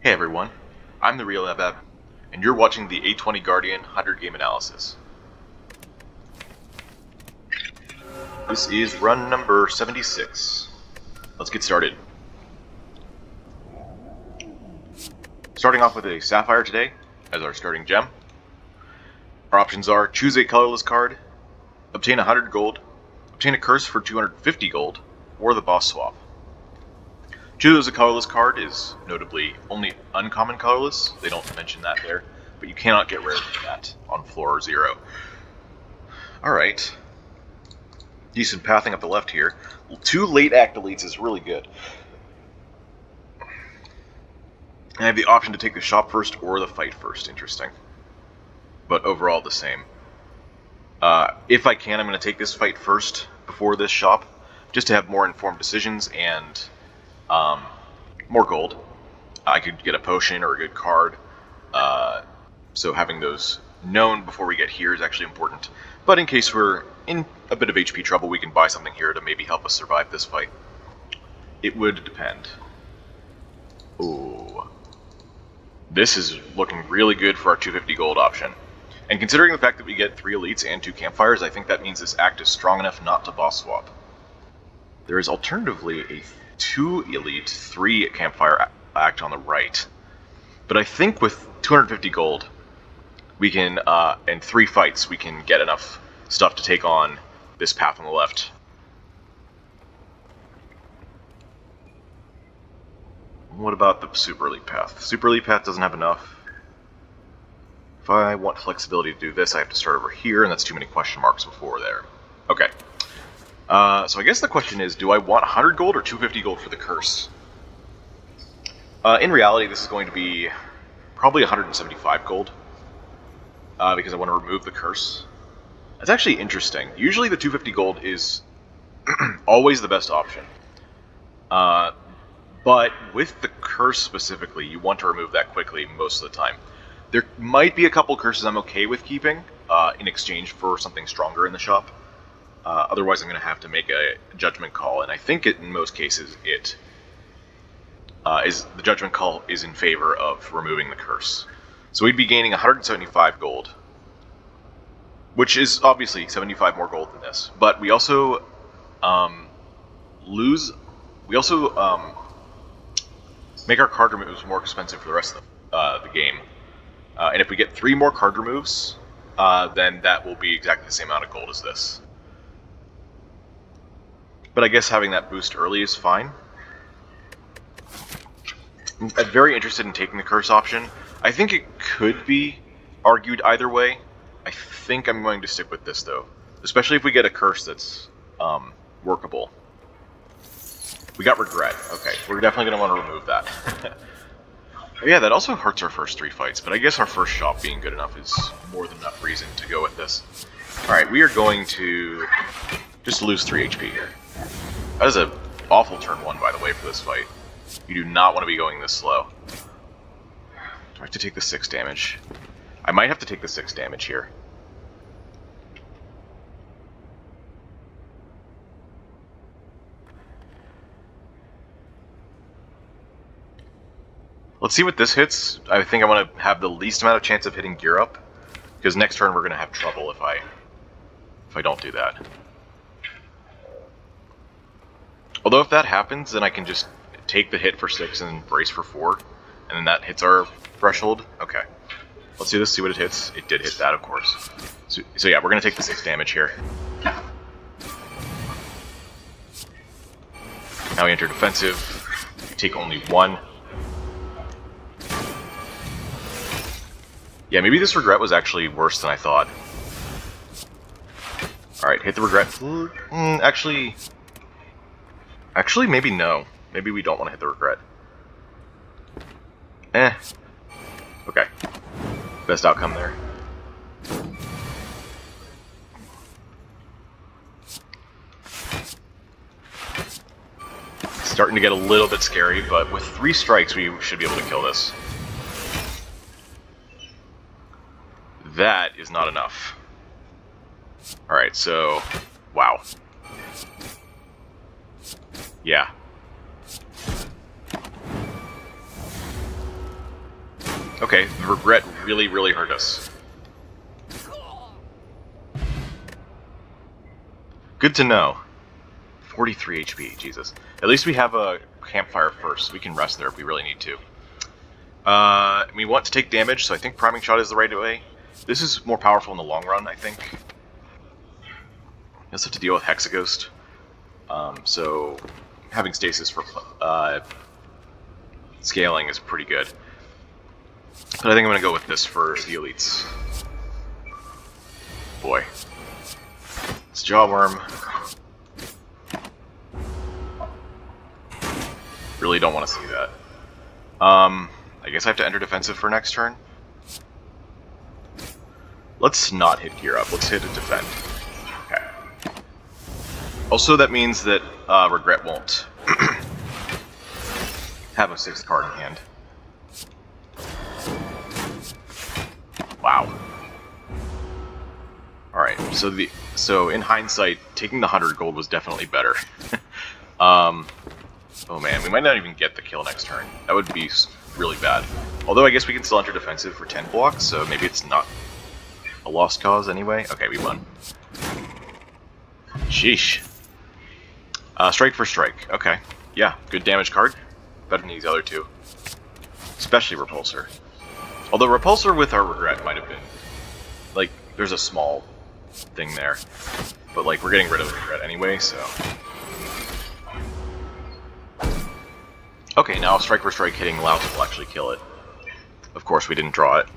Hey everyone, I'm the Real Abab, and you're watching the A20 Guardian 100 Game Analysis. This is run number 76. Let's get started. Starting off with a Sapphire today, as our starting gem. Our options are choose a colorless card, obtain 100 gold, obtain a curse for 250 gold, or the boss swap. Choose a colorless card is notably only uncommon colorless. They don't mention that there, but you cannot get rare than that on floor 0. Alright. Decent pathing up the left here. 2 late act deletes is really good. I have the option to take the shop first or the fight first. Interesting. But overall the same. If I can, I'm going to take this fight first before this shop, just to have more informed decisions and more gold. I could get a potion or a good card, so having those known before we get here is actually important. But in case we're in a bit of HP trouble, we can buy something here to maybe help us survive this fight. It would depend. Ooh. This is looking really good for our 250 gold option. And considering the fact that we get 3 elites and 2 campfires, I think that means this act is strong enough not to boss swap. There is alternatively a 2 elite, 3 campfire act on the right. But I think with 250 gold, we can, and 3 fights, we can get enough stuff to take on this path on the left. What about the super elite path? Super elite path doesn't have enough. If I want flexibility to do this, I have to start over here, and that's too many question marks before there. Okay. So I guess the question is, do I want 100 gold or 250 gold for the curse? In reality, this is going to be probably 175 gold, because I want to remove the curse. That's actually interesting. Usually the 250 gold is always the best option. But with the curse specifically, you want to remove that quickly most of the time. There might be a couple curses I'm okay with keeping in exchange for something stronger in the shop. Otherwise, I'm going to have to make a judgment call, and I think in most cases the judgment call is in favor of removing the curse. So we'd be gaining 175 gold, which is obviously 75 more gold than this. But we also make our card removes more expensive for the rest of the game. And if we get 3 more card removes, then that will be exactly the same amount of gold as this. But I guess having that boost early is fine. I'm very interested in taking the curse option. I think it could be argued either way. I think I'm going to stick with this though, especially if we get a curse that's workable. We got regret. Okay, we're definitely going to want to remove that. Yeah, that also hurts our first 3 fights, but I guess our first shop being good enough is more than enough reason to go with this. Alright, we are going to just lose 3 HP here. That is an awful turn 1, by the way, for this fight. You do not want to be going this slow. Do I have to take the 6 damage? I might have to take the 6 damage here. Let's see what this hits. I think I want to have the least amount of chance of hitting gear up, because next turn we're going to have trouble if I don't do that. Although if that happens, then I can just take the hit for 6 and brace for 4, and then that hits our threshold. Okay. Let's do this, see what it hits. It did hit that, of course. So yeah, we're going to take the 6 damage here. Now we enter defensive. We take only 1. Yeah, maybe this regret was actually worse than I thought. Alright, hit the regret. Actually, maybe no. Maybe we don't want to hit the regret. Okay. Best outcome there. Starting to get a little bit scary, but with 3 strikes we should be able to kill this. That is not enough. Alright, so... wow. Yeah. Okay, the regret really, really hurt us. Good to know. 43 HP, Jesus. At least we have a campfire first, so we can rest there if we really need to. We want to take damage, so I think priming shot is the right way. This is more powerful in the long run, I think. You also have to deal with Hexaghost. So having stasis for scaling is pretty good. But I think I'm going to go with this for the elites. Boy. It's Jawworm. Really don't want to see that. I guess I have to enter defensive for next turn. Let's not hit gear up. Let's hit a defend. Okay. Also, that means that regret won't have a 6th card in hand. Wow. All right. So in hindsight, taking the 100 gold was definitely better. Oh man, we might not even get the kill next turn. That would be really bad. Although I guess we can still enter defensive for 10 blocks, so maybe it's not a lost cause anyway. Okay, we won. Sheesh. Strike for strike. Okay. Yeah, good damage card. Better than these other two. Especially Repulsor. Although Repulsor with our regret might have been... Like, there's a small thing there. But like, we're getting rid of the regret anyway, so... Okay, now strike for strike hitting Louse will actually kill it. Of course, we didn't draw it.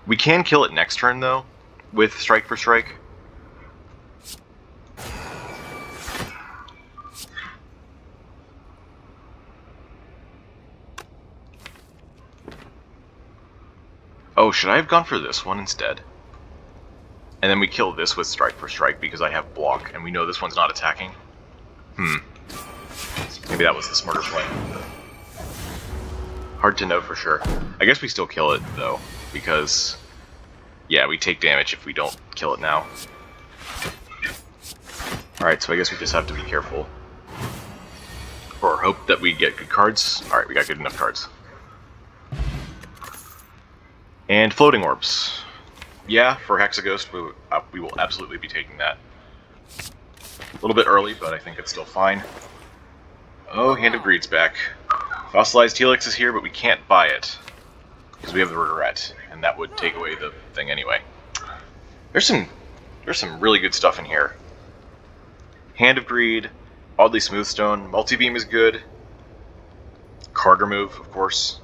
We can kill it next turn, though, with strike for strike. Oh, should I have gone for this one instead? And then we kill this with strike for strike because I have block, and we know this one's not attacking. Maybe that was the smarter play. Hard to know for sure. I guess we still kill it, though, because... Yeah, we take damage if we don't kill it now. Alright, so I guess we just have to be careful. Or hope that we get good cards. Alright, we got good enough cards. And floating orbs. Yeah, for Hexaghost, we will absolutely be taking that. A little bit early, but I think it's still fine. Oh, Hand of Greed's back. Fossilized Helix is here, but we can't buy it. Because we have the regret, and that would take away the thing anyway. There's some really good stuff in here. Hand of Greed, Oddly Smoothstone, Multi-Beam is good. Card remove, of course.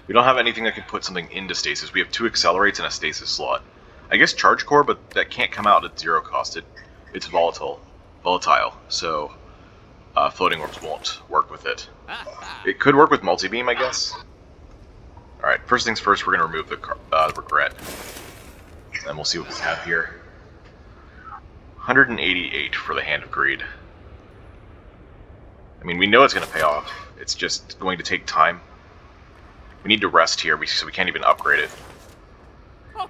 We don't have anything that can put something into stasis. We have 2 accelerates and a stasis slot. I guess Charge Core, but that can't come out at 0 cost. It's volatile, so floating orbs won't work with it. It could work with multi-beam, I guess. All right, first things first, we're gonna remove the regret, and we'll see what we have here. 188 for the Hand of Greed. I mean, we know it's gonna pay off. It's just going to take time. We need to rest here, so we can't even upgrade it.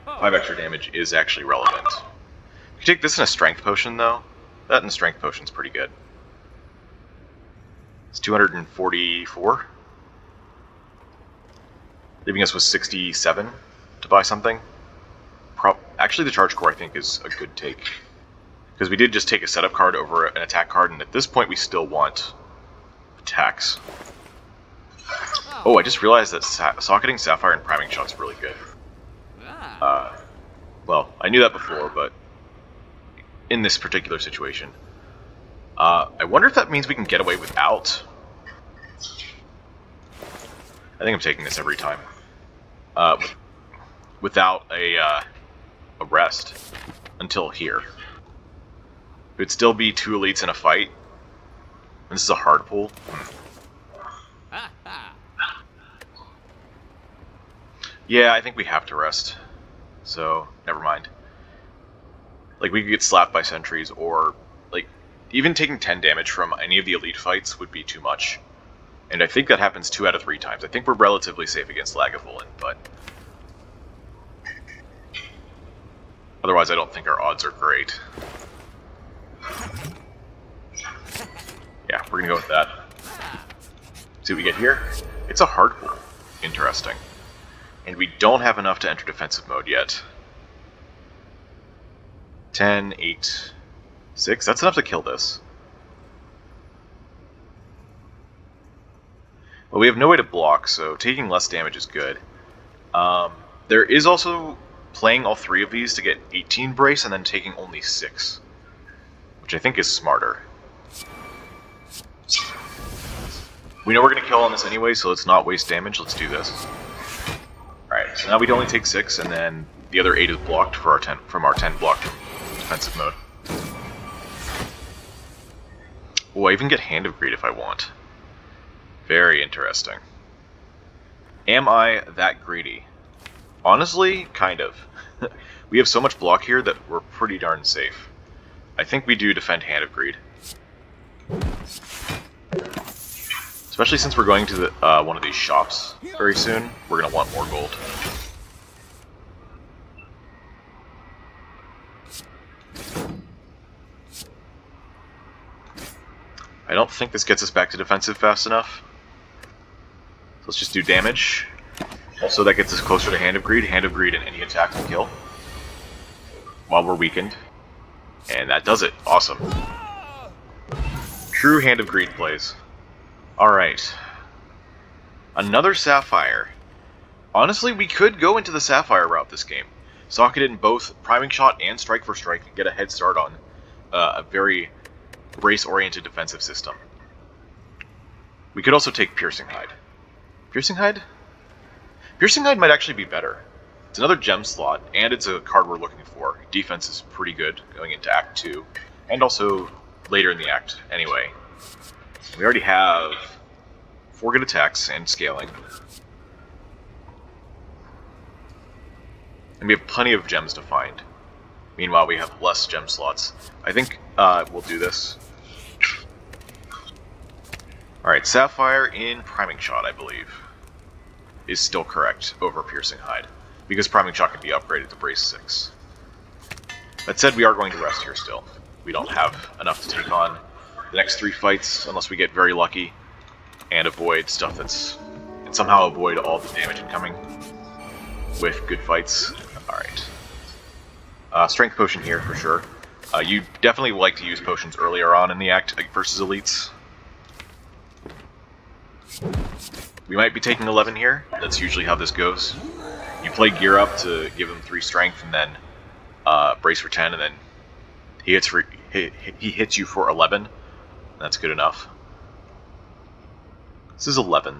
5 extra damage is actually relevant. You take this in a Strength Potion, though. That in a Strength Potion's pretty good. It's 244. Leaving us with 67 to buy something. Actually, the Charge Core, I think, is a good take. Because we did just take a setup card over an attack card, and at this point we still want attacks. Oh, I just realized that socketing Sapphire and priming shot is really good. Well, I knew that before, but in this particular situation. I wonder if that means we can get away without... I think I'm taking this every time. Without a rest until here. It would still be 2 elites in a fight. And this is a hard pull. Yeah, I think we have to rest. So, never mind. Like, we could get slapped by sentries, or, like, even taking 10 damage from any of the elite fights would be too much. And I think that happens 2 out of 3 times. I think we're relatively safe against Lagavulin, but otherwise I don't think our odds are great. Yeah, we're gonna go with that. See what we get here? It's a hard pull. Interesting. And we don't have enough to enter defensive mode yet. 10, 8, 6. That's enough to kill this. Well, we have no way to block, so taking less damage is good. There is also playing all 3 of these to get 18 brace and then taking only 6, which I think is smarter. We know we're going to kill on this anyway, so let's not waste damage. Let's do this. Alright, so now we'd only take 6, and then the other 8 is blocked for our 10, from our 10 blocked defensive mode. Oh, I even get Hand of Greed if I want. Very interesting. Am I that greedy? Honestly, kind of. We have so much block here that we're pretty darn safe. I think we do defend Hand of Greed. Especially since we're going to the, one of these shops very soon. We're going to want more gold. I don't think this gets us back to defensive fast enough. Let's just do damage. Also, that gets us closer to Hand of Greed. Hand of Greed and any attack will kill while we're weakened. And that does it. Awesome. True Hand of Greed plays. Alright. Another Sapphire. Honestly, we could go into the Sapphire route this game. Socket in both Priming Shot and Strike for Strike and get a head start on a very brace-oriented defensive system. We could also take Piercing Hide. Piercing Hide? Piercing Hide might actually be better. It's another gem slot, and it's a card we're looking for. Defense is pretty good going into Act 2, and also later in the act anyway. We already have 4 good attacks and scaling. And we have plenty of gems to find. Meanwhile, we have less gem slots. I think we'll do this. Alright, Sapphire in Priming Shot, I believe, is still correct over Piercing Hide, because Priming Shot can be upgraded to Brace 6. That said, we are going to rest here still. We don't have enough to take on the next 3 fights, unless we get very lucky, and avoid stuff that's... and somehow avoid all the damage incoming with good fights. Alright. Strength Potion here, for sure. You definitely like to use potions earlier on in the act versus elites. We might be taking 11 here. That's usually how this goes. You play Gear Up to give him 3 strength, and then brace for 10, and then he hits you for 11. That's good enough. This is 11.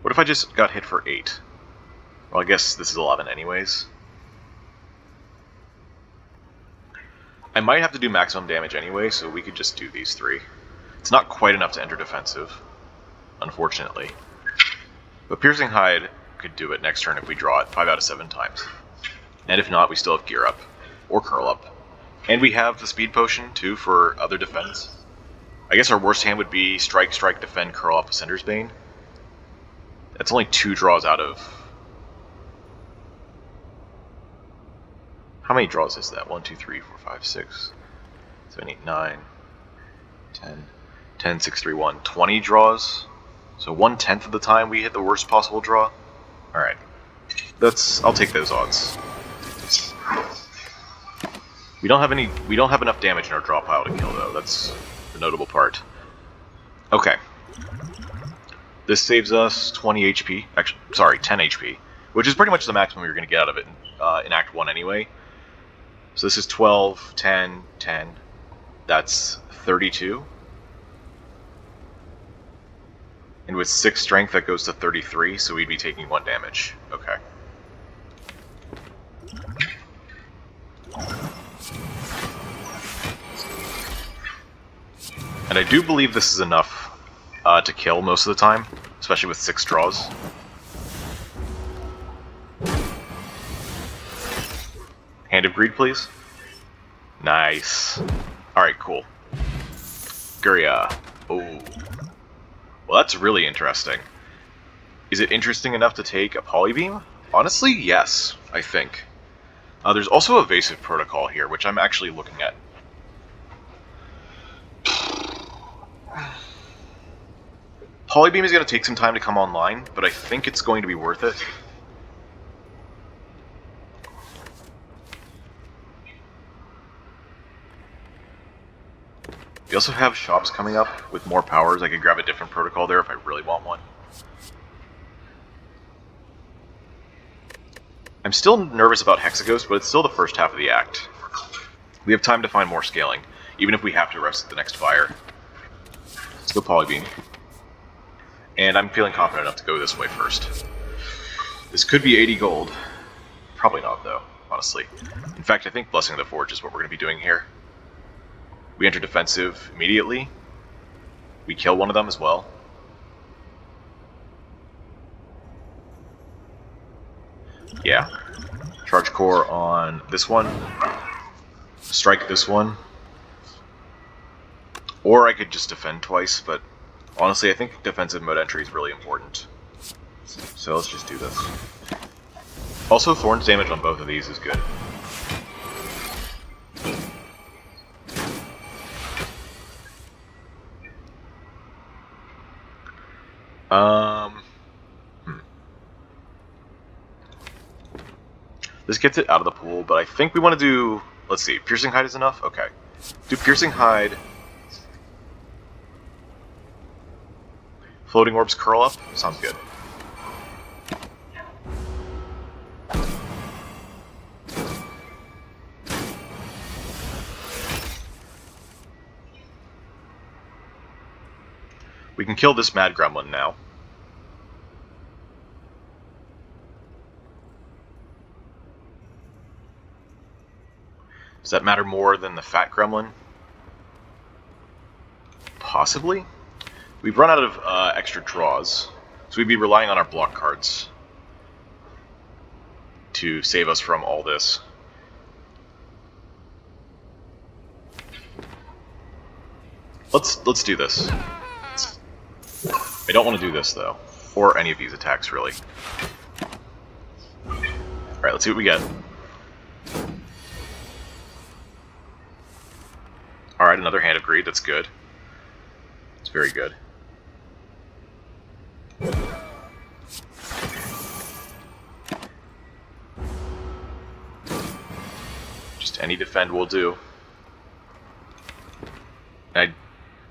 What if I just got hit for 8? Well, I guess this is 11 anyways. I might have to do maximum damage anyway, so we could just do these 3. It's not quite enough to enter defensive, unfortunately. But Piercing Hide could do it next turn if we draw it 5 out of 7 times. And if not, we still have Gear Up, or Curl Up. And we have the Speed Potion, too, for other defense. I guess our worst hand would be Strike, Strike, Defend, Curl Up, Ascender's Bane. That's only 2 draws out of... How many draws is that? 1, 2, 3, 4, 5, 6, 7, 8, 9, 10, 10, 6, 3, 1. 20 draws? So 1/10 of the time we hit the worst possible draw? Alright. I'll take those odds. We don't have enough damage in our draw pile to kill, though. That's the notable part. Okay. This saves us 20 HP. Actually, sorry, 10 HP. Which is pretty much the maximum you're going to get out of it in Act 1 anyway. So this is 12, 10, 10. That's 32. And with 6 strength, that goes to 33, so we'd be taking 1 damage. Okay. And I do believe this is enough to kill most of the time, especially with 6 draws. Hand of Greed, please. Nice. Alright, cool. Guria. Oh. Well, that's really interesting. Is it interesting enough to take a Polybeam? Honestly, yes, I think. There's also Evasive Protocol here, which I'm actually looking at. Polybeam is going to take some time to come online, but I think it's going to be worth it. We also have shops coming up with more powers. I could grab a different protocol there if I really want one. I'm still nervous about Hexaghost, but it's still the first half of the act. We have time to find more scaling, even if we have to rest at the next fire. Let's go Polybeam. And I'm feeling confident enough to go this way first. This could be 80 gold. Probably not, though, honestly. In fact, I think Blessing of the Forge is what we're going to be doing here. We enter defensive immediately. We kill one of them as well. Yeah. Charge core on this one. Strike this one. Or I could just defend twice, but honestly I think defensive mode entry is really important. So let's just do this. Also, Thorn's damage on both of these is good. This gets it out of the pool, but I think we want to do... Let's see, Piercing Hide is enough? Okay. Do Piercing Hide. Floating Orbs curl up? Sounds good. We can kill this Mad Gremlin now. Does that matter more than the Fat Gremlin? Possibly. We've run out of extra draws, so we'd be relying on our block cards to save us from all this. Let's do this. I don't want to do this though, or any of these attacks really. All right, let's see what we get. Alright, another Hand of Greed, that's good. It's very good. Just any defend will do.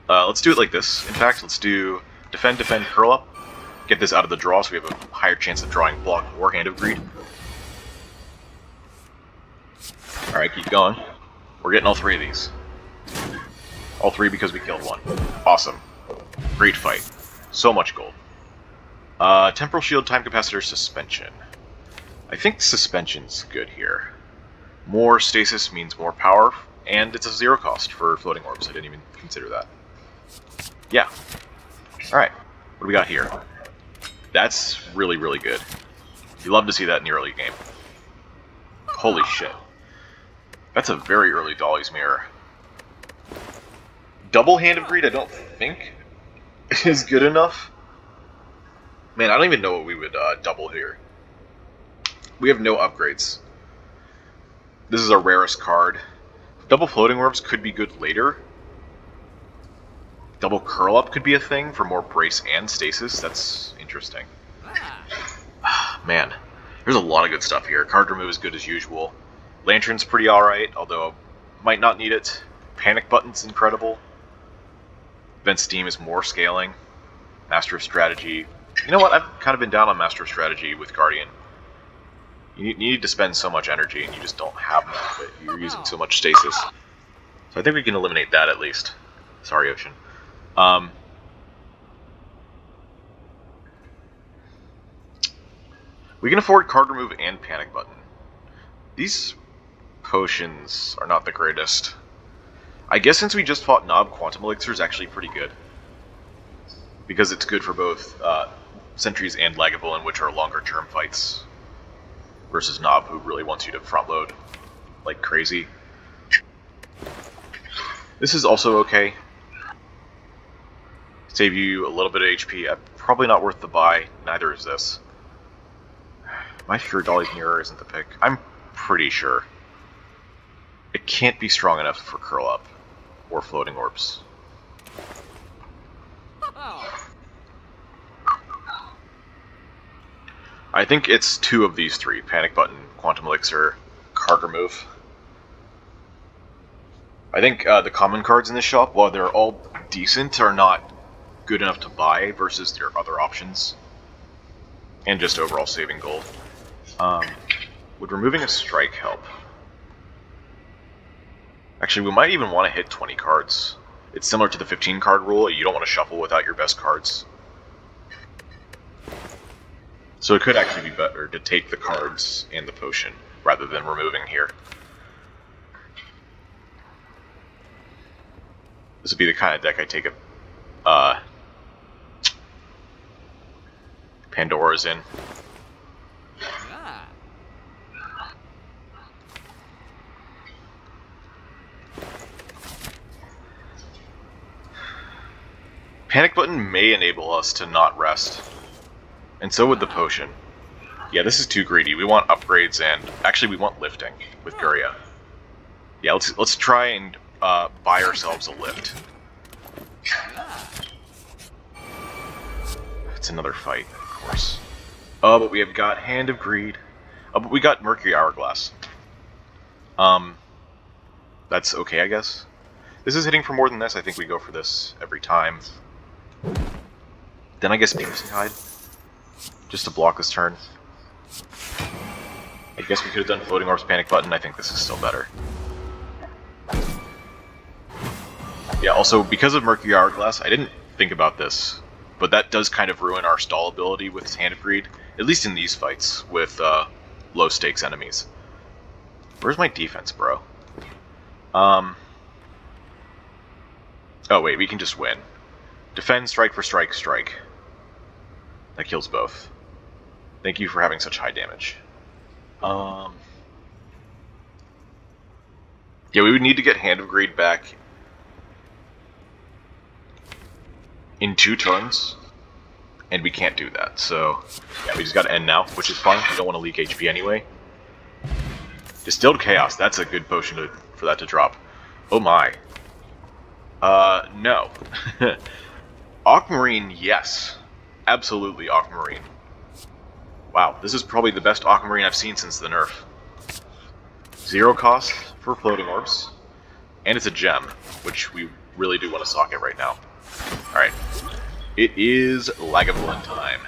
Let's do it like this. In fact, let's do defend, defend, curl up. Get this out of the draw so we have a higher chance of drawing block or Hand of Greed. Alright, keep going. We're getting all 3 of these. All 3 because we killed one. Awesome. Great fight. So much gold. Temporal Shield, Time Capacitor, Suspension. I think Suspension's good here. More stasis means more power, and it's a 0 cost for floating orbs. I didn't even consider that. Yeah. Alright. What do we got here? That's really, really good. You love to see that in the early game. Holy shit. That's a very early Dolly's Mirror. Double Hand of Greed, I don't think is good enough. Man, I don't even know what we would double here. We have no upgrades. This is our rarest card. Double Floating Orbs could be good later. Double Curl Up could be a thing for more brace and stasis. That's interesting. Man, there's a lot of good stuff here. Card remove is good as usual. Lantern's pretty alright, although might not need it. Panic Button's incredible. Vent Steam is more scaling. Master of Strategy. You know what? I've kind of been down on Master of Strategy with Guardian. You need to spend so much energy, and you just don't have enough of it. You're using so much stasis. So I think we can eliminate that at least. Sorry, Ocean. We can afford Card Remove and Panic Button. These potions are not the greatest. I guess since we just fought Knob, Quantum Elixir is actually pretty good. because it's good for both Sentries and Lagavulin, which are longer term fights, versus Nob, who really wants you to front load like crazy. This is also okay. Save you a little bit of HP. Probably not worth the buy. Neither is this. Am I sure Dolly's Mirror isn't the pick? I'm pretty sure. It can't be strong enough for Curl Up or Floating Orbs. I think it's two of these three. Panic Button, Quantum Elixir, Card Remove. I think the common cards in this shop, while they're all decent, are not good enough to buy versus their other options. And just overall saving gold. Would removing a strike help? Actually, we might even want to hit 20 cards. It's similar to the 15 card rule. You don't want to shuffle without your best cards. So it could actually be better to take the cards and the potion rather than removing here. This would be the kind of deck I take Pandora's in. Panic Button may enable us to not rest. And so would the potion. Yeah, this is too greedy. We want upgrades and... Actually, we want lifting with Guria. Yeah, let's try and buy ourselves a lift. It's another fight, of course. Oh, but we have got Hand of Greed. Oh, but we got Mercury Hourglass. That's okay, I guess. This is hitting for more than this. I think we go for this every time. Then I guess Piercing Hide. Just to block this turn. I guess we could have done Floating Orbs, Panic Button. I think this is still better. Yeah, also, because of Mercury Hourglass, I didn't think about this, but that does kind of ruin our stall ability with Hand of Greed, at least in these fights with low-stakes enemies. Where's my defense, bro? Oh, wait, we can just win. Defend, strike for strike, strike. That kills both. Thank you for having such high damage. Yeah, we would need to get Hand of Greed back in 2 turns, and we can't do that, so yeah, we just gotta end now, which is fine. We don't want to leak HP anyway. Distilled Chaos, that's a good potion for that to drop. Oh my. No. Aquamarine, yes. Absolutely Aquamarine. Wow, this is probably the best Aquamarine I've seen since the nerf. 0 cost for Floating Orbs, and it's a gem, which we really do want to socket right now. Alright, it is Lagavulin time.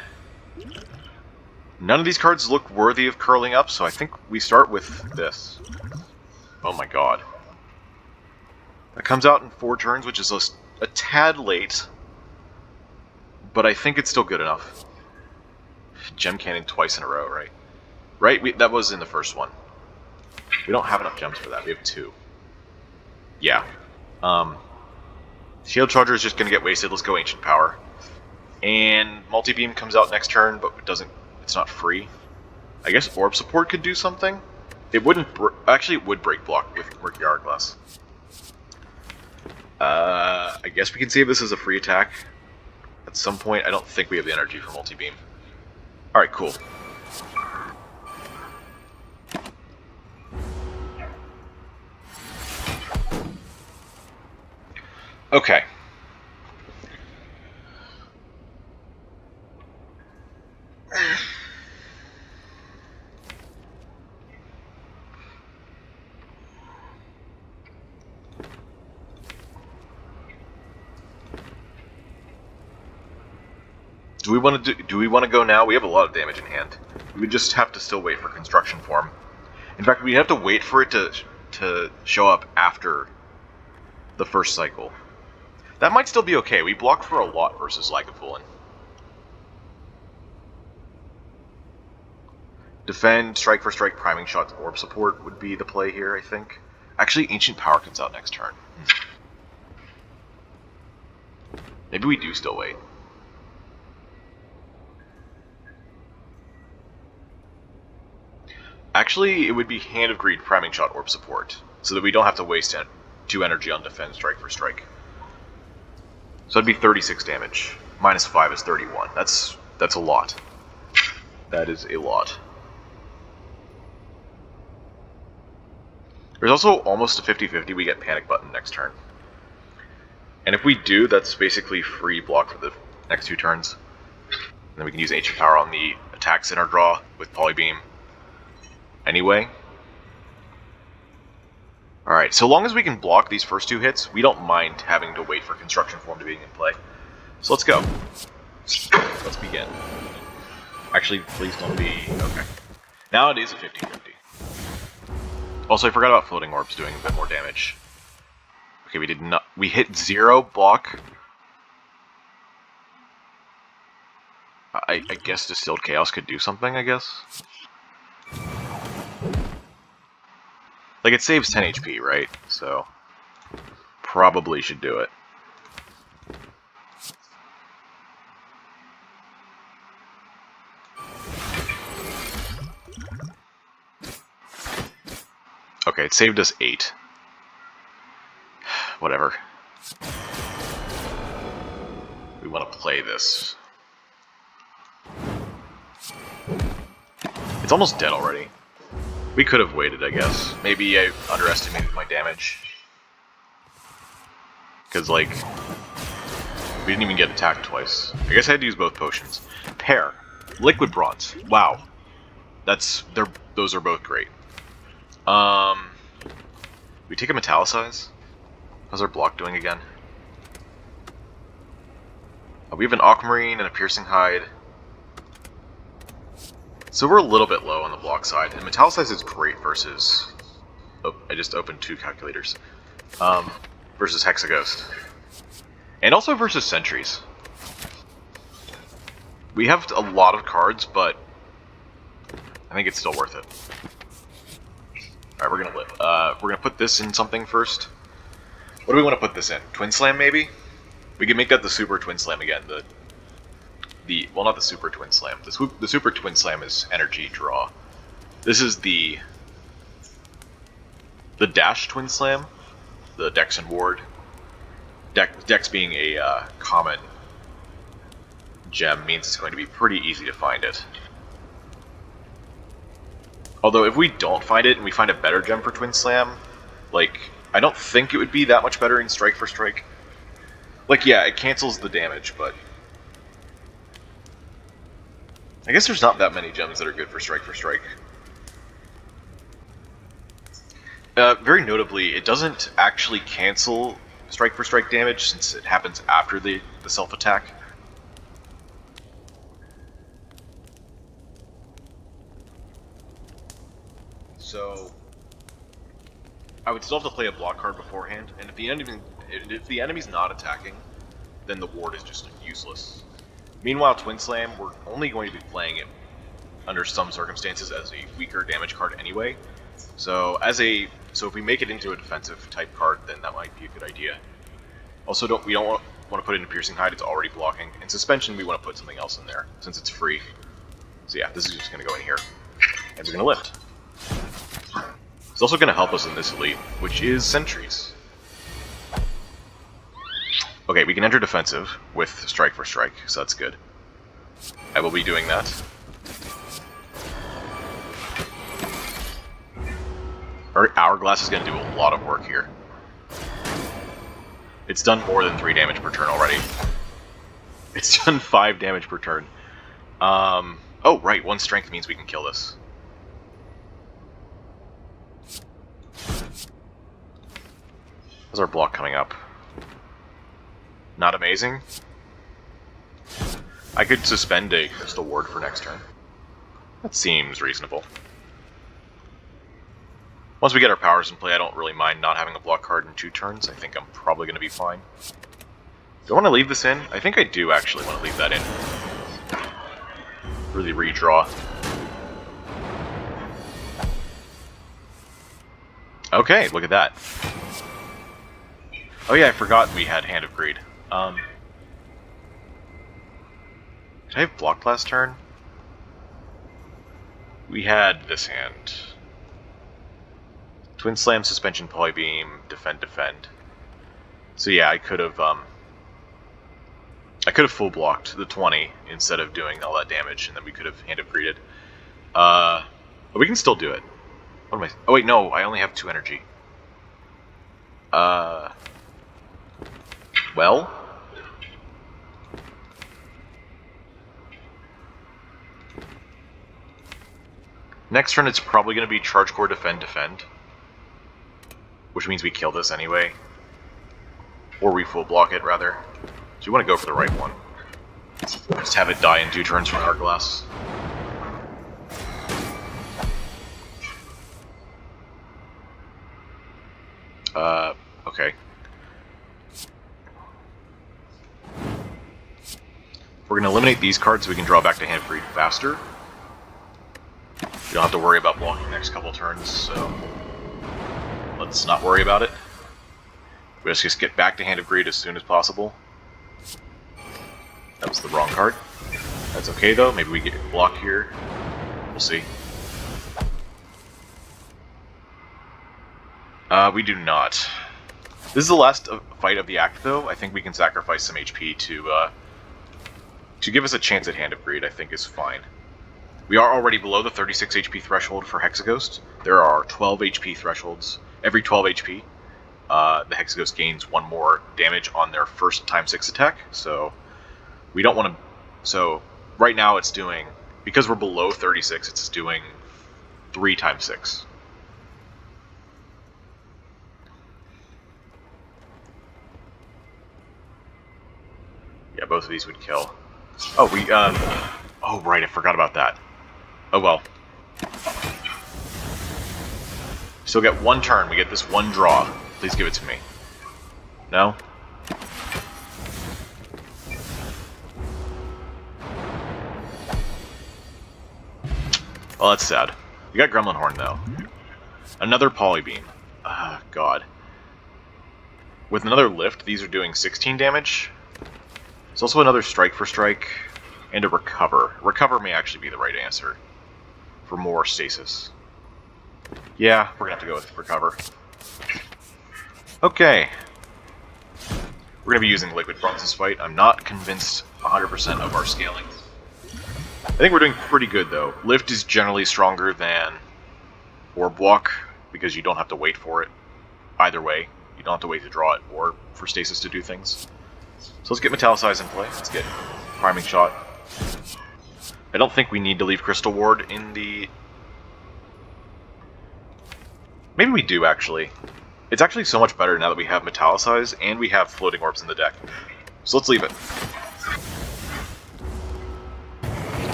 None of these cards look worthy of curling up, so I think we start with this. Oh my god. That comes out in 4 turns, which is a tad late, but I think it's still good enough. Gem Cannon twice in a row, right? Right? That was in the first one. We don't have enough gems for that. We have 2. Yeah. Shield Charger is just going to get wasted. Let's go Ancient Power. And Multi-Beam comes out next turn, but it's not free. I guess Orb Support could do something. It wouldn't... Actually, it would break block with Mercury Hourglass. I guess we can save this as a free attack. At some point, I don't think we have the energy for Multi-Beam. Alright, cool. Okay. Do we want to go now? We have a lot of damage in hand. We would just have to still wait for construction form. In fact, we have to wait for it to show up after the first cycle. That might still be okay. We block for a lot versus Lagavulin. Defend, strike for strike, priming shot, orb support would be the play here, I think. Actually, Ancient Power comes out next turn. Maybe we do still wait. Actually, it would be Hand of Greed, Priming Shot, Orb Support, so that we don't have to waste 2 energy on defend strike for strike. So that'd be 36 damage. Minus 5 is 31. That's a lot. That is a lot. There's also almost a 50-50 we get Panic Button next turn. And if we do, that's basically free block for the next 2 turns. And then we can use Ancient Power on the attacks in our draw with Polybeam. Anyway. Alright, so long as we can block these first 2 hits, we don't mind having to wait for Construction Form to be in play. So let's go. Let's begin. Actually, please don't be... okay. Now it is a 50-50. Also, I forgot about Floating Orbs doing a bit more damage. Okay, we did not... we hit 0 block. I guess Distilled Chaos could do something, I guess? Like, it saves 10 HP, right? So... probably should do it. Okay, it saved us 8. Whatever. We want to play this. It's almost dead already. We could have waited, I guess. Maybe I underestimated my damage. Because, like, we didn't even get attacked twice. I guess I had to use both potions. Pear. Liquid Bronze. Wow. Those are both great. We take a Metallicize? How's our block doing again? We have an Aquamarine and a Piercing Hide. So we're a little bit low on the block side, and Metallicize is great versus... oh, I just opened 2 calculators. Versus Hexaghost. And also versus Sentries. We have a lot of cards, but I think it's still worth it. Alright, we're gonna live. We're gonna put this in something first. What do we want to put this in? Twin Slam, maybe? We can make that the Super Twin Slam again. Well, not the Super Twin Slam. The Super Twin Slam is energy draw. This is the Dash Twin Slam. The Dex and Ward. Dex being a common gem means it's going to be pretty easy to find it. Although, if we don't find it and we find a better gem for Twin Slam, like, I don't think it would be that much better in Strike for Strike. Like, yeah, it cancels the damage, but I guess there's not that many gems that are good for Strike for Strike. Very notably, it doesn't actually cancel Strike for Strike damage since it happens after the self-attack. So I would still have to play a block card beforehand, and if the enemy's not attacking, then the ward is just useless. Meanwhile, Twin Slam, we're only going to be playing it under some circumstances as a weaker damage card anyway. So if we make it into a defensive type card, then that might be a good idea. Also, we don't want to put it in Piercing Hide, it's already blocking. In Suspension, we want to put something else in there, since it's free. So yeah, this is just going to go in here. And we're going to lift. It's also going to help us in this elite, which is Sentries. Okay, we can enter defensive with Strike for Strike, so that's good. I will be doing that. Our Hourglass is going to do a lot of work here. It's done more than 3 damage per turn already. It's done 5 damage per turn. Oh, right, 1 strength means we can kill this. How's our block coming up? Not amazing. I could suspend a Crystal Ward for next turn. That seems reasonable. Once we get our powers in play, I don't really mind not having a block card in 2 turns. I think I'm probably going to be fine. Do I want to leave this in? I think I do actually want to leave that in. Really redraw. Okay, look at that. Oh yeah, I forgot we had Hand of Greed. Did I have blocked last turn? We had this hand. Twin Slam, Suspension, Polybeam, Defend, Defend. So yeah, I could have full blocked the 20 instead of doing all that damage, and then we could have hand of greeted. But we can still do it. What am I? Oh wait, no, I only have 2 energy. Well. Next turn, it's probably going to be Charge Core, Defend, Defend. Which means we kill this anyway. Or we full block it, rather. So you want to go for the right one. Just have it die in 2 turns from Hourglass. Okay. We're going to eliminate these cards so we can draw back to hand of greed faster. We don't have to worry about blocking the next couple turns, so let's not worry about it. Let's just get back to hand of greed as soon as possible. That was the wrong card. That's okay though, maybe we get blocked here. We'll see. We do not. This is the last fight of the act though. I think we can sacrifice some HP to give us a chance at hand of greed, I think is fine. We are already below the 36 HP threshold for Hexaghost. There are 12 HP thresholds. Every 12 HP, the Hexaghost gains 1 more damage on their first ×6 attack, so we don't want to... So, right now it's doing... Because we're below 36, it's doing 3 ×6. Yeah, both of these would kill. Oh, we, oh, right, I forgot about that. Oh, well. Still get 1 turn. We get this 1 draw. Please give it to me. No? Well, that's sad. We got Gremlin Horn, though. Another Polybeam. Ah, God. With another lift, these are doing 16 damage. There's also another Strike for Strike, and a Recover. Recover may actually be the right answer for more stasis. Yeah, we're gonna have to go with Recover. Okay. We're gonna be using Liquid Bronze this fight. I'm not convinced 100% of our scaling. I think we're doing pretty good, though. Lift is generally stronger than Orb Walk, because you don't have to wait for it. Either way, you don't have to wait to draw it, or for stasis to do things. So let's get Metallicize in play. Let's get Priming Shot. I don't think we need to leave Crystal Ward in the... Maybe we do, actually. It's actually so much better now that we have Metallicize, and we have Floating Orbs in the deck. So let's leave it.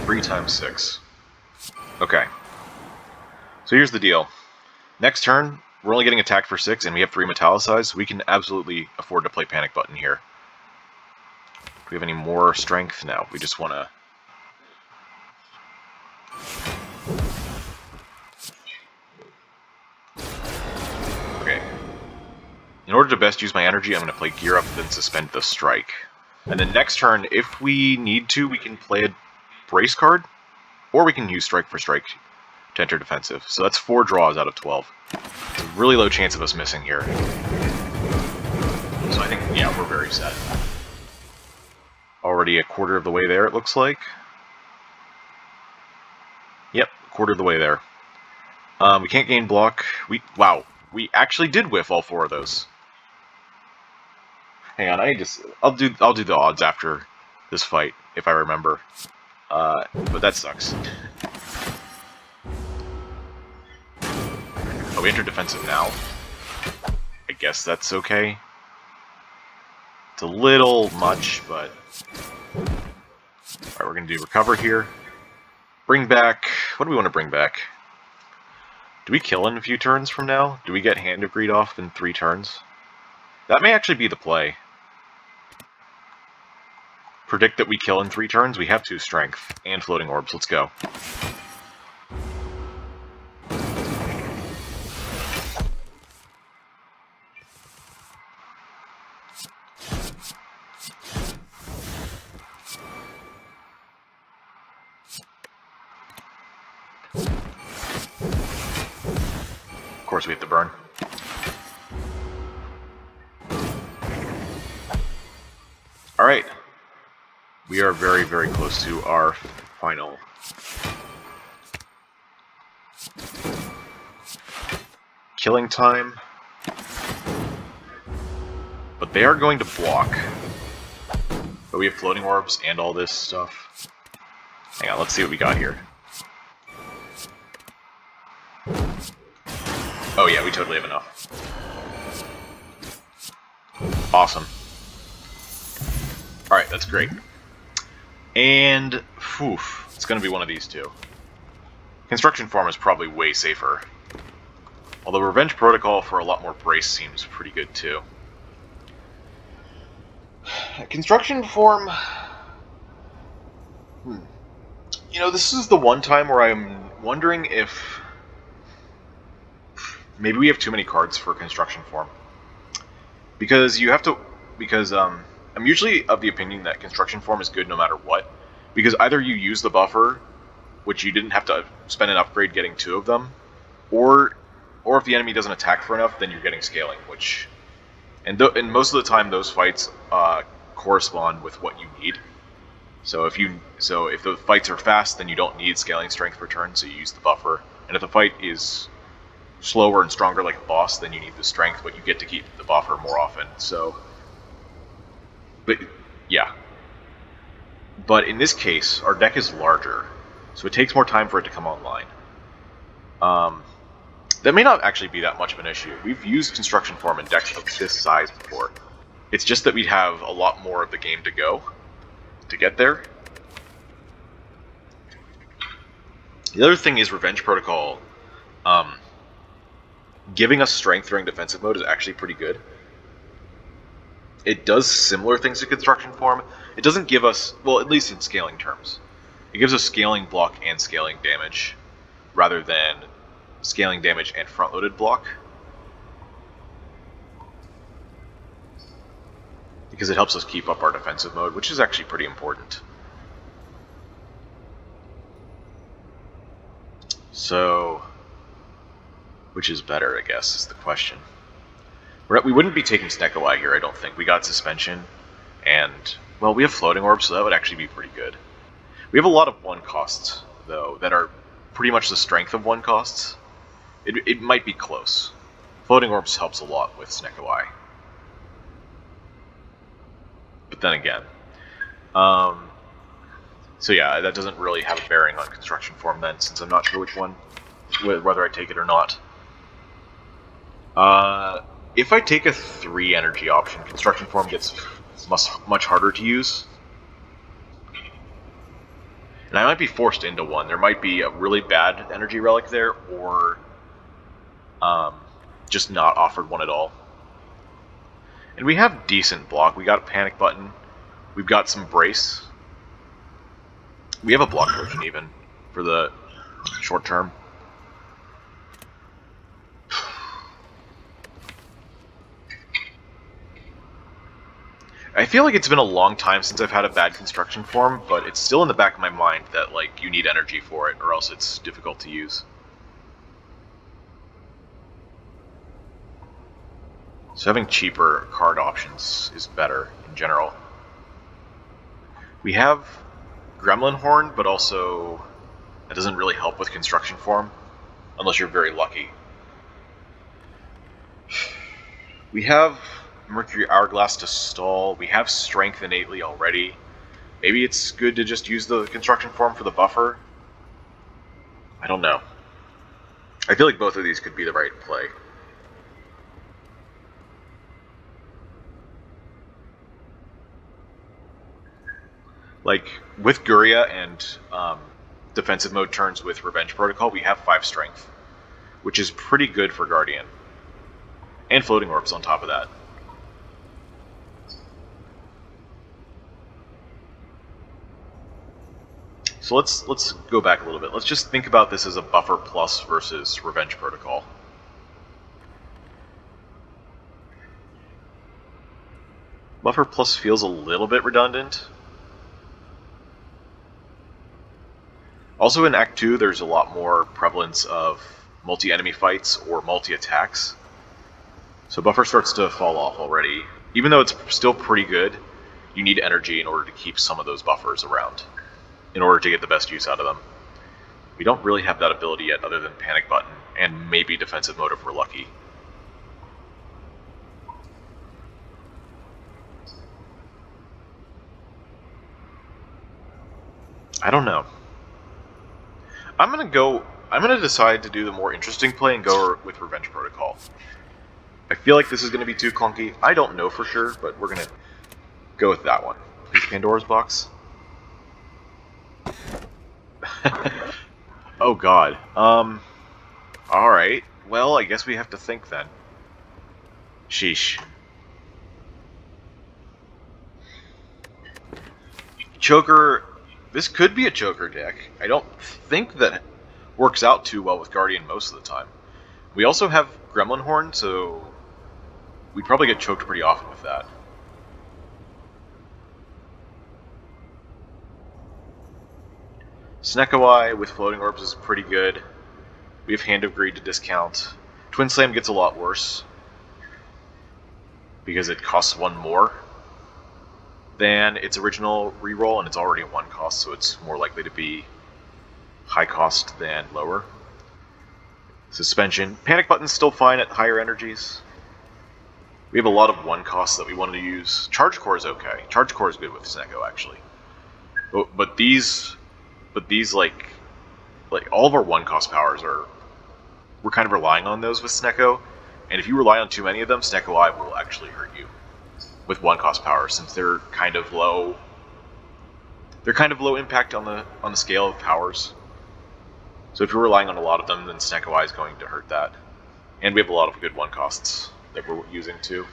3 ×6. Okay. So here's the deal. Next turn, we're only getting attacked for 6, and we have 3 Metallicize, so we can absolutely afford to play Panic Button here. Do we have any more strength? No, we just want to... Okay. In order to best use my energy, I'm going to play Gear Up, then suspend the Strike. And then next turn, if we need to, we can play a Brace card, or we can use Strike for Strike to enter defensive. So that's 4 draws out of 12. It's a really low chance of us missing here. So I think, yeah, we're very set. Already a quarter of the way there, it looks like. Yep, quarter of the way there. We can't gain block. Wow, we actually did whiff all 4 of those. Hang on, I'll do the odds after this fight if I remember. But that sucks. Oh, we enter defensive now. I guess that's okay. It's a little much, but... Alright, we're gonna do Recover here. Bring back... What do we want to bring back? Do we kill in a few turns from now? Do we get Hand of Greed off in 3 turns? That may actually be the play. Predict that we kill in 3 turns. We have 2 strength and Floating Orbs. Let's go. course we have to burn. Alright. We are very, very close to our final. Killing time. But they are going to block. But we have floating orbs and all this stuff. Hang on, let's see what we got here. Oh yeah, we totally have enough. Awesome. Alright, that's great. And, phew, it's going to be one of these two. Construction form is probably way safer. Although Revenge Protocol for a lot more brace seems pretty good too. Construction form... You know, this is the one time where I'm wondering if... maybe we have too many cards for construction form. Because you have to... Because, I'm usually of the opinion that construction form is good no matter what, because either you use the buffer, which you didn't have to spend an upgrade getting 2 of them, or if the enemy doesn't attack for enough, then you're getting scaling, which, and most of the time those fights correspond with what you need. So if the fights are fast, then you don't need scaling strength per turn, so you use the buffer. And if the fight is slower and stronger like a boss, then you need the strength, but you get to keep the buffer more often. So. But, yeah. But in this case, our deck is larger, so it takes more time for it to come online. That may not actually be that much of an issue. We've used construction form in decks of this size before. It's just that we'd have a lot more of the game to go to get there. The other thing is Revenge Protocol. Giving us strength during defensive mode is actually pretty good. It does similar things to construction form. It doesn't give us, well, at least in scaling terms. It gives us scaling block and scaling damage, rather than scaling damage and front-loaded block. Because it helps us keep up our defensive mode, which is actually pretty important. So, which is better, I guess, is the question. We wouldn't be taking Snekawai here, I don't think. We got suspension, and, well, we have floating orbs, so that would actually be pretty good. We have a lot of 1 costs, though, that are pretty much the strength of 1 costs. It might be close. Floating orbs helps a lot with Snekawai. But then again. So yeah, that doesn't really have a bearing on construction form then, since I'm not sure which one, whether I take it or not. If I take a 3 energy option, construction form gets much harder to use. And I might be forced into one. There might be a really bad energy relic there, or just not offered one at all. And we have decent block. We got a panic button. We've got some brace. We have a block potion even for the short term. I feel like it's been a long time since I've had a bad construction form, but it's still in the back of my mind that, like, you need energy for it, or else it's difficult to use. So having cheaper card options is better in general. We have Gremlin Horn, but also that doesn't really help with construction form, unless you're very lucky. We have Mercury Hourglass to stall. We have Strength innately already. Maybe it's good to just use the construction form for the buffer. I don't know. I feel like both of these could be the right play. Like, with Guria and defensive mode turns with Revenge Protocol, we have 5 Strength, which is pretty good for Guardian. And Floating Orbs on top of that. So let's go back a little bit. Let's just think about this as a buffer plus versus Revenge Protocol. Buffer plus feels a little bit redundant. Also in Act 2, there's a lot more prevalence of multi-enemy fights or multi-attacks. So buffer starts to fall off already. Even though it's still pretty good, you need energy in order to keep some of those buffers around, in order to get the best use out of them. We don't really have that ability yet other than Panic Button, and maybe Defensive Mode if we're lucky. I don't know. I'm gonna decide to do the more interesting play and go with Revenge Protocol. I feel like this is gonna be too clunky. I don't know for sure, but we're gonna go with that one. Please, Pandora's box. Oh god. Alright. Well, I guess we have to think then. Sheesh. Choker. This could be a choker deck. I don't think that works out too well with Guardian most of the time. We also have Gremlin Horn, so we'd probably get choked pretty often with that. Snecko-Eye with Floating Orbs is pretty good. We have Hand of Greed to discount. Twin Slam gets a lot worse because it costs one more than its original reroll, and it's already at 1 cost, so it's more likely to be high cost than lower. Suspension. Panic Button's still fine at higher energies. We have a lot of 1 costs that we wanted to use. Charge Core is okay. Charge Core is good with Snecko, actually. But these like all of our 1 cost powers we're kind of relying on those with Snecko, and if you rely on too many of them, Snecko-Eye will actually hurt you with 1 cost power, since they're kind of low. They're kind of low impact on the scale of powers. So if you're relying on a lot of them, then Snecko-Eye is going to hurt that. And we have a lot of good 1 costs that we're using too.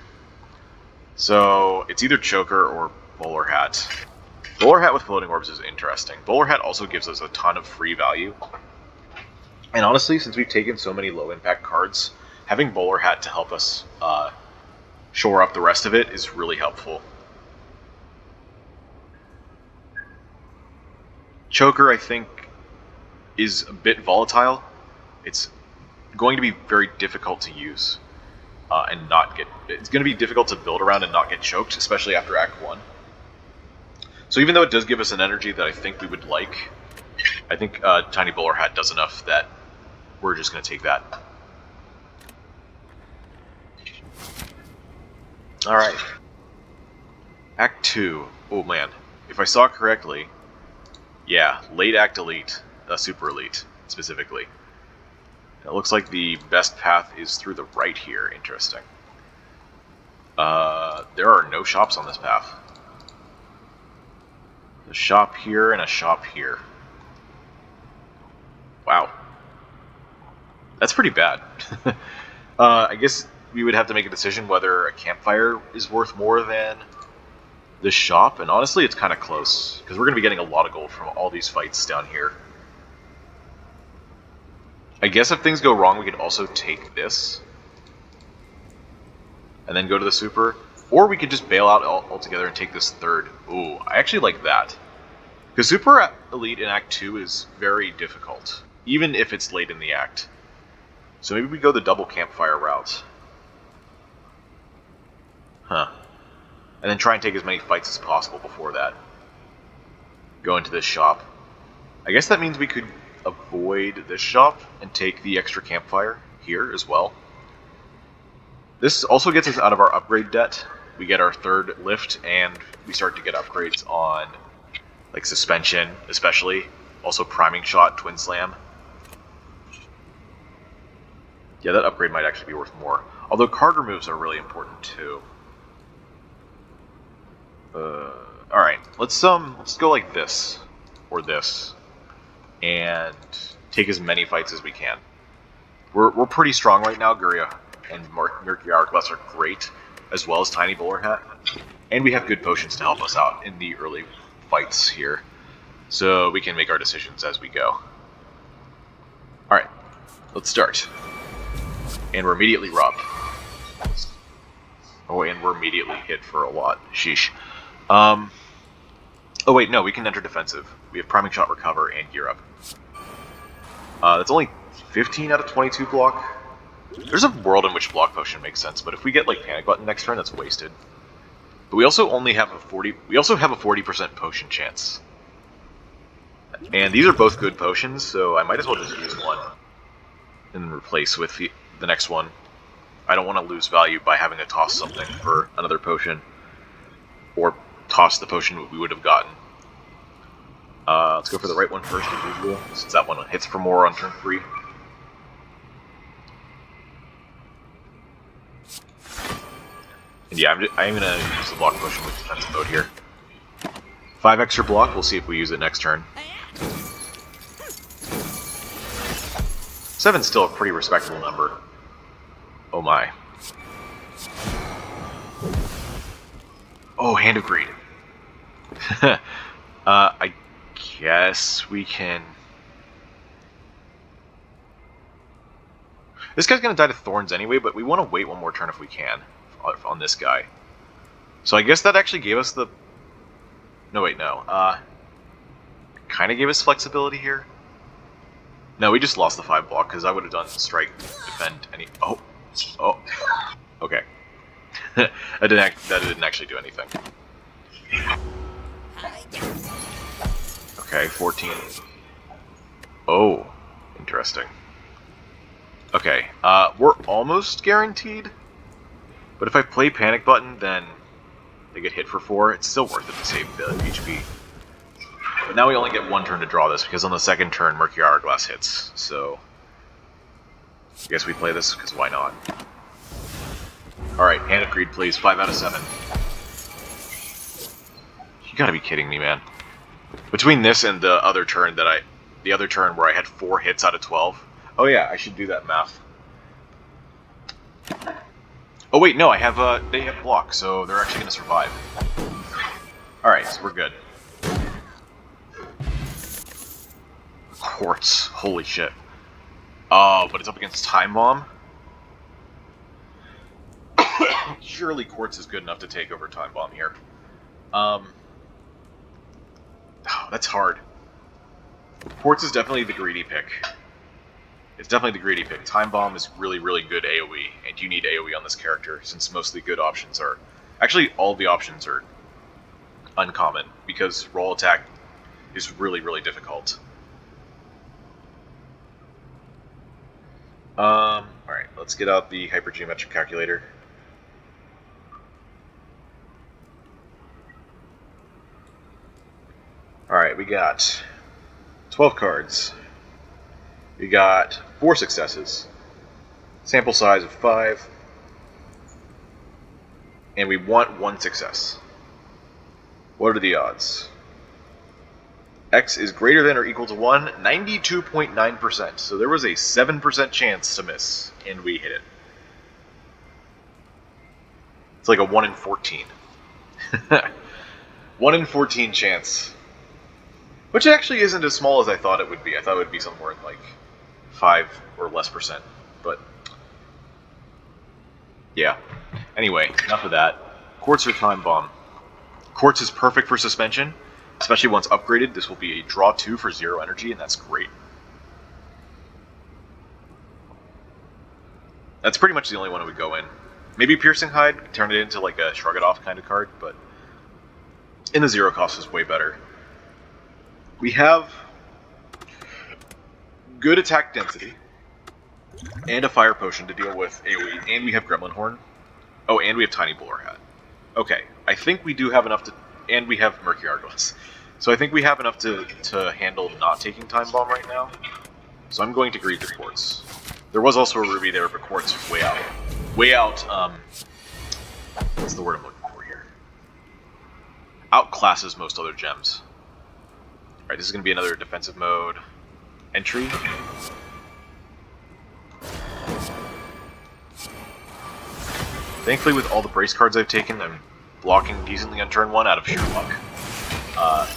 So it's either Choker or Bowler Hat. Bowler Hat with Floating Orbs is interesting. Bowler Hat also gives us a ton of free value. And honestly, since we've taken so many low impact cards, having Bowler Hat to help us shore up the rest of it is really helpful. Choker, I think, is a bit volatile. It's going to be very difficult to use and not get. It's going to be difficult to build around and not get choked, especially after Act 1. So even though it does give us an energy that I think we would like, I think Tiny Bowler Hat does enough that we're just going to take that. Alright. Act 2. Oh man. If I saw correctly, yeah, late Act Elite, Super Elite, specifically. It looks like the best path is through the right here. Interesting. There are no shops on this path. A shop here and a shop here. Wow. That's pretty bad. I guess we would have to make a decision whether a campfire is worth more than this shop, and honestly it's kind of close, because we're going to be getting a lot of gold from all these fights down here. I guess if things go wrong we could also take this, and then go to the super, or we could just bail out altogether and take this third. Ooh, I actually like that. Because Super Elite in Act 2 is very difficult, even if it's late in the act. So maybe we go the double campfire route. Huh. And then try and take as many fights as possible before that. Go into this shop. I guess that means we could avoid this shop and take the extra campfire here as well. This also gets us out of our upgrade debt. We get our third lift, and we start to get upgrades on, like, suspension, especially. Also priming shot, twin slam. Yeah, that upgrade might actually be worth more. Although card removes are really important too. Alright, let's go like this, or this, and take as many fights as we can. We're pretty strong right now. Guria and Mercury Hourglass are great, as well as Tiny Bowler Hat. And we have good potions to help us out in the early fights here. So we can make our decisions as we go. Alright, let's start. And we're immediately robbed. Oh, and we're immediately hit for a lot. Sheesh. Oh wait, no, we can enter defensive. We have priming shot, recover, and gear up. That's only 15 out of 22 block. There's a world in which block potion makes sense, but if we get like panic button next turn, that's wasted. But we also only have a 40% potion chance. And these are both good potions, so I might as well just use one and replace with the next one. I don't want to lose value by having to toss something for another potion, or toss the potion we would have gotten. Let's go for the right one first, as usual, since that one hits for more on turn 3. And yeah, I'm gonna use the block potion with defensive mode here. 5 extra block, we'll see if we use it next turn. 7's still a pretty respectable number. Oh my. Oh, Hand of Greed. I guess we can... This guy's gonna die to Thorns anyway, but we want to wait one more turn if we can on this guy. So I guess that actually gave us the... No, wait, no. Kind of gave us flexibility here. No, we just lost the 5 block, because I would have done strike, defend, any... Oh. Oh. Okay. that didn't actually do anything. Okay, 14. Oh. Interesting. Okay, we're almost guaranteed. But if I play Panic Button, then they get hit for 4. It's still worth it to save the HP. But now we only get 1 turn to draw this, because on the second turn, Mercury Hourglass hits. So, I guess we play this, because why not? Alright, Hand of Greed, please. 5 out of 7. You gotta be kidding me, man. Between this and the other turn where I had 4 hits out of 12. Oh yeah, I should do that math. Oh wait, no, I have they have block, so they're actually gonna survive. Alright, so we're good. Quartz, holy shit. Oh, but it's up against Time Bomb? Surely Quartz is good enough to take over Time Bomb here. Oh, that's hard. Quartz is definitely the greedy pick. It's definitely the greedy pick. Time Bomb is really, really good AoE, and you need AoE on this character, since most of the good options are... Actually, all the options are uncommon, because roll attack is really, really difficult. Alright, let's get out the hypergeometric calculator. Alright, we got 12 cards. We got 4 successes. Sample size of 5. And we want 1 success. What are the odds? X is greater than or equal to 1, 92.9%. So there was a 7% chance to miss, and we hit it. It's like a 1 in 14. 1 in 14 chance. Which actually isn't as small as I thought it would be. I thought it would be somewhere in like 5 or less %. But yeah. Anyway, enough of that. Quartz or Time Bomb. Quartz is perfect for suspension. Especially once upgraded, this will be a draw 2 for 0 energy, and that's great. That's pretty much the only one I would go in. Maybe Piercing Hide, turn it into like a Shrug It Off kind of card, but in the 0 cost is way better. We have good attack density, and a Fire Potion to deal with AoE, and we have Gremlin Horn. Oh, and we have Tiny Bowler Hat. Okay, I think we do have enough to... And we have Mercury Hourglass. So I think we have enough to handle not taking Time Bomb right now. So I'm going to greed the Quartz. There was also a Ruby there, but Quartz way out. Way out, what's the word I'm looking for here? Outclasses most other gems. Alright, this is going to be another defensive mode entry. Thankfully, with all the brace cards I've taken, I'm blocking decently on turn 1 out of sheer luck.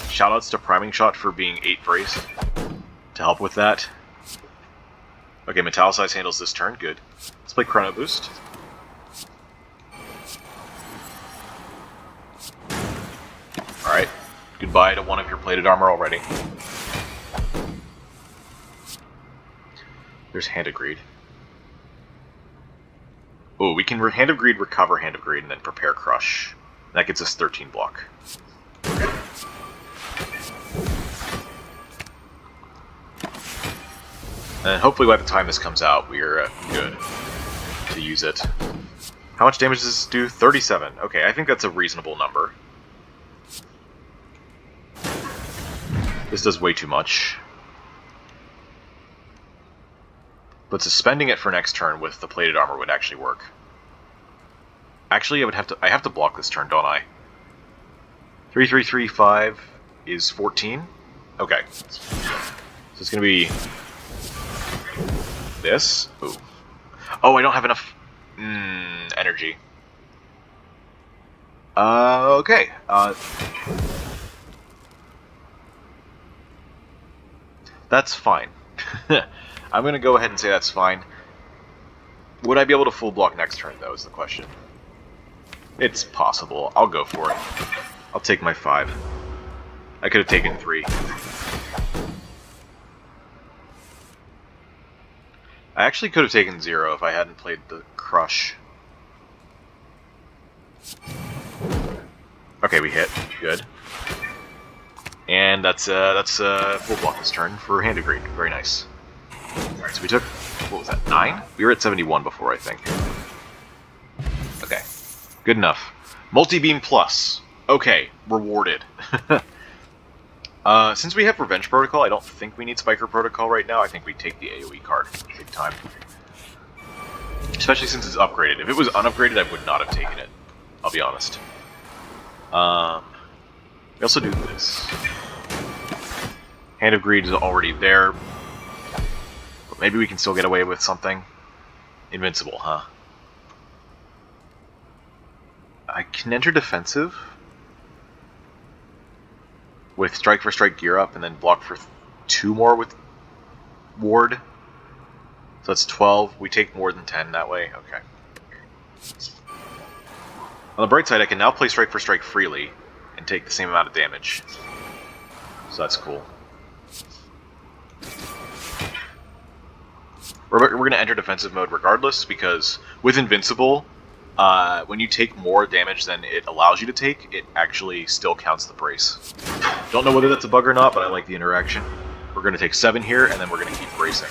Shoutouts to Priming Shot for being 8 brace to help with that. Okay, Metallicize handles this turn, good. Let's play Chrono Boost. Alright, goodbye to one of your plated armor already. There's Hand of Greed. Oh, we can Hand of Greed, recover Hand of Greed, and then prepare Crush. That gets us 13 block. Okay. And hopefully by the time this comes out, we're good to use it. How much damage does this do? 37. Okay, I think that's a reasonable number. This does way too much. But suspending it for next turn with the plated armor would actually work. Actually, I have to block this turn, don't I? 3, 3, 3, 5 is 14. Okay. So it's gonna be this. Ooh. Oh, I don't have enough energy. Okay. That's fine. I'm gonna go ahead and say that's fine. Would I be able to full block next turn, though, is the question. It's possible. I'll go for it. I'll take my 5. I could have taken 3. I actually could have taken 0 if I hadn't played the Crush. Okay, we hit. Good. And that's full block this turn for Hand of Greed. Very nice. Alright, so we took, what was that, 9? We were at 71 before, I think. Okay. Good enough. Multi-beam plus. Okay, rewarded. Since we have Revenge Protocol, I don't think we need Spiker Protocol right now. I think we take the AoE card big time. Especially since it's upgraded. If it was unupgraded, I would not have taken it. I'll be honest. We also do this. Hand of Greed is already there. But maybe we can still get away with something. Invincible, huh? I can enter defensive with strike for strike gear up and then block for 2 more with ward. So that's 12. We take more than 10 that way. Okay. On the bright side, I can now play strike for strike freely and take the same amount of damage. So that's cool. We're going to enter defensive mode regardless, because with Invincible, when you take more damage than it allows you to take, it actually still counts the brace. Don't know whether that's a bug or not, but I like the interaction. We're going to take 7 here, and then we're going to keep bracing.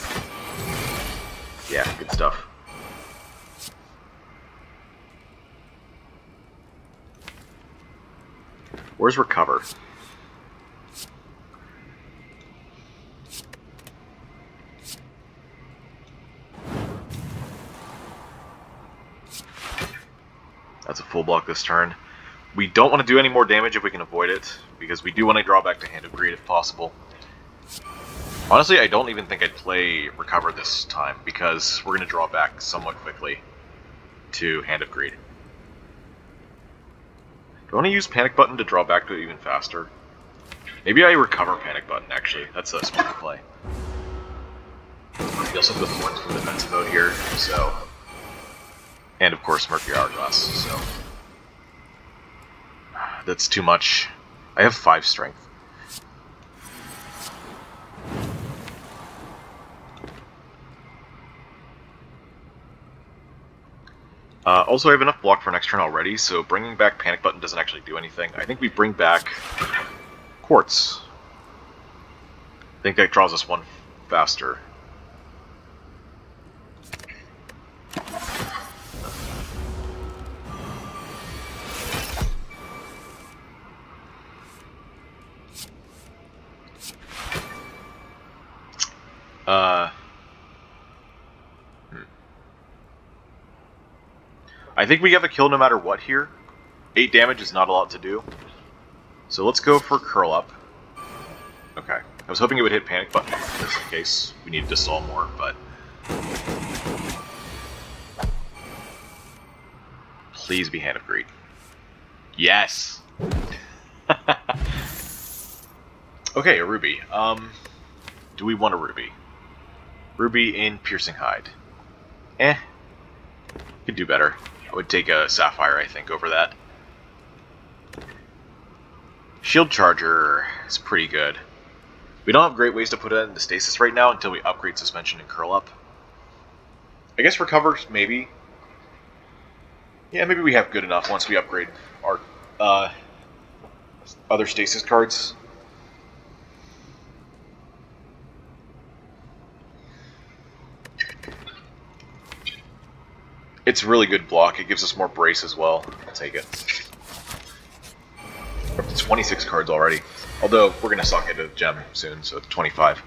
Yeah, good stuff. Where's Recover? That's a full block this turn. We don't want to do any more damage if we can avoid it, because we do want to draw back to Hand of Greed if possible. Honestly, I don't even think I'd play Recover this time, because we're going to draw back somewhat quickly to Hand of Greed. Do I want to use Panic Button to draw back to it even faster? Maybe I Recover Panic Button, actually. That's a smarter play. We also have the Thorns for defensive mode here, so... And of course Mercury Hourglass, so... That's too much. I have 5 strength. Also, I have enough block for next turn already, so bringing back Panic Button doesn't actually do anything. I think we bring back Quartz. I think that draws us 1 faster. I think we have a kill no matter what here. 8 damage is not a lot to do. So let's go for Curl Up. Okay. I was hoping it would hit Panic Button just in case we needed to stall more, but... Please be Hand of Greed. Yes! Okay, a Ruby. Do we want a Ruby? Ruby in Piercing Hide. Could do better. I would take a Sapphire, I think, over that. Shield Charger is pretty good. We don't have great ways to put it into stasis right now until we upgrade Suspension and Curl Up. I guess recovers, maybe. Yeah, maybe we have good enough once we upgrade our other stasis cards. It's really good block. It gives us more brace as well. I'll take it. We're up to 26 cards already. Although, we're going to suck into gem soon, so 25.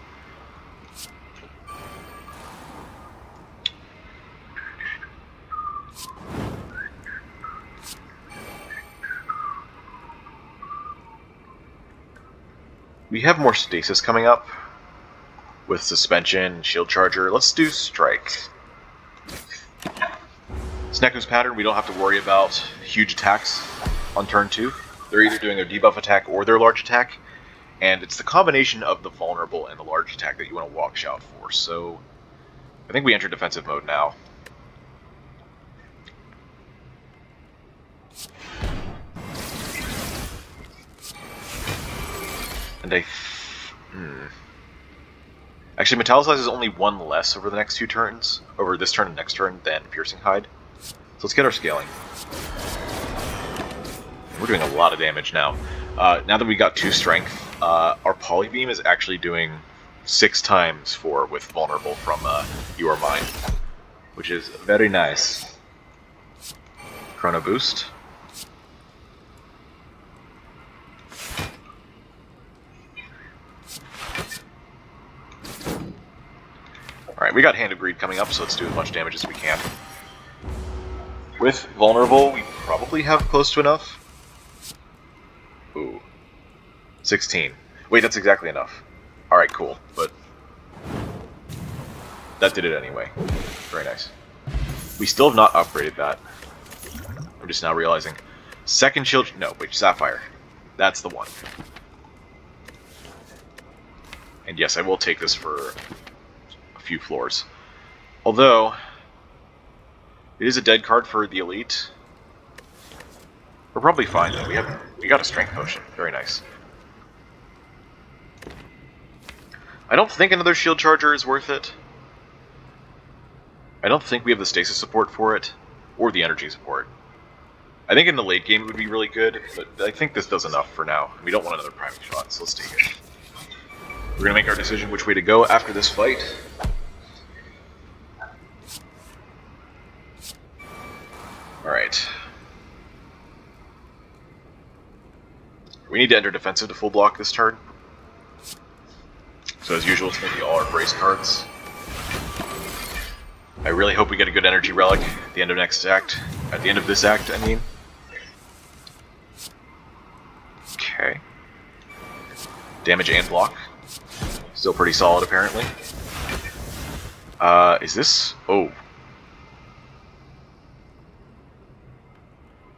We have more stasis coming up with suspension, shield charger. Let's do strike. Sneku's pattern, we don't have to worry about huge attacks on turn 2. They're either doing a debuff attack or their large attack, and it's the combination of the vulnerable and the large attack that you want to watch out for. So I think we enter defensive mode now. And actually, Metallicize is only one less over the next 2 turns, over this turn and next turn, than Piercing Hide. So let's get our scaling. We're doing a lot of damage now. Now that we got 2 strength, our Polybeam is actually doing 6 times 4 with vulnerable from You Are Mine, which is very nice. Chrono Boost. Alright, we got Hand of Greed coming up, so let's do as much damage as we can. With vulnerable, we probably have close to enough. Ooh. 16. Wait, that's exactly enough. Alright, cool, but that did it anyway. Very nice. We still have not upgraded that. I'm just now realizing. Second shield... No, wait, Sapphire. That's the one. And yes, I will take this for a few floors. Although... it is a dead card for the elite. We're probably fine though. We got a strength potion. Very nice. I don't think another shield charger is worth it. I don't think we have the stasis support for it, or the energy support. I think in the late game it would be really good, but I think this does enough for now. We don't want another priming shot, so let's take it. We're gonna make our decision which way to go after this fight. Alright. We need to enter defensive to full block this turn. So as usual, it's going to be all our brace cards. I really hope we get a good energy relic at the end of next act. At the end of this act, I mean. Okay. Damage and block. Still pretty solid, apparently. Is this... oh.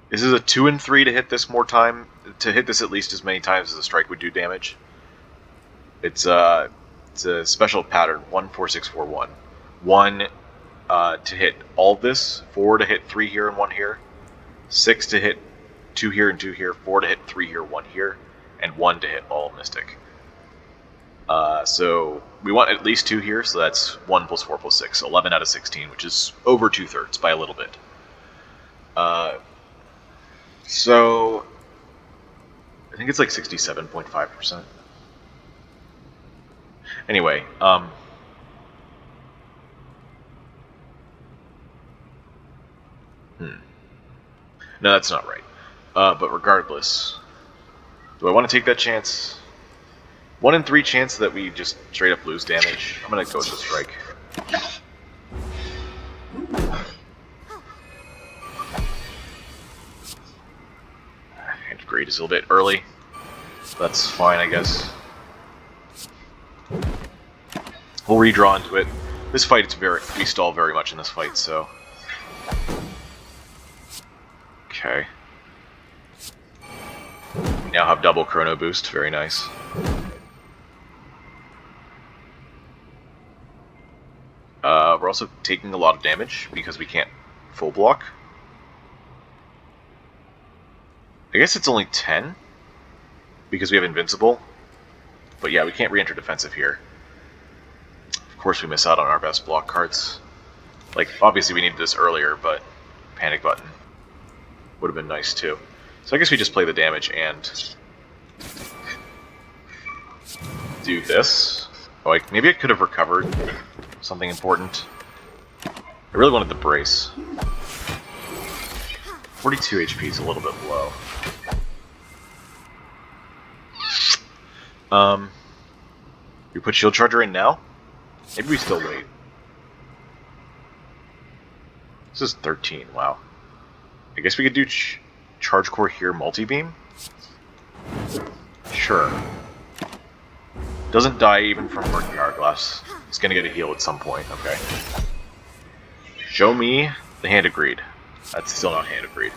This is a 2 and 3 to hit this more time, to hit this at least as many times as a strike would do damage. It's a special pattern, 1 4 6 4 1. 1 to hit all of this, 4 to hit 3 here and 1 here, 6 to hit 2 here and 2 here, 4 to hit 3 here, 1 here, and 1 to hit all Mystic. So we want at least 2 here, so that's 1 plus 4 plus 6, 11 out of 16, which is over 2/3 by a little bit. So I think it's like 67.5%. Anyway, no, that's not right. But regardless, do I want to take that chance? 1 in 3 chance that we just straight up lose damage. I'm gonna go with the strike. Hand of Greed is a little bit early. That's fine, I guess. We'll redraw into it. This fight, we stall very much in this fight, so... okay. We now have double Chrono Boost, very nice. We're also taking a lot of damage because we can't full block. I guess it's only 10 because we have Invincible. But yeah, we can't re-enter defensive here. Of course we miss out on our best block cards. Like, obviously we needed this earlier, but panic button would have been nice too. So I guess we just play the damage and do this. Oh, maybe I could have recovered something important. I really wanted the brace. 42 HP is a little bit low. We put shield charger in now? Maybe we still wait. This is 13, wow. I guess we could do charge core here, multi-beam? Sure. Doesn't die even from working hourglass. It's gonna get a heal at some point, okay. Show me the Hand of Greed. That's still not Hand of Greed.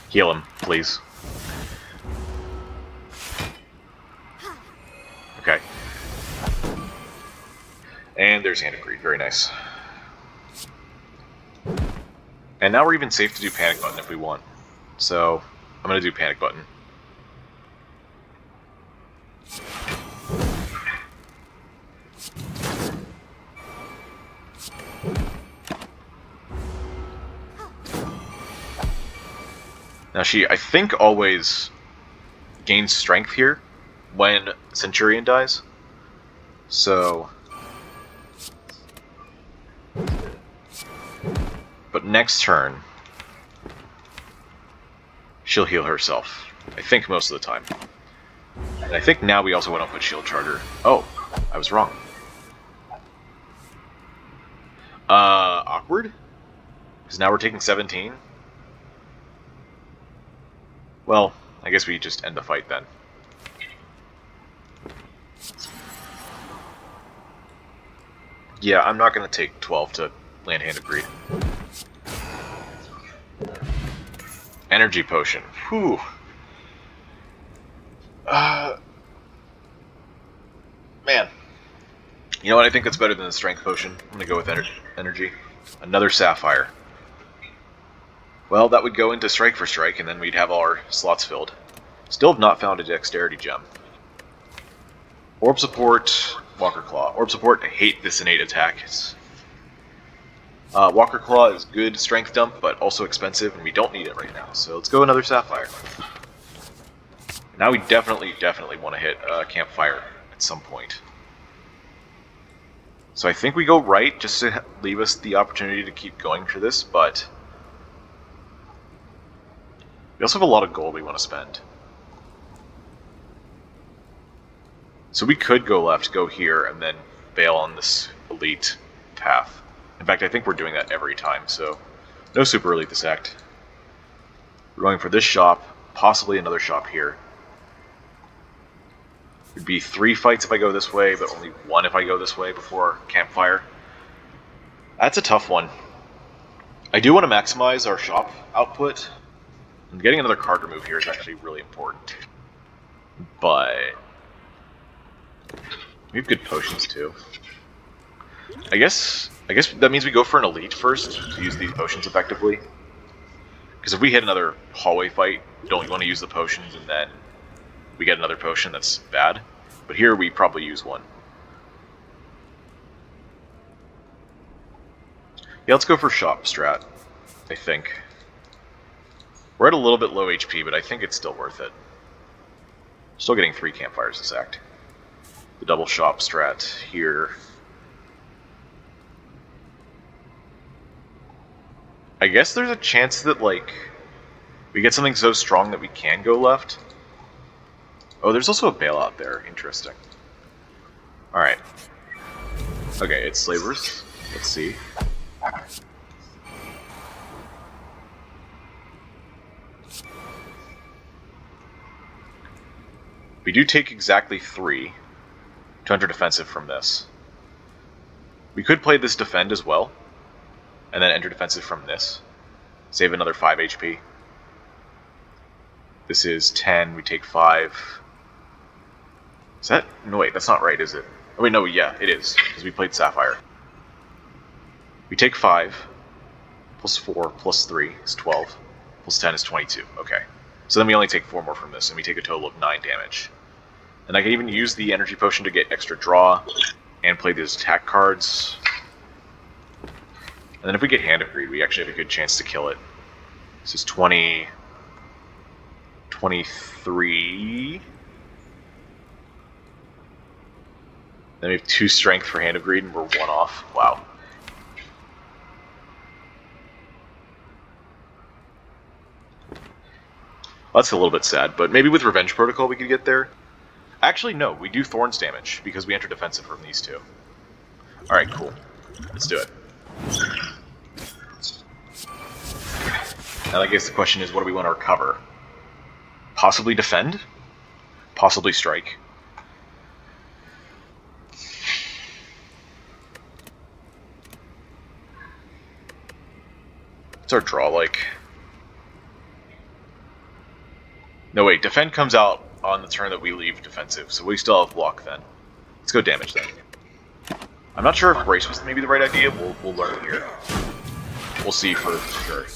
Heal him, please. Okay. And there's Hand of Greed, very nice. And now we're even safe to do panic button if we want. So, I'm gonna do panic button. Now she, I think, always gains strength here when Centurion dies. So... But next turn, she'll heal herself. I think most of the time. And I think now we also want to put shield charger. Oh, I was wrong. Awkward? Because now we're taking 17? Well, I guess we just end the fight then. Yeah, I'm not going to take 12 to land Hand of Greed. Energy potion. Whew. Man. You know what? I think that's better than the strength potion. I'm going to go with energy. Another sapphire. Well, that would go into strike for strike, and then we'd have all our slots filled. Still have not found a dexterity gem. Orb support, Walker Claw. Orb support, I hate this innate attack. Walker Claw is good strength dump, but also expensive, and we don't need it right now. So let's go another sapphire. Now we definitely want to hit campfire at some point. So I think we go right, just to leave us the opportunity to keep going for this, but... we also have a lot of gold we want to spend. So we could go left, go here, and then bail on this elite path. In fact, I think we're doing that every time, so no super elite this act. We're going for this shop, possibly another shop here. It'd be 3 fights if I go this way, but only 1 if I go this way before campfire. That's a tough one. I do want to maximize our shop output. And getting another card remove here is actually really important. But we have good potions too. I guess that means we go for an elite first to use these potions effectively. Because if we hit another hallway fight, we don't want to use the potions and then we get another potion, that's bad. But here we probably use one. Yeah, let's go for shop strat, I think. We're at a little bit low HP, but I think it's still worth it. Still getting 3 campfires this act. The double shop strat here. I guess there's a chance that, like, we get something so strong that we can go left. Oh, there's also a bailout there. Interesting. Alright. Okay, it's slavers. Let's see. We do take exactly 3 to enter defensive from this. We could play this defend as well, and then enter defensive from this. Save another 5 HP. This is 10, we take 5. Is that... no wait, that's not right, is it? Oh wait, no, yeah, it is, because we played Sapphire. We take 5, plus 4, plus 3 is 12. Plus 10 is 22. Okay. So then we only take 4 more from this, and we take a total of 9 damage. And I can even use the energy potion to get extra draw, and play those attack cards. And then if we get Hand of Greed, we actually have a good chance to kill it. This is 20... 23... Then we have 2 strength for Hand of Greed, and we're 1 off. Wow. That's a little bit sad, but maybe with Revenge Protocol we could get there. Actually, no, we do Thorns damage, because we enter defensive from these 2. Alright, cool. Let's do it. Now I guess the question is, what do we want to recover? Possibly defend? Possibly strike? What's our draw like? No, wait, defend comes out on the turn that we leave defensive, so we still have block then. Let's go damage then. I'm not sure if Brace was maybe the right idea. We'll learn here. We'll see for sure.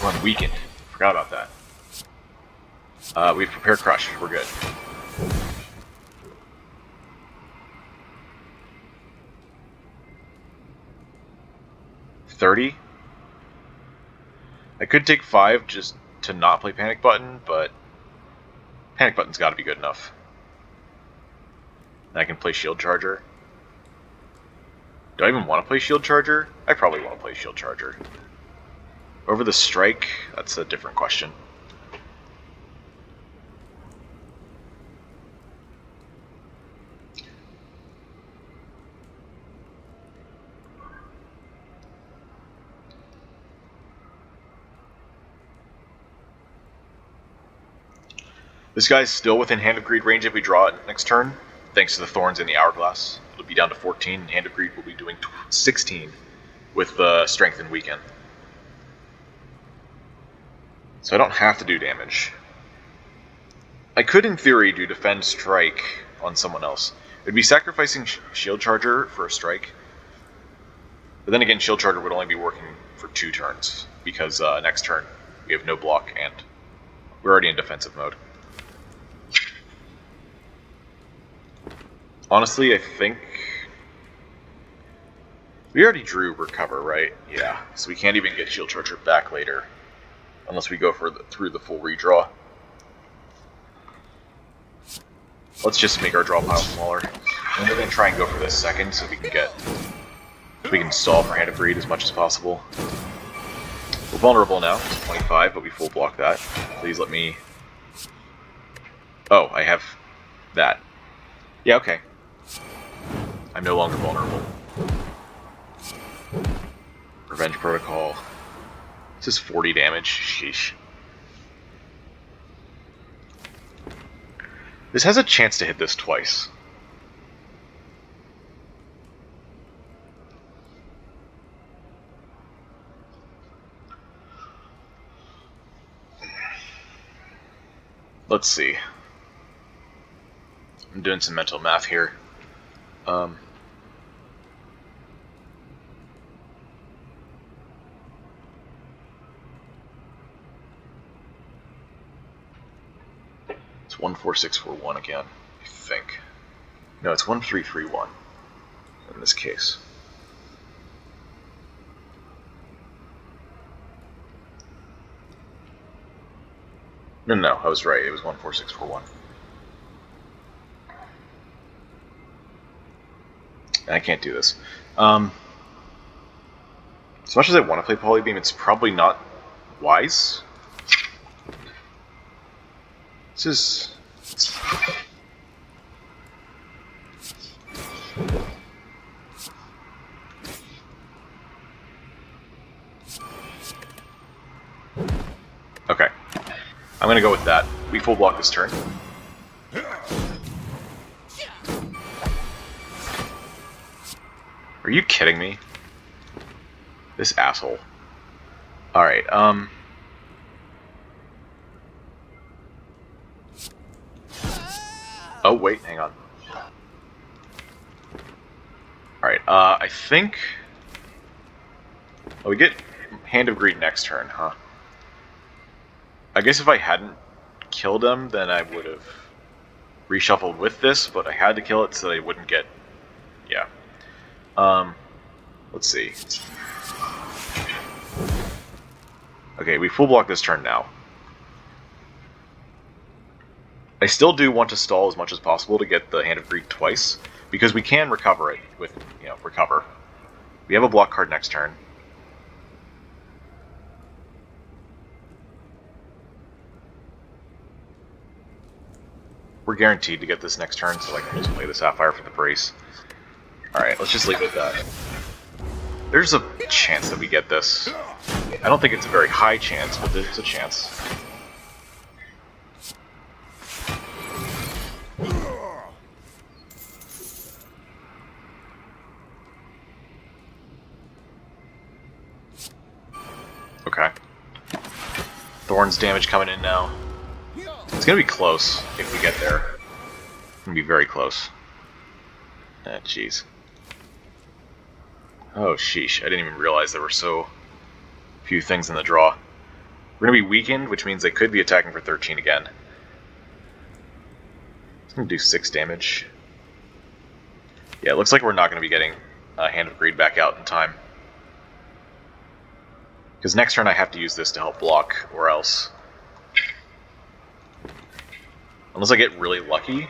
We're on Weakened. Forgot about that. We've prepared Crush. We're good. $30? I could take 5 just to not play Panic Button, but Panic Button's got to be good enough. And I can play Shield Charger. Do I even want to play Shield Charger? I probably want to play Shield Charger. Over the Strike, that's a different question. This guy's still within Hand of Greed range if we draw it next turn, thanks to the Thorns in the Hourglass. It'll be down to 14, Hand of Greed will be doing 16 with the Strength and Weaken. So I don't have to do damage. I could, in theory, do Defend Strike on someone else. It would be sacrificing Shield Charger for a Strike. But then again, Shield Charger would only be working for 2 turns, because next turn we have no block and we're already in defensive mode. Honestly, I think we already drew Recover, right? Yeah, so we can't even get Shield Charger back later unless we go through the full redraw. Let's just make our draw pile smaller. And we're going to try and go for this second so we can stall for Hand of Greed as much as possible. We're vulnerable now, it's 25, but we full block that. Please let me... Oh, I have that. Yeah, okay. I'm no longer vulnerable. Revenge Protocol. This is 40 damage. Sheesh. This has a chance to hit this twice. Let's see. I'm doing some mental math here. It's 14641 again, I think. No, it's 1331 in this case. No, I was right. It was 14641. I can't do this. As much as I want to play Polybeam, it's probably not wise. This is... Okay. I'm gonna go with that. We full block this turn. Are you kidding me? This asshole. Alright, Oh, wait, hang on. Alright, I think... Oh, we get Hand of Greed next turn, huh? I guess if I hadn't killed him, then I would have reshuffled with this, but I had to kill it so they wouldn't get... Yeah. Let's see. Okay, we full block this turn now. I still do want to stall as much as possible to get the Hand of Greed twice, because we can recover it with, recover. We have a block card next turn. We're guaranteed to get this next turn, so I can just play the Sapphire for the brace. Alright, let's just leave it at that. There's a chance that we get this. I don't think it's a very high chance, but there's a chance. Okay. Thorns damage coming in now. It's gonna be close if we get there. It's gonna be very close. Ah, jeez. Oh, sheesh. I didn't even realize there were so few things in the draw. We're gonna be weakened, which means they could be attacking for 13 again. It's gonna do 6 damage. Yeah, it looks like we're not gonna be getting Hand of Greed back out in time. Because next turn I have to use this to help block, or else... Unless I get really lucky.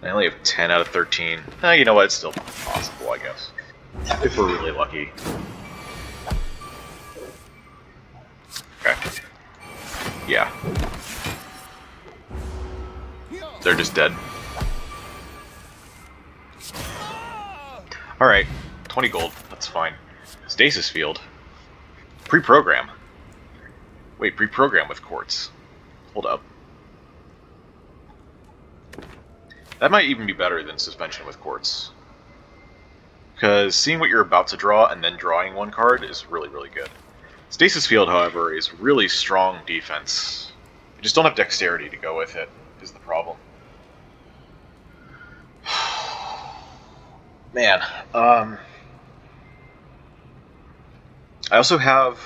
I only have 10 out of 13. You know what, it's still possible, I guess. If we're really lucky. Okay. Yeah. They're just dead. Alright, 20 gold, that's fine. Stasis Field. Pre-program. Wait, pre-program with quartz. Hold up. That might even be better than suspension with quartz. Because seeing what you're about to draw and then drawing one card is really, really good. Stasis Field, however, is really strong defense. You just don't have dexterity to go with it, is the problem. Man, I also have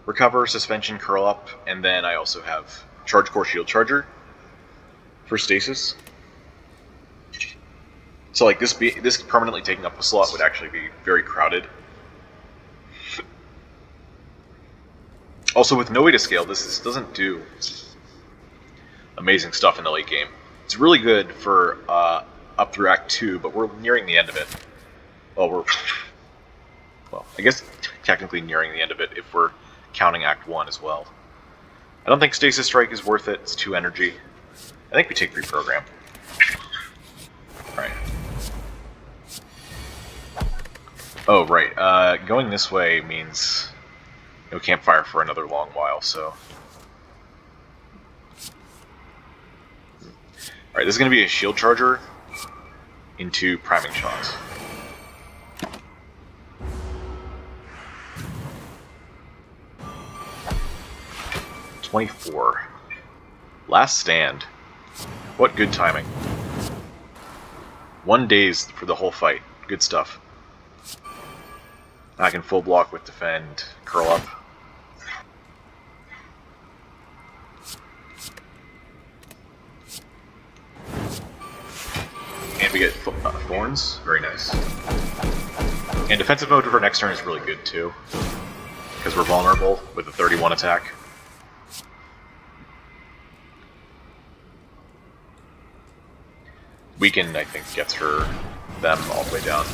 Recover, Suspension, Curl Up, and then I also have Charge Core Shield Charger for Stasis. So like this permanently taking up a slot would actually be very crowded. Also, with no way to scale, this doesn't do amazing stuff in the late game. It's really good for up through Act 2, but we're nearing the end of it. Well, I guess technically nearing the end of it if we're counting Act 1 as well. I don't think Stasis Strike is worth it. It's 2 energy. I think we take Reprogram. Alright. Oh, right. Going this way means no campfire for another long while, so... Alright, this is going to be a Shield Charger into Priming Shots. $24. Last Stand. What good timing. 1 daze for the whole fight. Good stuff. I can full block with Defend, Curl Up. And we get Thorns. Very nice. And defensive mode for next turn is really good too, because we're vulnerable with a 31 attack. Weakened, I think, gets them all the way down.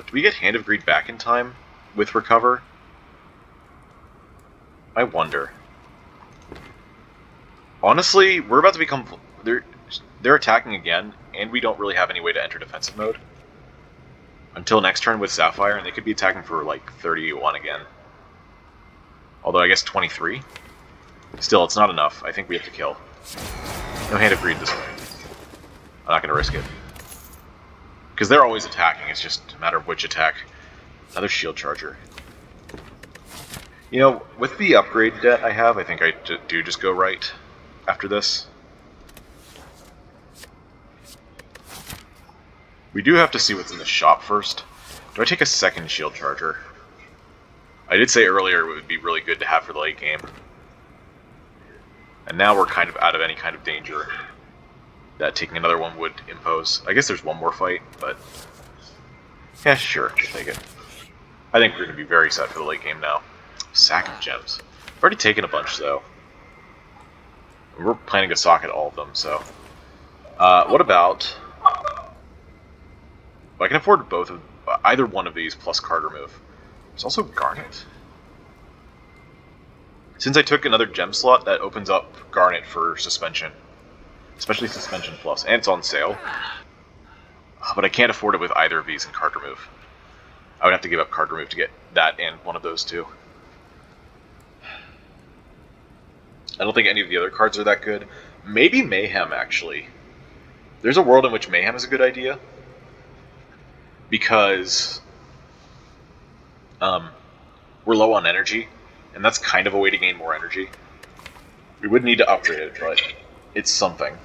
Do we get Hand of Greed back in time with Recover? I wonder. Honestly, we're about to become... They're attacking again, and we don't really have any way to enter defensive mode until next turn with Sapphire, and they could be attacking for like 31 again. Although I guess 23? Still, it's not enough. I think we have to kill. No Hand of Greed this way. I'm not going to risk it. Because they're always attacking, it's just a matter of which attack. Another shield charger. You know, with the upgrade debt I have, I think I do just go right after this. We do have to see what's in the shop first. Do I take a second shield charger? I did say earlier it would be really good to have for the late game. And now we're kind of out of any kind of danger that taking another one would impose. I guess there's one more fight, but yeah, sure, we'll take it. I think we're going to be very set for the late game now. Sack of gems. I've already taken a bunch, though. We're planning to socket all of them, so... what about... Well, I can afford both of... either one of these plus card remove. There's also Garnet. Since I took another gem slot, that opens up Garnet for Suspension. Especially Suspension Plus, and it's on sale. But I can't afford it with either of these in card remove. I would have to give up card remove to get that and one of those two. I don't think any of the other cards are that good. Maybe Mayhem, actually. There's a world in which Mayhem is a good idea. Because we're low on energy, and that's kind of a way to gain more energy. We would need to upgrade it, but it's something.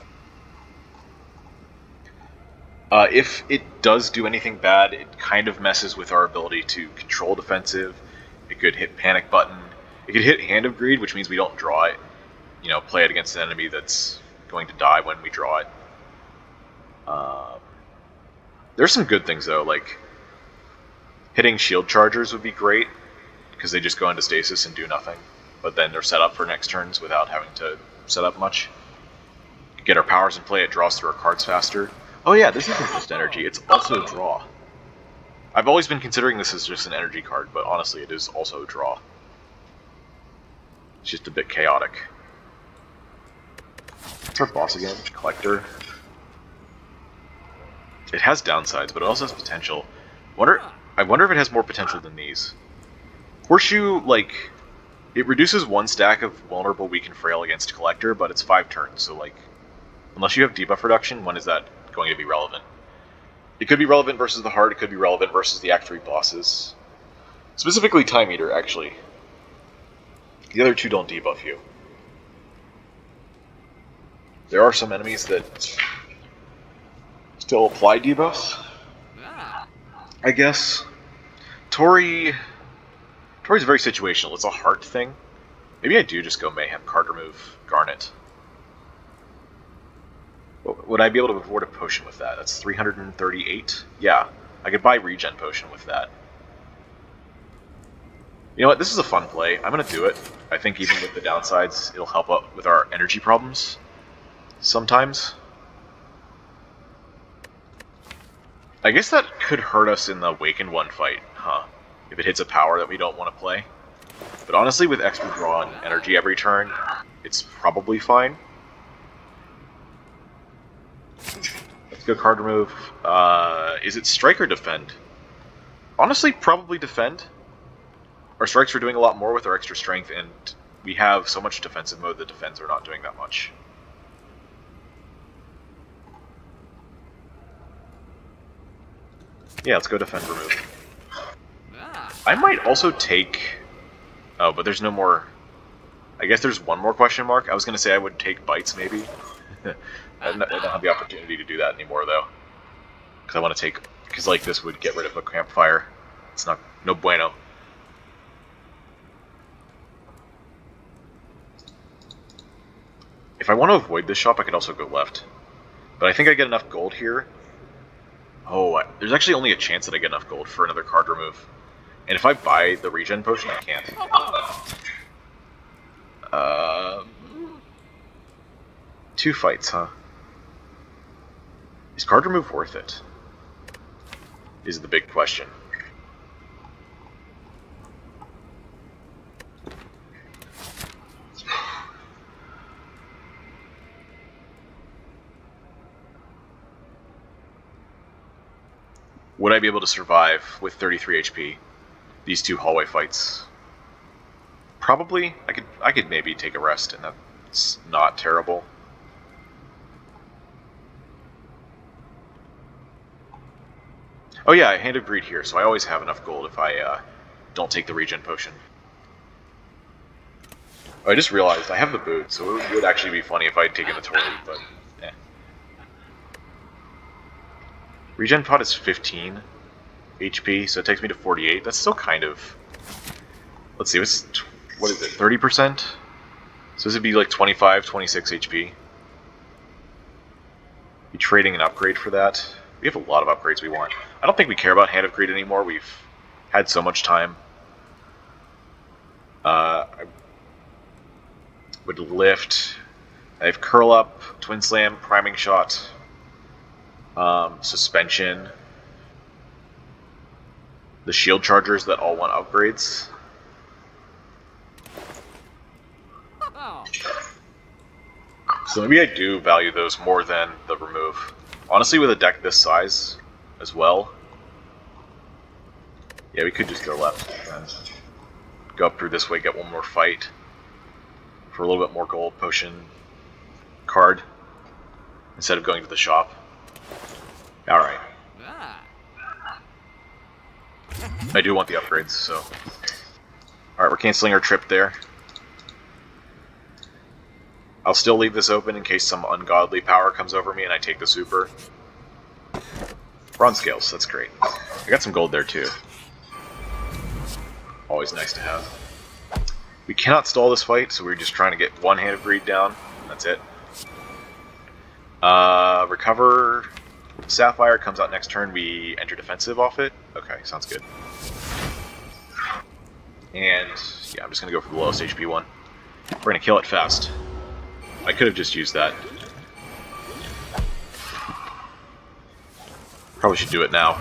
If it does do anything bad, it kind of messes with our ability to control defensive. It could hit Panic Button. It could hit Hand of Greed, which means we don't draw it. You know, play it against an enemy that's going to die when we draw it. There's some good things, though, like hitting shield chargers would be great, because they just go into stasis and do nothing, but then they're set up for next turns without having to set up much. Get our powers in play, it draws through our cards faster. Oh yeah, this isn't just energy, it's also draw. I've always been considering this as just an energy card, but honestly it is also draw. It's just a bit chaotic. What's our boss again? Collector. It has downsides, but it also has potential. I wonder if it has more potential than these. Horseshoe, like, it reduces one stack of vulnerable, weak, and frail against Collector, but it's 5 turns, so like, unless you have debuff reduction, when is that going to be relevant? It could be relevant versus the Heart, it could be relevant versus the Act 3 bosses. Specifically Time Eater, actually. The other two don't debuff you. There are some enemies that still apply debuffs, I guess. Tori's very situational. It's a Heart thing. Maybe I do just go Mayhem, card remove, Garnet. Would I be able to afford a potion with that? That's 338? Yeah, I could buy regen potion with that. You know what, this is a fun play. I'm going to do it. I think even with the downsides, it'll help out with our energy problems sometimes. I guess that could hurt us in the Awakened One fight, huh? If it hits a power that we don't want to play. But honestly, with extra draw and energy every turn, it's probably fine. Let's go card remove. Is it strike or defend? Honestly, probably defend. Our strikes are doing a lot more with our extra strength, and we have so much defensive mode that defends are not doing that much. Yeah, let's go defend remove. I might also take... Oh, but there's no more... I guess there's one more question mark. I was going to say I would take bites, maybe. I don't have the opportunity to do that anymore, though. Because I want to take... Because, like, this would get rid of a campfire. It's not... No bueno. If I want to avoid this shop, I could also go left. But I think I get enough gold here. Oh, there's actually only a chance that I get enough gold for another card remove. And if I buy the regen potion, I can't. Two fights, huh? Is card remove worth it? Is the big question. Would I be able to survive with 33 HP these two hallway fights? Probably. I could maybe take a rest, and that's not terrible. Oh yeah, Hand of Greed here, so I always have enough gold if I don't take the regen potion. Oh, I just realized I have the boot, so it would actually be funny if I'd taken the Tori, but eh. Regen pot is 15 HP, so it takes me to 48. That's still kind of... Let's see, what is it, 30%? So this would be like 25, 26 HP. Be trading an upgrade for that. We have a lot of upgrades we want. I don't think we care about Hand of Greed anymore. We've had so much time. I would lift. I have Curl Up, Twin Slam, Priming Shot, Suspension, the Shield Chargers that all want upgrades. So maybe I do value those more than the remove. Honestly, with a deck this size as well, yeah, we could just go left and go up through this way, get one more fight for a little bit more gold potion card instead of going to the shop. Alright. I do want the upgrades, so... Alright, we're canceling our trip there. I'll still leave this open in case some ungodly power comes over me and I take the super. Bronze scales, that's great. I got some gold there too. Always nice to have. We cannot stall this fight, so we're just trying to get one Hand of Greed down. That's it. Recover Sapphire comes out next turn. We enter defensive off it. Okay, sounds good. And yeah, I'm just gonna go for the lowest HP one. We're gonna kill it fast. I could have just used that. Probably should do it now.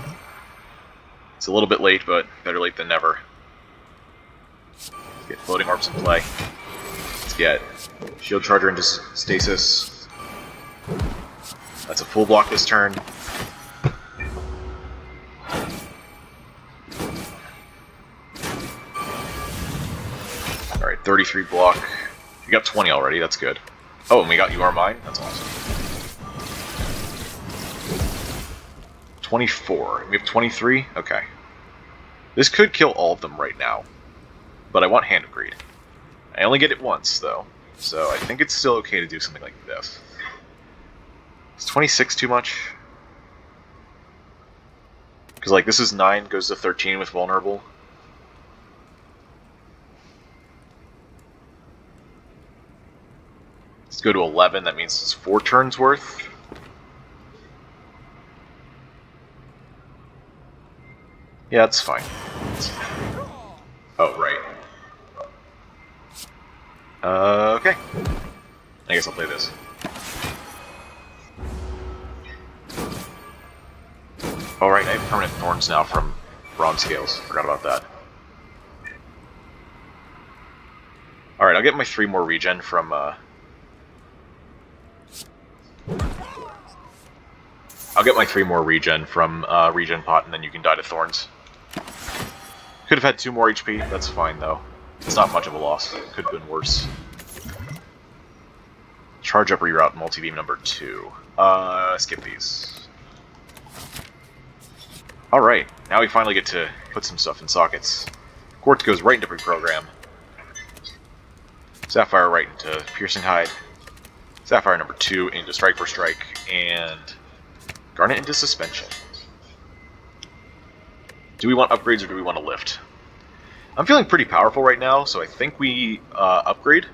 It's a little bit late, but better late than never. Let's get floating orbs in play. Let's get Shield Charger into stasis. That's a full block this turn. Alright, 33 block. We got 20 already, that's good. Oh, and we got You Are Mine? That's awesome. 24. We have 23? Okay. This could kill all of them right now. But I want Hand of Greed. I only get it once, though. So I think it's still okay to do something like this. Is 26 too much? Because, like, this is 9, goes to 13 with Vulnerable. Let's go to 11, that means it's 4 turns worth. Yeah, that's fine. Oh, right. Okay. I guess I'll play this. Alright, I have permanent thorns now from Bronze Scales. Forgot about that. Alright, I'll get my 3 more regen from, I'll get my 3 more regen from Regen Pot, and then you can die to Thorns. Could have had 2 more HP, that's fine though. It's not much of a loss. Could have been worse. Charge up reroute multi-beam number 2. Skip these. Alright, now we finally get to put some stuff in sockets. Quartz goes right into pre-program. Sapphire right into Piercing Hide. Sapphire number 2 into Strike for Strike, and Garnet into Suspension. Do we want upgrades or do we want to lift? I'm feeling pretty powerful right now, so I think we upgrade.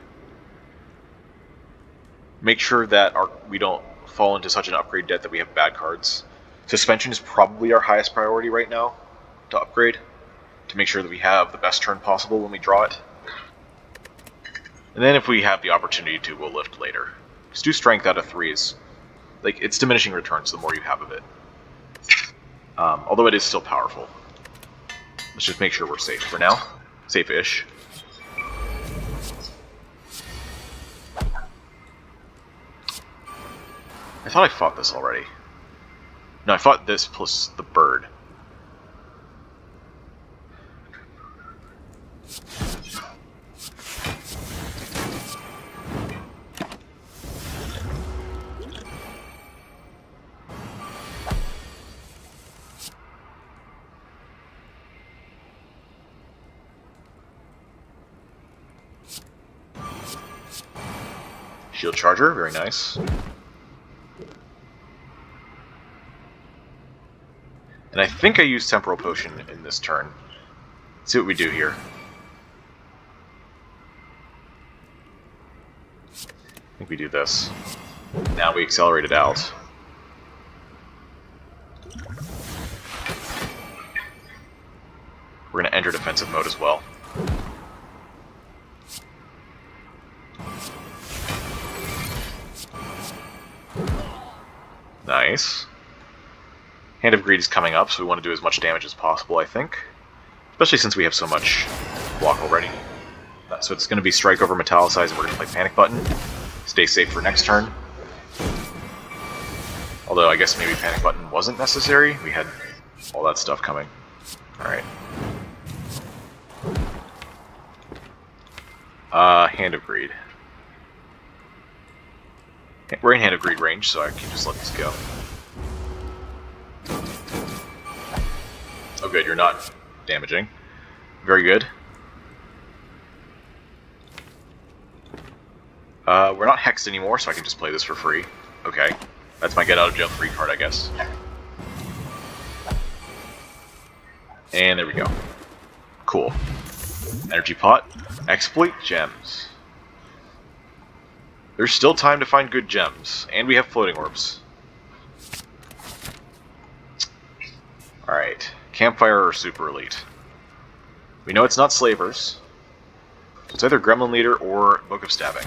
Make sure that we don't fall into such an upgrade debt that we have bad cards. Suspension is probably our highest priority right now to upgrade, to make sure that we have the best turn possible when we draw it. And then if we have the opportunity to, we'll lift later. Just do strength out of 3s. Like, it's diminishing returns the more you have of it. Although it is still powerful. Let's just make sure we're safe for now. Safe-ish. I thought I fought this already. No, I fought this plus the bird. Shield Charger, very nice. And I think I used Temporal Potion in this turn. Let's see what we do here. I think we do this. Now we accelerate it out. We're going to enter defensive mode as well. Nice. Hand of Greed is coming up, so we want to do as much damage as possible, I think. Especially since we have so much block already. So it's going to be Strike over Metallicize, and we're going to play Panic Button. Stay safe for next turn. Although I guess maybe Panic Button wasn't necessary. We had all that stuff coming. Alright. Hand of Greed. We're in Hand of Greed range, so I can just let this go. Oh good, you're not damaging. Very good. We're not hexed anymore, so I can just play this for free. Okay. That's my get out of jail free card, I guess. And there we go. Cool. Energy pot. Exploit gems. There's still time to find good gems. And we have floating orbs. Alright. Campfire or Super Elite. We know it's not Slavers. So it's either Gremlin Leader or Book of Stabbing.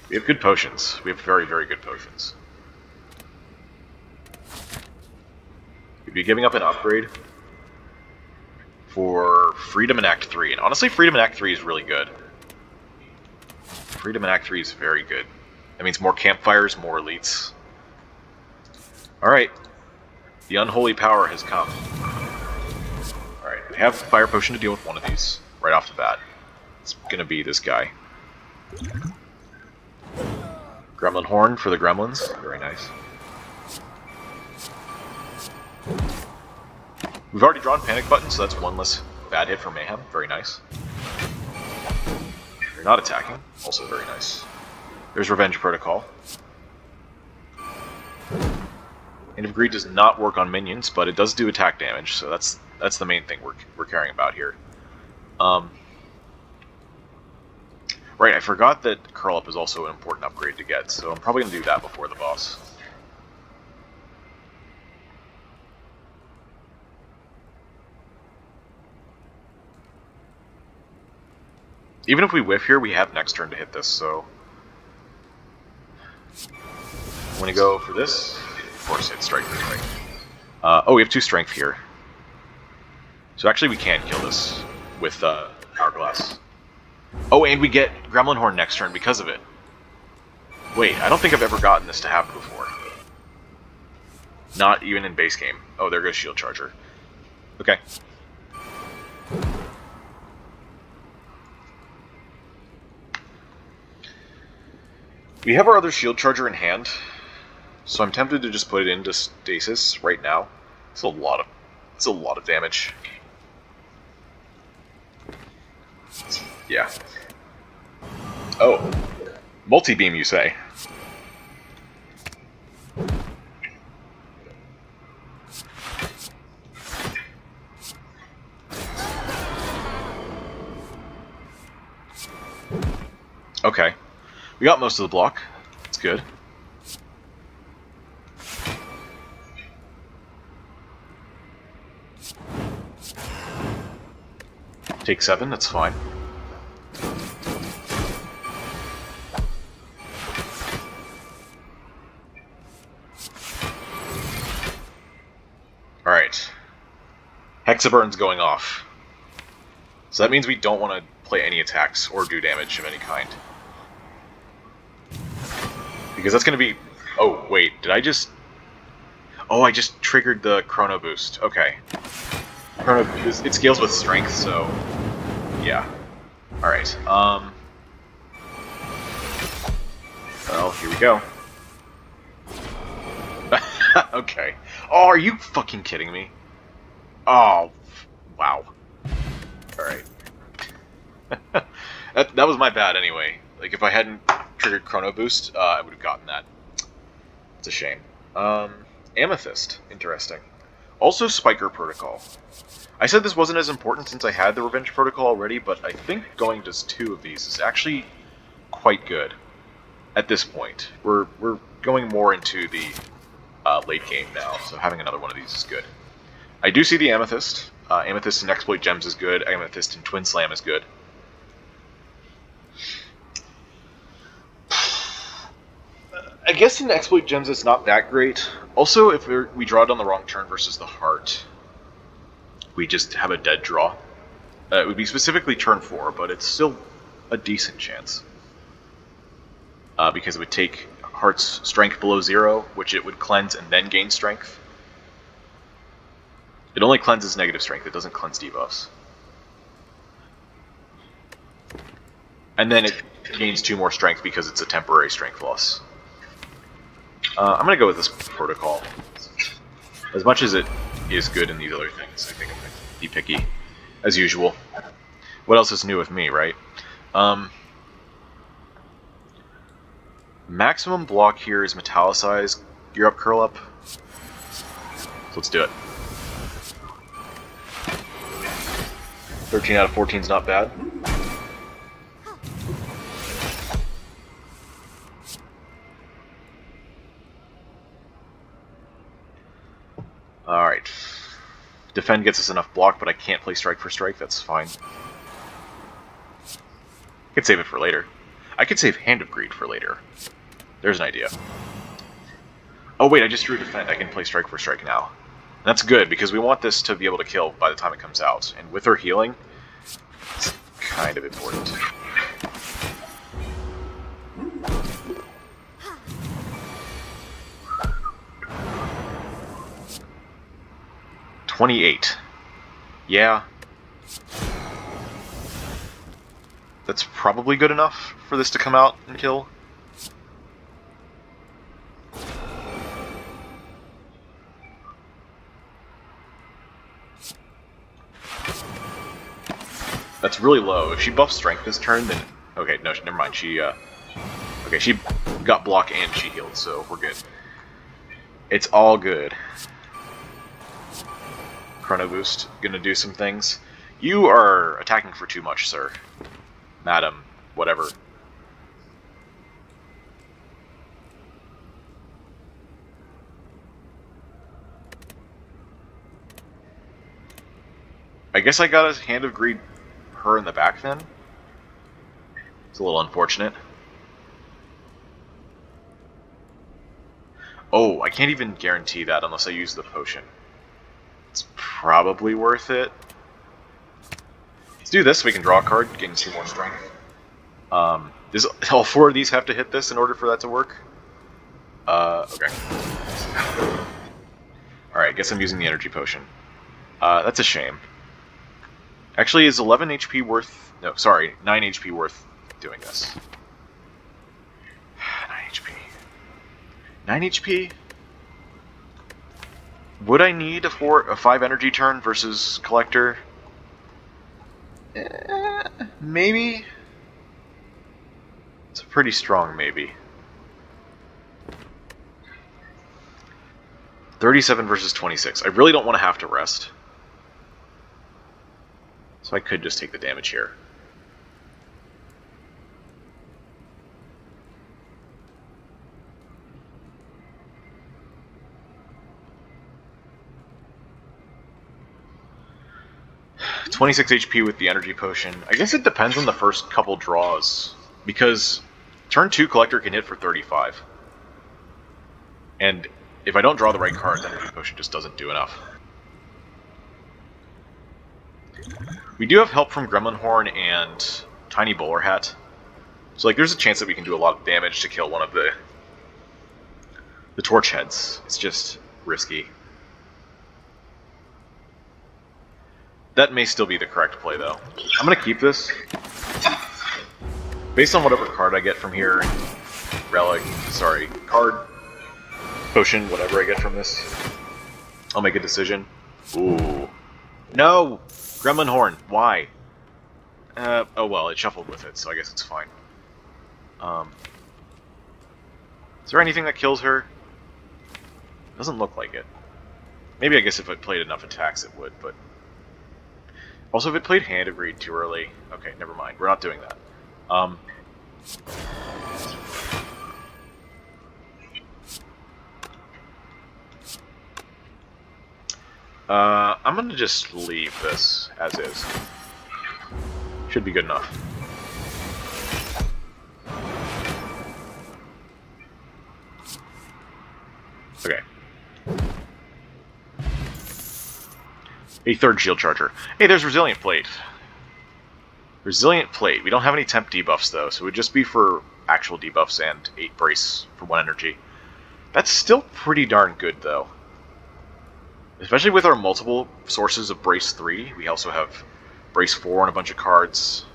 We have good potions. We have very, very good potions. We'd be giving up an upgrade for Freedom in Act 3. And honestly, Freedom in Act 3 is really good. Freedom in Act 3 is very good. That means more campfires, more elites. Alright. The unholy power has come. Alright, we have Fire Potion to deal with one of these right off the bat. It's gonna be this guy. Gremlin Horn for the gremlins. Very nice. We've already drawn Panic Button, so that's one less bad hit for Mayhem. Very nice. You're not attacking. Also very nice. There's Revenge Protocol. Hand of Greed does not work on minions, but it does do attack damage, so that's the main thing we're caring about here. Right, I forgot that Curl Up is also an important upgrade to get, so I'm probably going to do that before the boss. Even if we whiff here, we have next turn to hit this, so... I'm going to go for this. Of course, hit Strike for Strength. Oh, we have 2 Strength here. So actually we can kill this with Hourglass. Oh, and we get Gremlin Horn next turn because of it. Wait, I don't think I've ever gotten this to happen before. Not even in base game. Oh, there goes Shield Charger. Okay. We have our other Shield Charger in hand, so I'm tempted to just put it into Stasis right now. It's a lot of damage. Yeah. Oh. Multi-beam, you say? Okay. We got most of the block. That's good. Take 7, that's fine. Alright. Hexaburn's going off. So that means we don't want to play any attacks or do damage of any kind. Because that's going to be... Oh, wait, did I just... Oh, I just triggered the Chrono Boost. Okay. It scales with strength, so... Yeah. Alright, well, here we go. Okay. Oh, are you fucking kidding me? Oh, wow. Alright. That was my bad anyway. Like, if I hadn't triggered Chrono Boost, I would have gotten that. It's a shame. Amethyst. Interesting. Also Spiker Protocol. I said this wasn't as important since I had the Revenge Protocol already, but I think going to 2 of these is actually quite good at this point. We're going more into the late game now, so having another one of these is good. I do see the Amethyst. Amethyst and Exploit Gems is good. Amethyst and Twin Slam is good. I guess in Exploit Gems it's not that great. Also, if we draw it on the wrong turn versus the Heart, we just have a dead draw. It would be specifically turn 4, but it's still a decent chance. Because it would take Heart's strength below 0, which it would cleanse and then gain strength. It only cleanses negative strength, it doesn't cleanse debuffs. And then it gains 2 more strength because it's a temporary strength loss. I'm going to go with this protocol. As much as it is good in these other things, I think I'm going to be picky, as usual. What else is new with me, right? Maximum block here is Metallicize. Gear up, curl up. So let's do it. 13 out of 14 is not bad. Alright. Defend gets us enough block, but I can't play strike for strike, that's fine. I could save it for later. I could save Hand of Greed for later. There's an idea. Oh wait, I just drew defend. I can play strike for strike now. And that's good, because we want this to be able to kill by the time it comes out. And with her healing, it's kind of important. $28. Yeah. That's probably good enough for this to come out and kill. That's really low. If she buffs strength this turn, then... Okay, no, never mind. She, Okay, she got block and she healed, so we're good. It's all good. Chrono Boost, gonna do some things. You are attacking for too much, sir. Madam, whatever. I guess I got a Hand of Greed her in the back then. It's a little unfortunate. Oh, I can't even guarantee that unless I use the potion. It's probably worth it. Let's do this so we can draw a card, gain 2 more strength. Does all 4 of these have to hit this in order for that to work? Okay. Alright, guess I'm using the energy potion. That's a shame. Actually, is 11 HP worth... No, sorry, 9 HP worth doing this. 9 HP. 9 HP? Would I need a 5 energy turn versus Collector? Maybe? It's a pretty strong maybe. 37 versus 26. I really don't want to have to rest. So I could just take the damage here. $26 HP with the energy potion. I guess it depends on the first couple draws, because turn 2 Collector can hit for 35. And if I don't draw the right card, the energy potion just doesn't do enough. We do have help from Gremlin Horn and Tiny Bowler Hat. So like there's a chance that we can do a lot of damage to kill one of the torch heads. It's just risky. That may still be the correct play though. I'm gonna keep this. Based on whatever card I get from here, relic, sorry, card, potion, whatever I get from this, I'll make a decision. Ooh. No! Gremlin Horn, why? Oh well, it shuffled with it, so I guess it's fine. Is there anything that kills her? Doesn't look like it. Maybe I guess if it played enough attacks it would, but... Also, if it played hand, it read too early. Okay, never mind. We're not doing that. I'm gonna just leave this as is. Should be good enough. Okay. A third shield charger. Hey, there's Resilient Plate. Resilient Plate. We don't have any temp debuffs, though, so it would just be for actual debuffs and 8 brace for 1 energy. That's still pretty darn good, though. Especially with our multiple sources of brace 3. We also have brace 4 on a bunch of cards.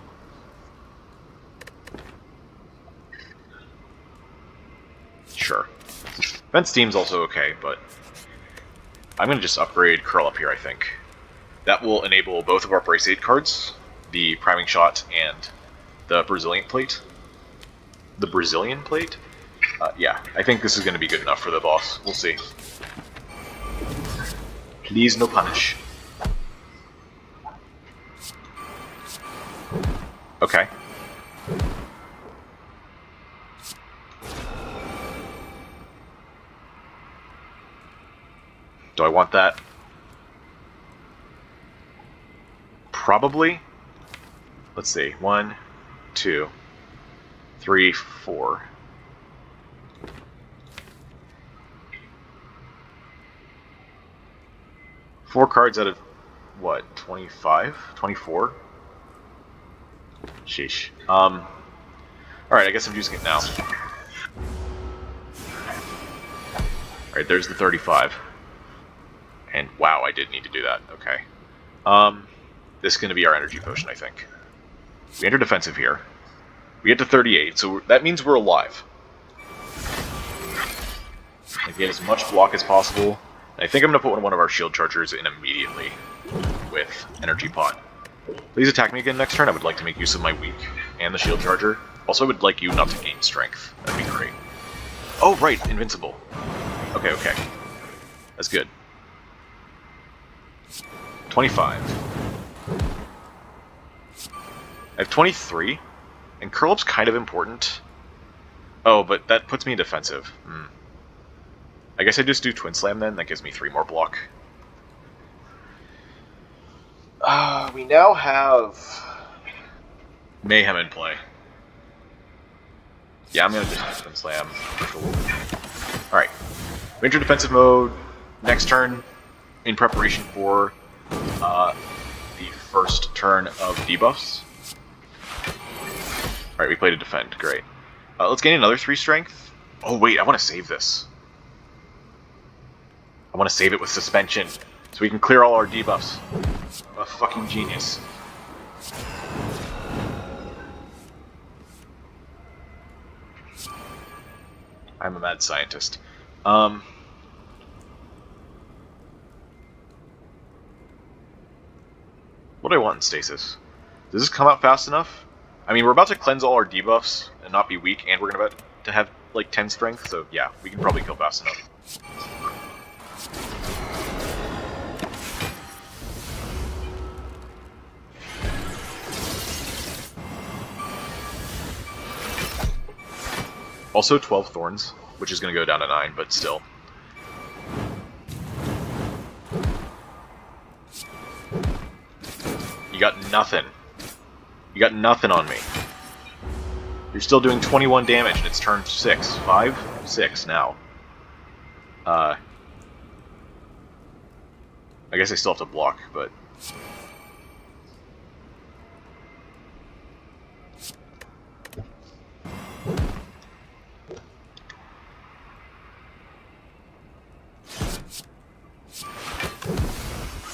Sure. Vent Steam's also okay, but I'm going to just upgrade Curl Up here, I think. That will enable both of our Brace 8 cards, the Priming Shot and the Brazilian Plate. The Brazilian Plate? Yeah, I think this is going to be good enough for the boss. We'll see. Please no punish. Okay. Do I want that? Probably. Let's see. 1, 2, 3, 4. Four cards out of, what, 25? 24? Sheesh. Alright, I guess I'm using it now. Alright, there's the 35. And wow, I did need to do that. Okay. This is going to be our energy potion, I think. We enter defensive here. We get to 38, so that means we're alive. And get as much block as possible. And I think I'm going to put one of our shield chargers in immediately with energy pot. Please attack me again next turn. I would like to make use of my weak and the shield charger. Also, I would like you not to gain strength. That'd be great. Oh, right, invincible. Okay, okay. That's good. 25. I have 23, and Curl Up's kind of important. Oh, but that puts me in defensive. I guess I just do Twin Slam then, that gives me 3 more block. We now have Mayhem in play. Yeah, I'm gonna just Twin Slam. Alright. We enter defensive mode next turn in preparation for the first turn of debuffs. Alright, we play to defend. Great. Let's gain another 3 strength. Oh, wait, I want to save this. I want to save it with suspension, so we can clear all our debuffs. I'm a fucking genius. I'm a mad scientist. What do I want in stasis? Does this come out fast enough? I mean, we're about to cleanse all our debuffs and not be weak, and we're about to have like 10 strength, so yeah, we can probably kill fast enough. Also 12 thorns, which is going to go down to 9, but still. You got nothing. You got nothing on me. You're still doing 21 damage, and it's turn 6. 5? 6 now. I guess I still have to block, but...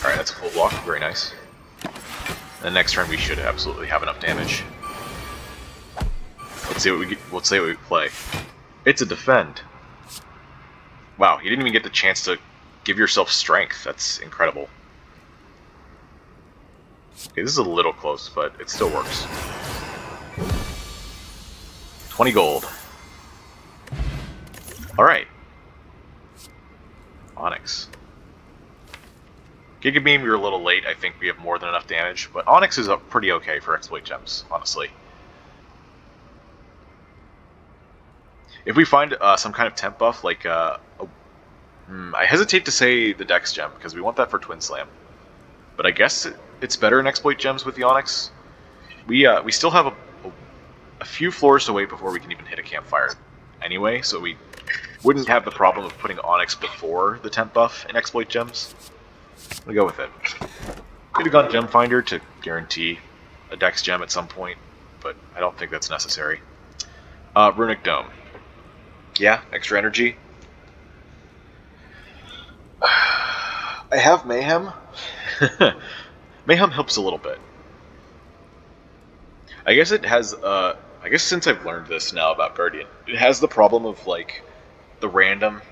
Alright, that's a full block. Very nice. And next turn we should absolutely have enough damage. Let's see what we play. It's a defend. Wow, you didn't even get the chance to give yourself strength. That's incredible. Okay, this is a little close, but it still works. 20 gold. Alright. Onyx. Giga Beam, we were a little late. I think we have more than enough damage, but Onyx is pretty okay for exploit gems, honestly. If we find some kind of temp buff, like I hesitate to say the Dex gem because we want that for Twin Slam, but I guess it's better in exploit gems with the Onyx. We still have a few floors to wait before we can even hit a campfire, anyway, so we wouldn't have the problem of putting Onyx before the temp buff in exploit gems. I'm gonna go with it. Could have gone Gem Finder to guarantee a Dex gem at some point, but I don't think that's necessary. Runic Dome. Yeah, extra energy. I have Mayhem. Mayhem helps a little bit. I guess it has, I guess since I've learned this now about Guardian, it has the problem of, like, the random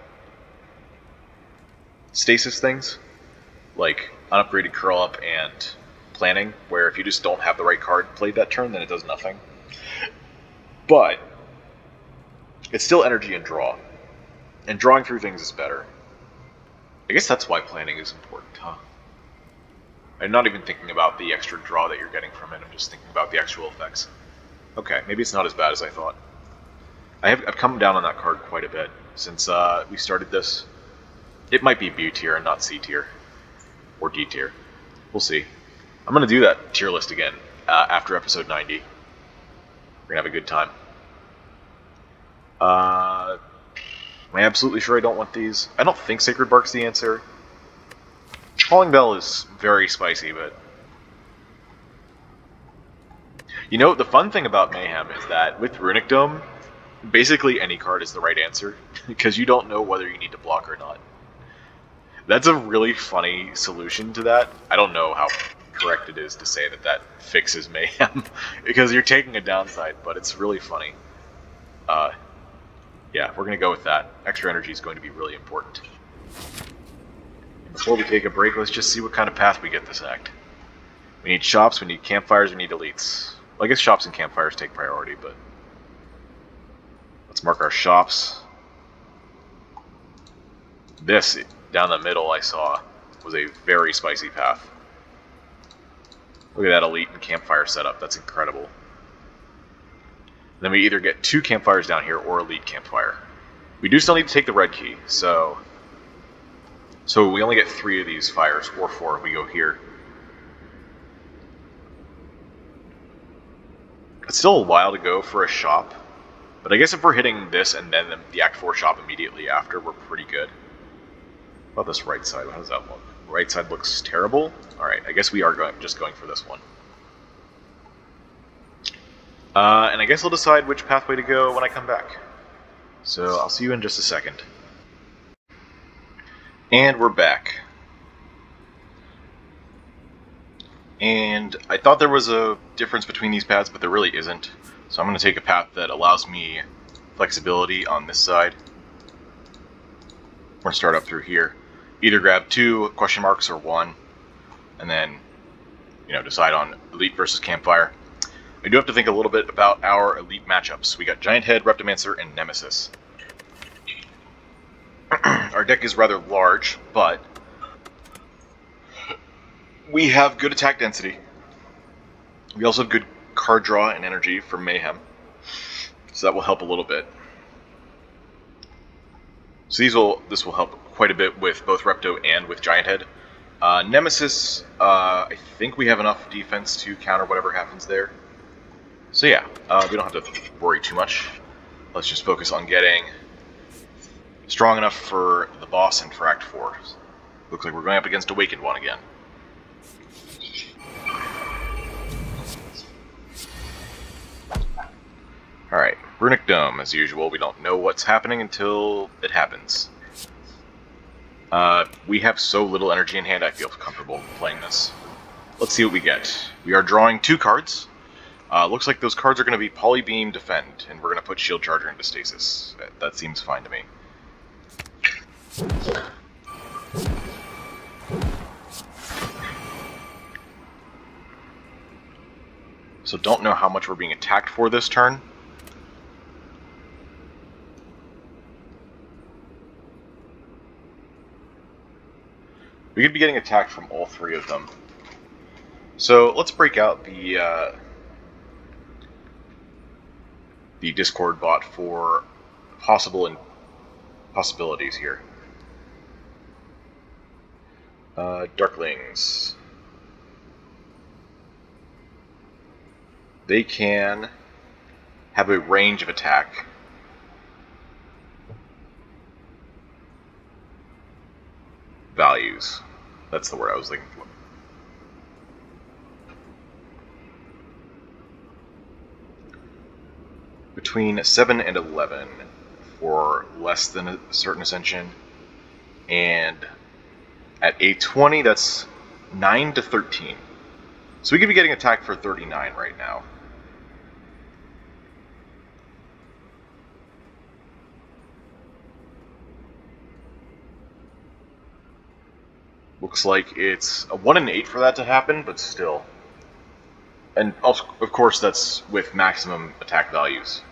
stasis things. Like, unupgraded curl up and planning, where if you just don't have the right card played that turn, then it does nothing. But it's still energy and draw. And drawing through things is better. I guess that's why planning is important, huh? I'm not even thinking about the extra draw that you're getting from it, I'm just thinking about the actual effects. Okay, maybe it's not as bad as I thought. I've come down on that card quite a bit since we started this. It might be B tier and not C tier. Or D tier. We'll see. I'm going to do that tier list again after episode 90. We're going to have a good time. Am I absolutely sure I don't want these? I don't think Sacred Bark's the answer. Calling Bell is very spicy, but... You know, the fun thing about Mayhem is that with Runic Dome, basically any card is the right answer, because you don't know whether you need to block or not. That's a really funny solution to that. I don't know how correct it is to say that that fixes Mayhem, because you're taking a downside, but it's really funny. Yeah, we're going to go with that. Extra energy is going to be really important. Before we take a break, let's just see what kind of path we get this act. We need shops, we need campfires, we need elites. Well, I guess shops and campfires take priority, but... Let's mark our shops. This, down the middle, I saw, was a very spicy path. Look at that elite and campfire setup, that's incredible. Then we either get 2 campfires down here or elite campfire. We do still need to take the red key, so we only get 3 of these fires, or 4 if we go here. It's still a while to go for a shop, but I guess if we're hitting this and then the Act 4 shop immediately after, we're pretty good. How about this right side? How does that look? Right side looks terrible. Alright, I guess we are just going for this one. And I guess I'll decide which pathway to go when I come back. So I'll see you in just a second. And we're back. And I thought there was a difference between these paths, but there really isn't. So I'm going to take a path that allows me flexibility on this side. We're going to start up through here. Either grab 2 question marks or 1, and then, decide on elite versus campfire. I do have to think a little bit about our elite matchups. We got Giant Head, Reptomancer, and Nemesis. Our deck is rather large, but we have good attack density. We also have good card draw and energy for Mayhem, so that will help a little bit. So this will help quite a bit with both Repto and with Giant Head. Nemesis, I think we have enough defense to counter whatever happens there. So yeah, we don't have to worry too much. Let's just focus on getting strong enough for the boss and for Act 4. Looks like we're going up against Awakened One again. Alright, Runic Dome, as usual. We don't know what's happening until it happens. We have so little energy in hand, I feel comfortable playing this. Let's see what we get. We are drawing 2 cards. Looks like those cards are going to be Polybeam, Defend, and we're going to put Shield Charger into Stasis. That seems fine to me. So don't know how much we're being attacked for this turn. We could be getting attacked from all three of them. So let's break out the Discord bot for possibilities here. Darklings. They can have a range of attack. Values. That's the word I was looking for. Between 7 and 11 for less than a certain ascension, and at A20 that's 9 to 13. So we could be getting attacked for 39 right now. Looks like it's a 1 in 8 for that to happen, but still. And also, of course, that's with maximum attack values.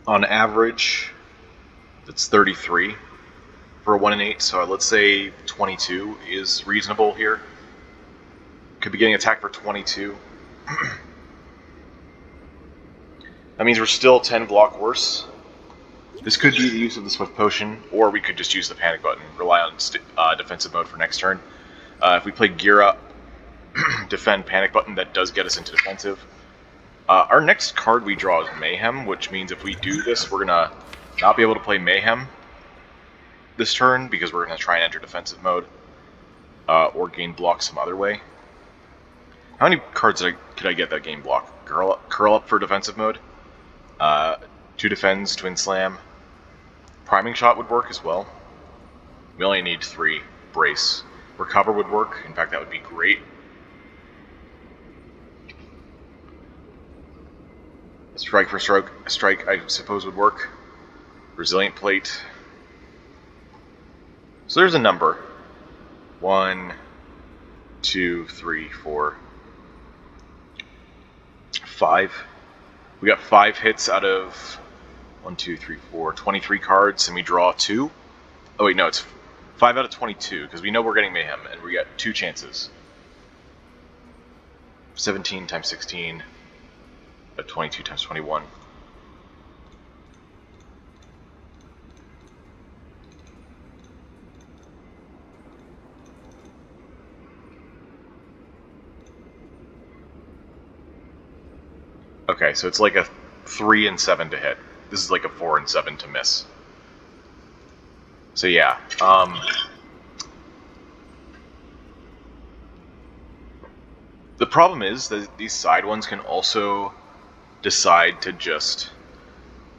On average, that's 33 for a 1 in 8, so let's say 22 is reasonable here. Could be getting attacked for 22. That means we're still 10 block worse. This could be the use of the Swift Potion, or we could just use the panic button, rely on defensive mode for next turn. If we play Gear Up, defend panic button, that does get us into defensive. Our next card we draw is Mayhem, which means if we do this, we're going to not be able to play Mayhem this turn, because we're going to try and enter defensive mode, or gain block some other way. How many cards could I get that gain block? Curl Up for defensive mode, 2 defends, Twin Slam. Priming Shot would work as well. We only need 3. Brace. Recover would work. In fact, that would be great. Strike for strike, I suppose, would work. Resilient Plate. So there's a number. 1, 2, 3, 4, 5. We got 5 hits out of 1, 2, 3, 4, 23 cards, and we draw 2. Oh wait, no, it's 5 out of 22, because we know we're getting Mayhem, and we got 2 chances. 17 times 16, 22 times 21. Okay, so it's like a 3 and 7 to hit. This is like a 4 and 7 to miss. So yeah, the problem is that these side ones can also decide to just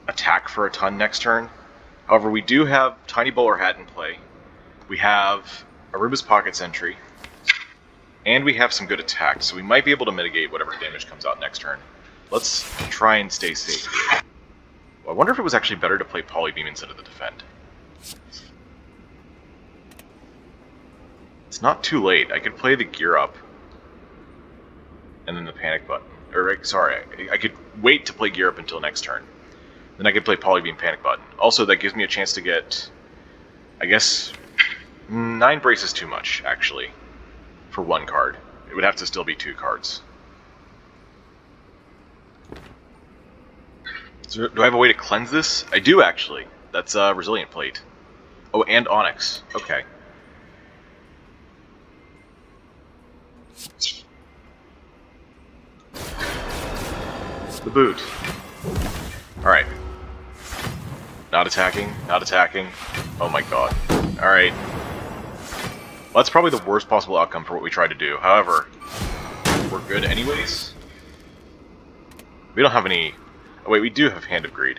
attack for a ton next turn. However, we do have Tiny Bowler Hat in play. We have Aruba's Pocket Sentry, and we have some good attacks, so we might be able to mitigate whatever damage comes out next turn. Let's try and stay safe here. Well, I wonder if it was actually better to play Polybeam instead of the Defend. It's not too late. I could play the Gear Up, and then the Panic Button. Or, sorry, I could wait to play Gear Up until next turn. Then I could play Polybeam Panic Button. Also, that gives me a chance to get, I guess, 9 Brace is too much, actually, for 1 card. It would have to still be 2 cards. So, do I have a way to cleanse this? I do, actually. That's Resilient Plate. Oh, and Onyx. Okay. The boot. Alright. Not attacking, not attacking. Oh my god. Alright. Well, that's probably the worst possible outcome for what we tried to do. However, we're good anyways. We don't have any... Oh wait, we do have Hand of Greed.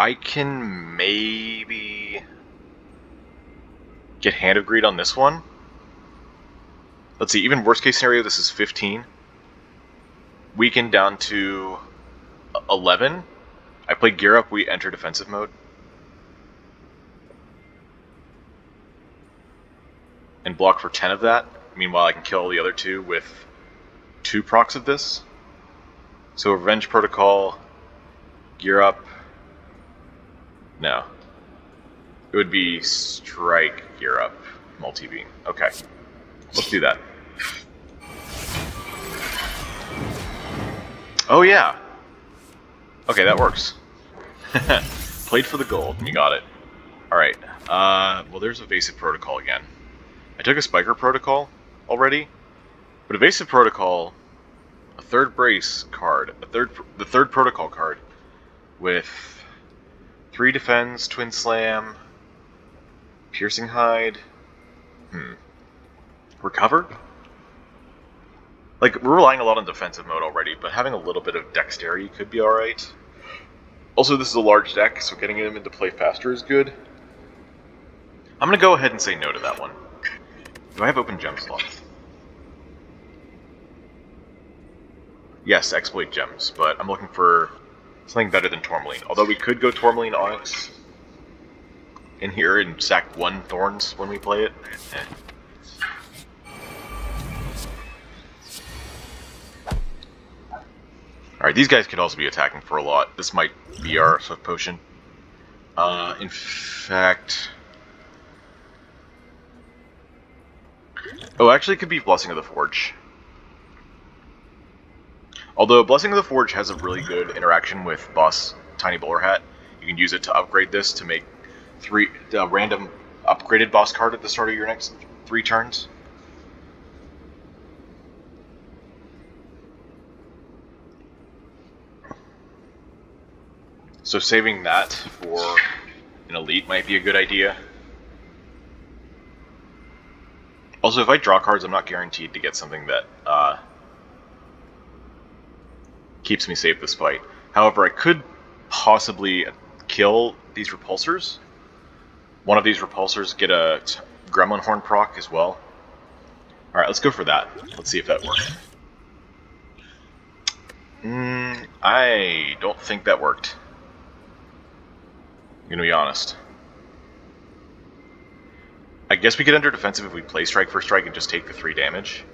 I can maybe get Hand of Greed on this one. Let's see, even worst case scenario, this is 15. Weaken down to 11. I play Gear Up, we enter defensive mode. And block for 10 of that. Meanwhile, I can kill the other 2 with 2 procs of this. So Revenge Protocol, Gear Up. No. It would be strike, gear up, multi-beam. Okay, let's do that. Oh yeah! Okay, that works. Played for the gold, we got it. Alright, well there's Evasive Protocol again. I took a Spire Protocol already, but Evasive Protocol, a third brace card, the third Protocol card, with 3 defense, Twin Slam, Piercing Hide, Recover? Like, we're relying a lot on defensive mode already, but having a little bit of dexterity could be alright. Also, this is a large deck, so getting him into play faster is good. I'm gonna go ahead and say no to that one. Do I have open gem slots? Yes, exploit gems, but I'm looking for something better than Tourmaline. Although we could go Tourmaline Onyx in here and sack 1 Thorns when we play it. Alright, these guys could also be attacking for a lot. This might be our Swift Potion. In fact... Oh, actually it could be Blessing of the Forge. Although Blessing of the Forge has a really good interaction with Boss Tiny Bowler Hat. You can use it to upgrade this to make 3 random upgraded boss card at the start of your next 3 turns. So saving that for an elite might be a good idea. Also, if I draw cards, I'm not guaranteed to get something that keeps me safe this fight. However, I could possibly kill these repulsors. One of these repulsors get a Gremlin Horn proc as well. Alright, let's go for that. Let's see if that works. I don't think that worked. I'm gonna be honest. I guess we could enter defensive if we play strike for strike and just take the 3 damage.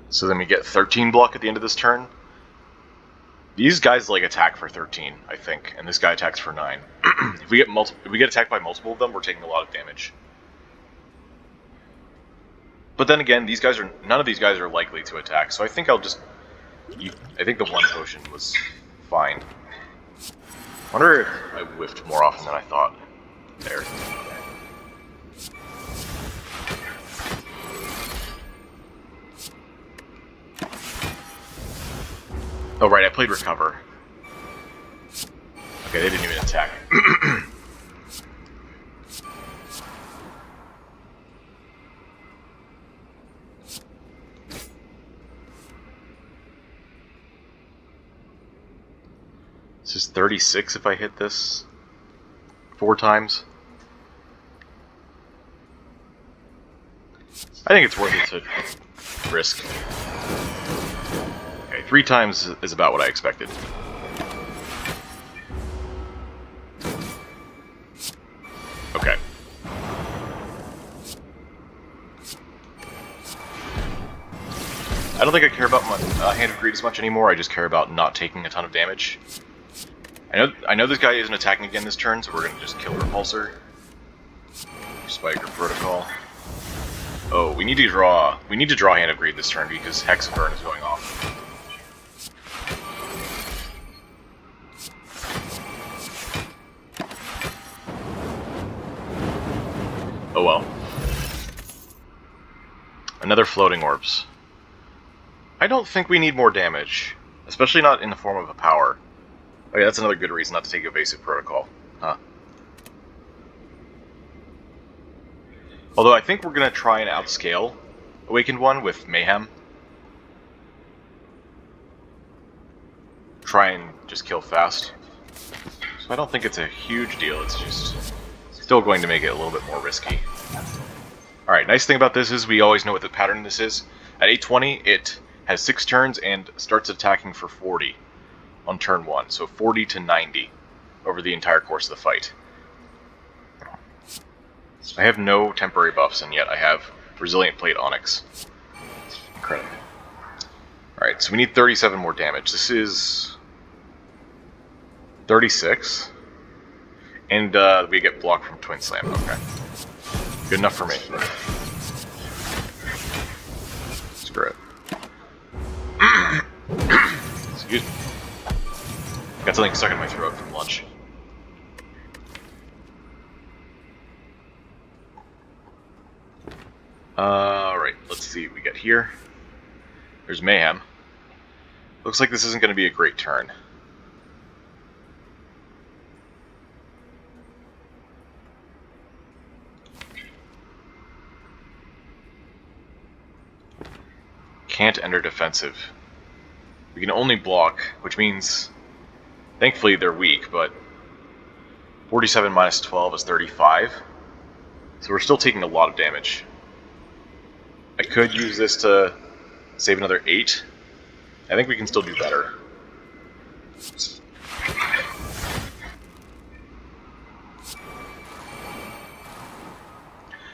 So then we get 13 block at the end of this turn. These guys like attack for 13, I think, and this guy attacks for 9. If we get attacked by multiple of them, we're taking a lot of damage. But then again, none of these guys are likely to attack, so I think I think the 1 potion was fine. I wonder if I whiffed more often than I thought. There. Oh right, I played Recover. Okay, they didn't even attack. This is 36 if I hit this 4 times. I think it's worth it to risk. Okay, 3 times is about what I expected. Okay. I don't think I care about my Hand of Greed as much anymore. I just care about not taking a ton of damage. I know this guy isn't attacking again this turn, so we're gonna just kill Repulsor. Spike or Protocol. Oh, we need to draw Hand of Greed this turn because Hexaburn is going off. Oh well. Another Floating Orbs. I don't think we need more damage, especially not in the form of a power. Okay, that's another good reason not to take Evasive Protocol. Huh. Although I think we're going to try and outscale Awakened One with Mayhem. Try and just kill fast. So I don't think it's a huge deal, it's just still going to make it a little bit more risky. Alright, nice thing about this is we always know what the pattern this is. At A20, it has 6 turns and starts attacking for 40 on turn 1. So 40 to 90 over the entire course of the fight. I have no temporary buffs, and yet I have Resilient Plate Onyx. Incredible. Alright, so we need 37 more damage. This is 36. And we get blocked from Twin Slam. Okay. Good enough for me. Screw it. Excuse me. Got something stuck in my throat from lunch. Alright, let's see what we get here. There's Mayhem. Looks like this isn't going to be a great turn. Can't enter defensive. We can only block, which means thankfully they're weak, but 47 minus 12 is 35. So we're still taking a lot of damage. I could use this to save another 8. I think we can still do better. This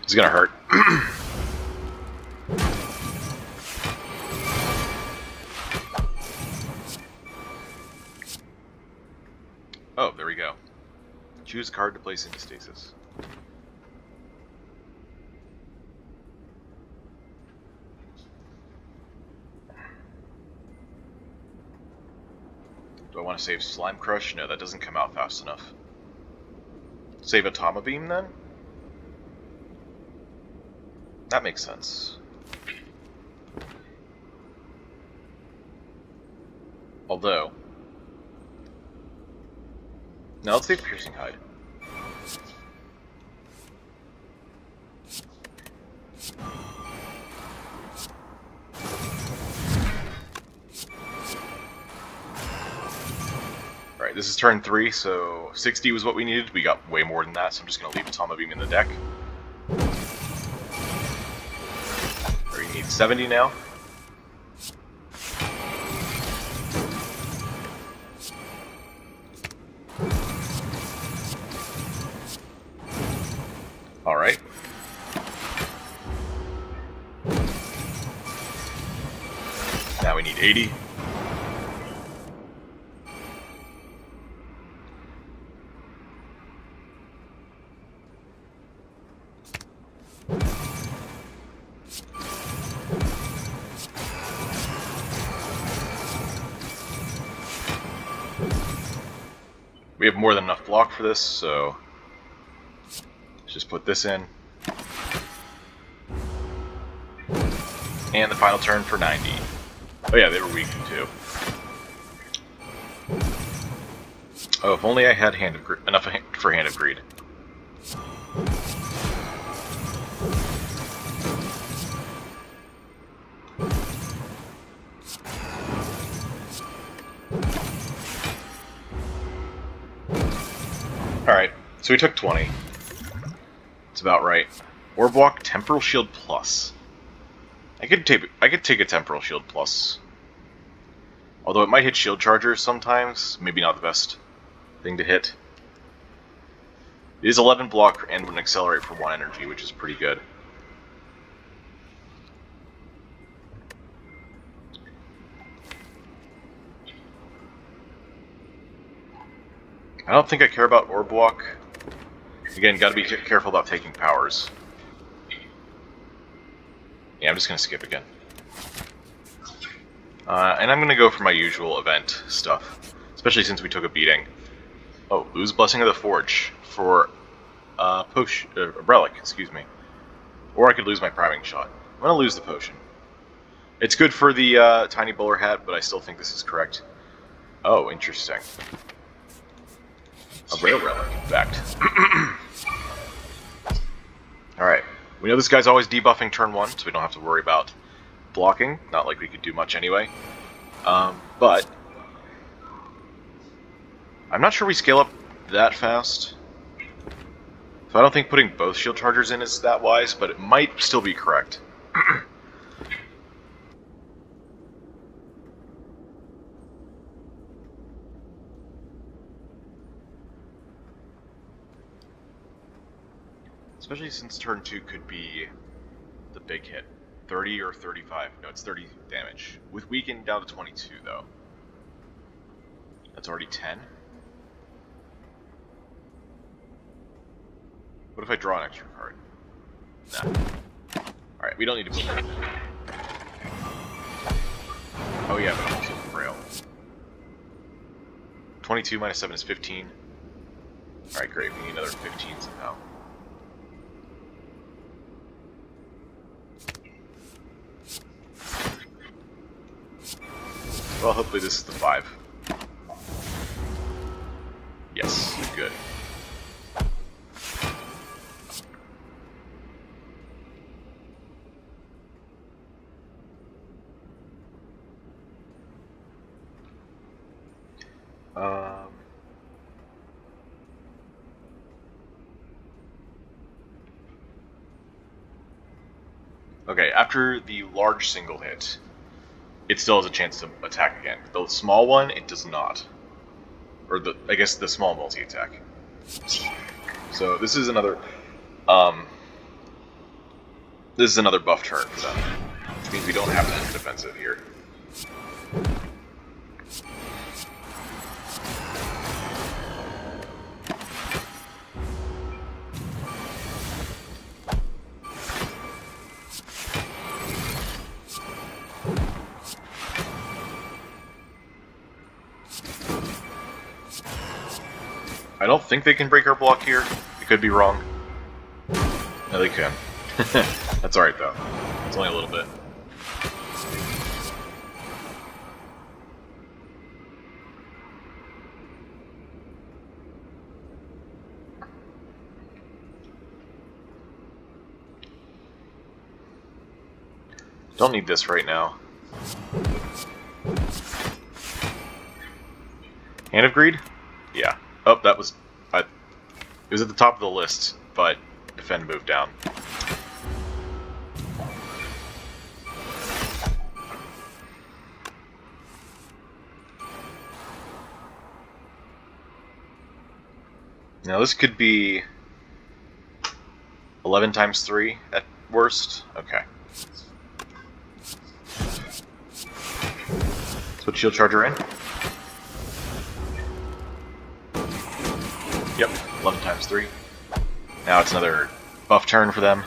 is gonna hurt. Oh, there we go. Choose a card to place into stasis. Do I want to save Slime Crush? No, that doesn't come out fast enough. Save Atoma Beam then? That makes sense. Although... now let's save Piercing Hide. Alright, this is turn 3, so 60 was what we needed. We got way more than that, so I'm just going to leave Atoma Beam in the deck. We need 70 now. Alright. Now we need 80. We have more than enough block for this, so let's just put this in. And the final turn for 90. Oh yeah, they were weak too. Oh, if only I had enough for Hand of Greed. Alright, so we took 20. It's about right. Or block Temporal Shield Plus. I could take a Temporal Shield Plus. Although it might hit Shield Chargers sometimes, maybe not the best thing to hit. It is 11 block and would accelerate for 1 energy, which is pretty good. I don't think I care about Orb Walk. Again, gotta be careful about taking powers. Yeah, I'm just gonna skip again. And I'm gonna go for my usual event stuff, especially since we took a beating. Oh, lose Blessing of the Forge for a relic, excuse me. Or I could lose my priming shot. I'm gonna lose the potion. It's good for the tiny bowler hat, but I still think this is correct. Oh, interesting. A rare relic, in fact. Alright, we know this guy's always debuffing turn 1, so we don't have to worry about blocking. Not like we could do much anyway. But I'm not sure we scale up that fast. So I don't think putting both shield chargers in is that wise, but it might still be correct. Especially since turn 2 could be the big hit. 30 or 35. No, it's 30 damage. With weaken down to 22, though. That's already 10. What if I draw an extra card? Nah. Alright, we don't need to move it. Oh yeah, but I'm also frail. 22 minus 7 is 15. Alright, great. We need another 15 somehow. Well, hopefully this is the 5. Yes, good. Okay, after the large single hit, it still has a chance to attack again. The small one, it does not. Or I guess the small multi-attack. So this is another buff turn for them. Which means we don't have to enter defensive here. I don't think they can break our block here. I could be wrong. No, they can. That's alright, though. It's only a little bit. Don't need this right now. Hand of Greed? Yeah. Oh, that was... it was at the top of the list, but defend moved down. Now this could be 11 times 3 at worst. Okay. Let's put Shield Charger in. Yep, 11 times 3. Now it's another buff turn for them.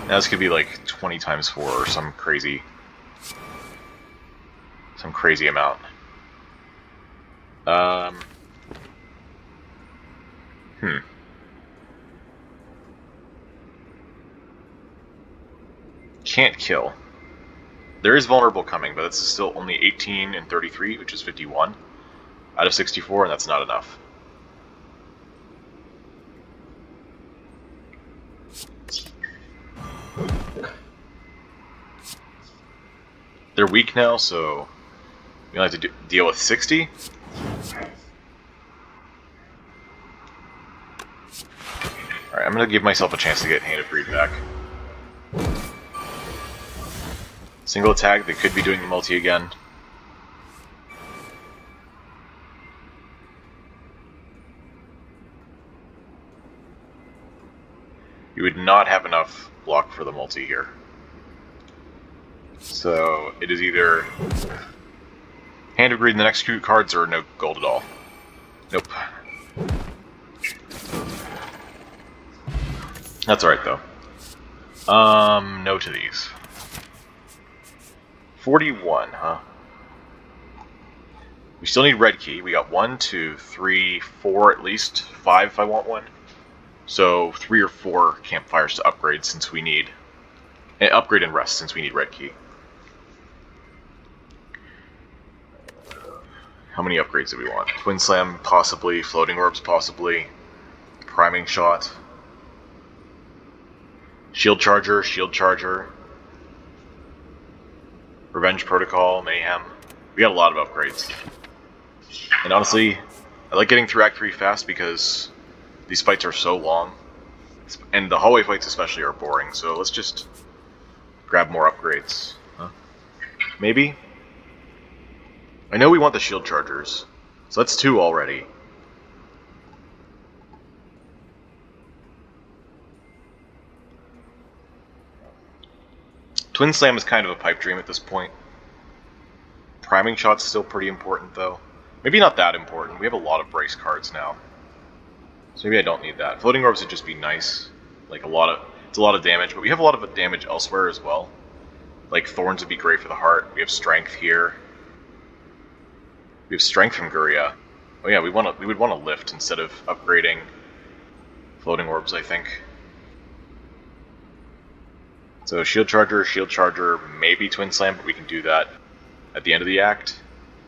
Now this could be like 20 times 4 or some crazy amount. Can't kill. There is vulnerable coming, but it's still only 18 and 33, which is 51 out of 64, and that's not enough. They're weak now, so we only have to deal with 60. Alright, I'm going to give myself a chance to get Hand of Greed back. Single attack, they could be doing the multi again. You would not have enough block for the multi here. So it is either Hand of Greed in the next few cards or no gold at all. Nope. That's alright though. No to these. 41, huh? We still need red key. We got 1, 2, 3, 4 at least. 5 if I want one. So 3 or 4 campfires to upgrade since we need... upgrade and rest since we need red key. How many upgrades do we want? Twin Slam, possibly. Floating Orbs, possibly. Priming Shot. Shield Charger, Shield Charger. Revenge Protocol, Mayhem. We got a lot of upgrades. And honestly, I like getting through Act 3 fast because these fights are so long. And the hallway fights especially are boring, so let's just grab more upgrades. Huh? Maybe? I know we want the shield chargers, so that's 2 already. Twin Slam is kind of a pipe dream at this point. Priming shot's still pretty important, though. Maybe not that important. We have a lot of brace cards now. So maybe I don't need that. Floating orbs would just be nice. Like it's a lot of damage, but we have a lot of damage elsewhere as well. Like Thorns would be great for the heart. We have strength here. We have strength from Guria. Oh yeah, we would want to lift instead of upgrading floating orbs, I think. So shield charger, maybe Twin Slam, but we can do that at the end of the act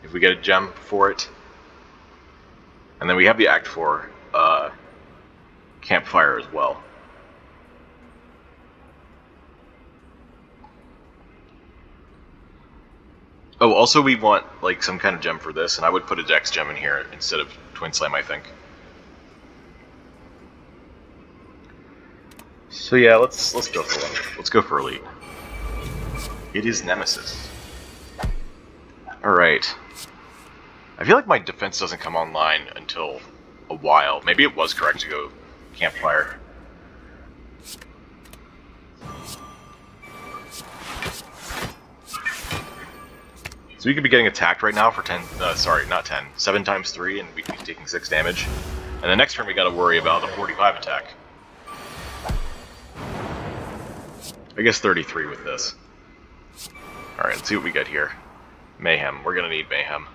if we get a gem for it. And then we have the Act 4 campfire as well. Oh, also we want like some kind of gem for this, and I would put a Dex gem in here instead of Twin Slam, I think. So yeah, let's go for one. Let's go for Elite. It is Nemesis. Alright. I feel like my defense doesn't come online until a while. Maybe it was correct to go campfire. So we could be getting attacked right now for 7 times 3, and we could be taking 6 damage. And the next turn we gotta worry about the 45 attack. I guess 33 with this. Alright, let's see what we get here. Mayhem. We're gonna need Mayhem.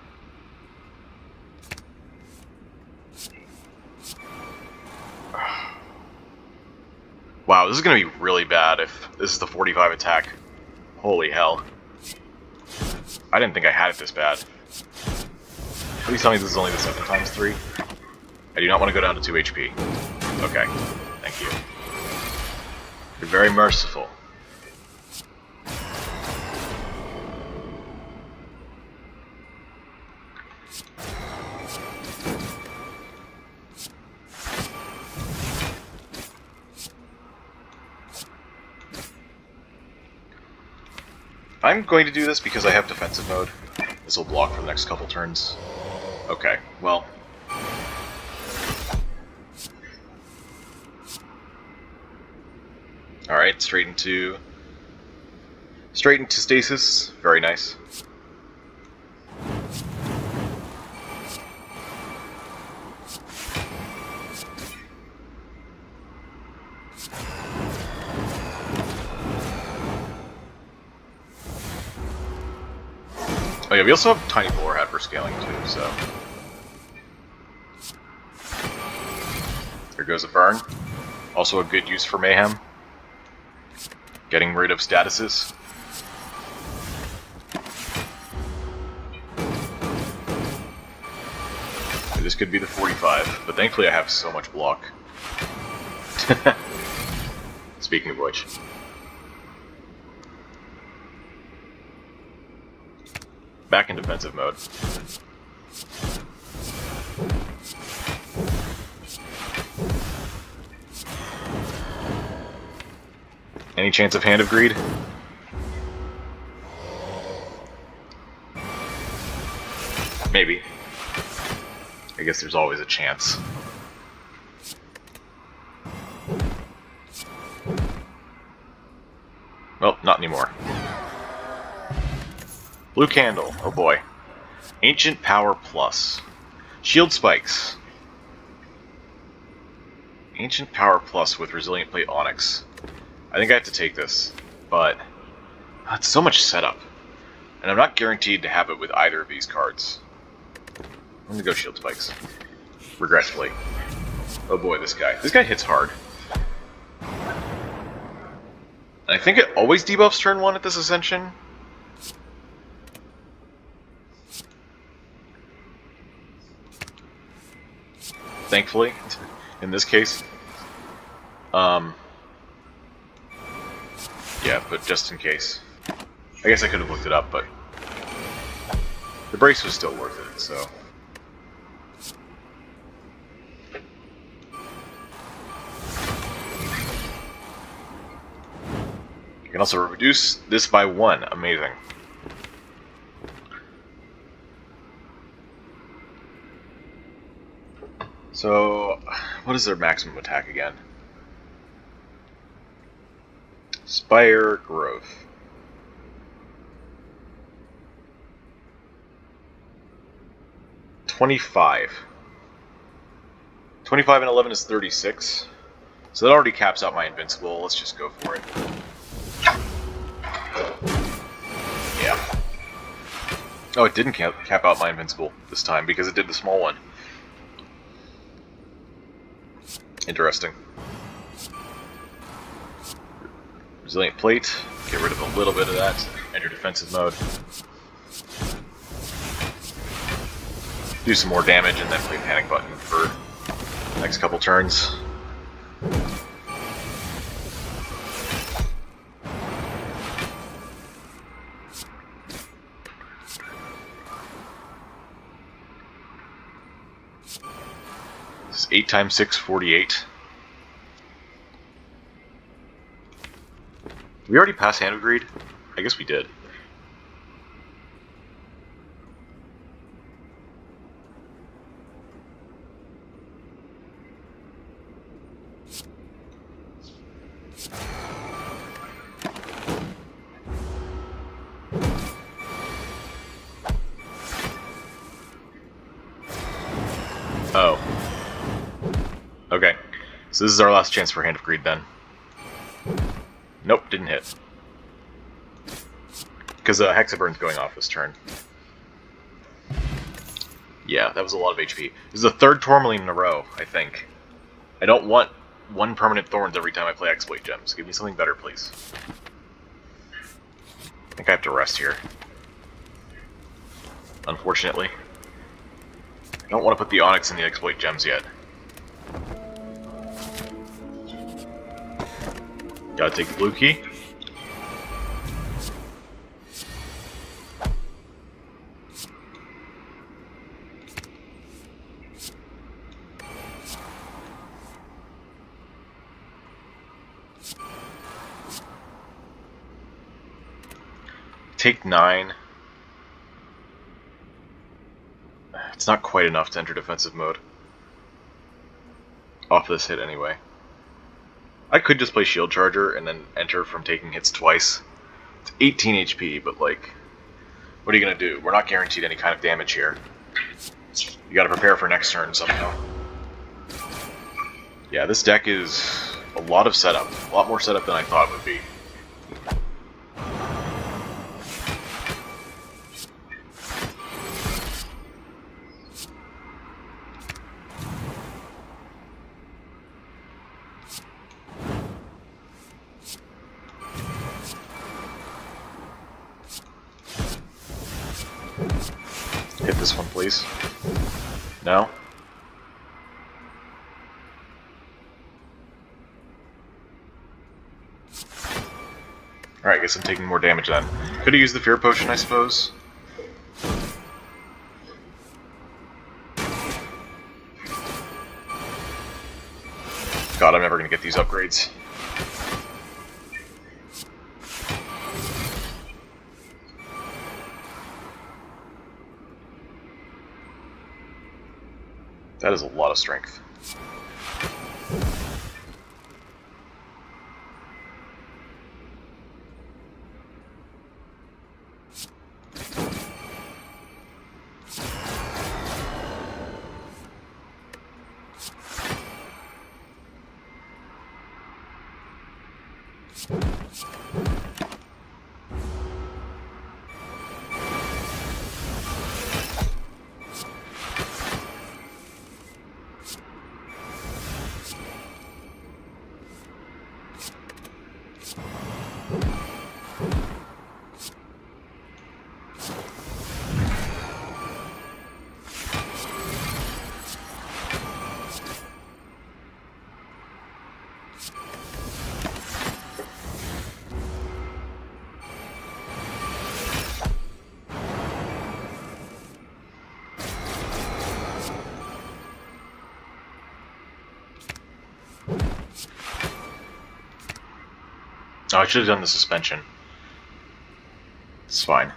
Wow, this is gonna be really bad if this is the 45 attack. Holy hell. I didn't think I had it this bad. Please tell me this is only the 7 times 3. I do not want to go down to 2 HP. Okay, thank you. You're very merciful. I'm going to do this because I have defensive mode. This will block for the next couple turns. Okay, well. Alright, straight into stasis. Very nice. Oh yeah, we also have Tiny Boar Hat for scaling too, so... There goes a burn. Also a good use for Mayhem. Getting rid of statuses. This could be the 45, but thankfully I have so much block. Speaking of which. Back in defensive mode. Any chance of Hand of Greed? Maybe. I guess there's always a chance. Well, not anymore. Blue Candle, oh boy. Ancient Power Plus. Shield Spikes. Ancient Power Plus with Resilient Plate Onyx. I think I have to take this, but it's so much setup. And I'm not guaranteed to have it with either of these cards. I'm gonna go Shield Spikes. Regretfully. Oh boy, this guy. This guy hits hard. And I think it always debuffs turn 1 at this Ascension. Thankfully, in this case. Yeah, but just in case. I guess I could have looked it up, but the brace was still worth it, so. You can also reduce this by 1. Amazing. So, what is their maximum attack again? Spire growth. 25. 25 and 11 is 36. So that already caps out my invincible. Let's just go for it. Yeah. Oh, it didn't cap out my invincible this time because it did the small one. Interesting. Resilient plate. Get rid of a little bit of that. Enter defensive mode. Do some more damage and then play panic button for the next couple turns. This is 8 times 6, 48. Did we already pass Hand of Greed? I guess we did. Oh. Okay. So this is our last chance for Hand of Greed then. Nope, didn't hit. Because Hexaburn's going off this turn. Yeah, that was a lot of HP. This is the 3rd Tourmaline in a row, I think. I don't want 1 permanent Thorns every time I play Exploit Gems. Give me something better, please. I think I have to rest here. Unfortunately. I don't want to put the Onyx in the Exploit Gems yet. Gotta take the blue key. Take 9. It's not quite enough to enter defensive mode. Off this hit anyway. I could just play Shield Charger and then enter from taking hits twice. It's 18 HP, but like, what are you gonna do? We're not guaranteed any kind of damage here. You gotta prepare for next turn somehow. Yeah, this deck is a lot of setup. A lot more setup than I thought it would be. Hit this one, please. No? Alright, guess I'm taking more damage then. Could have used the Fear Potion, I suppose. God, I'm never gonna get these upgrades. That is a lot of strength. Oh, I should have done the suspension. It's fine.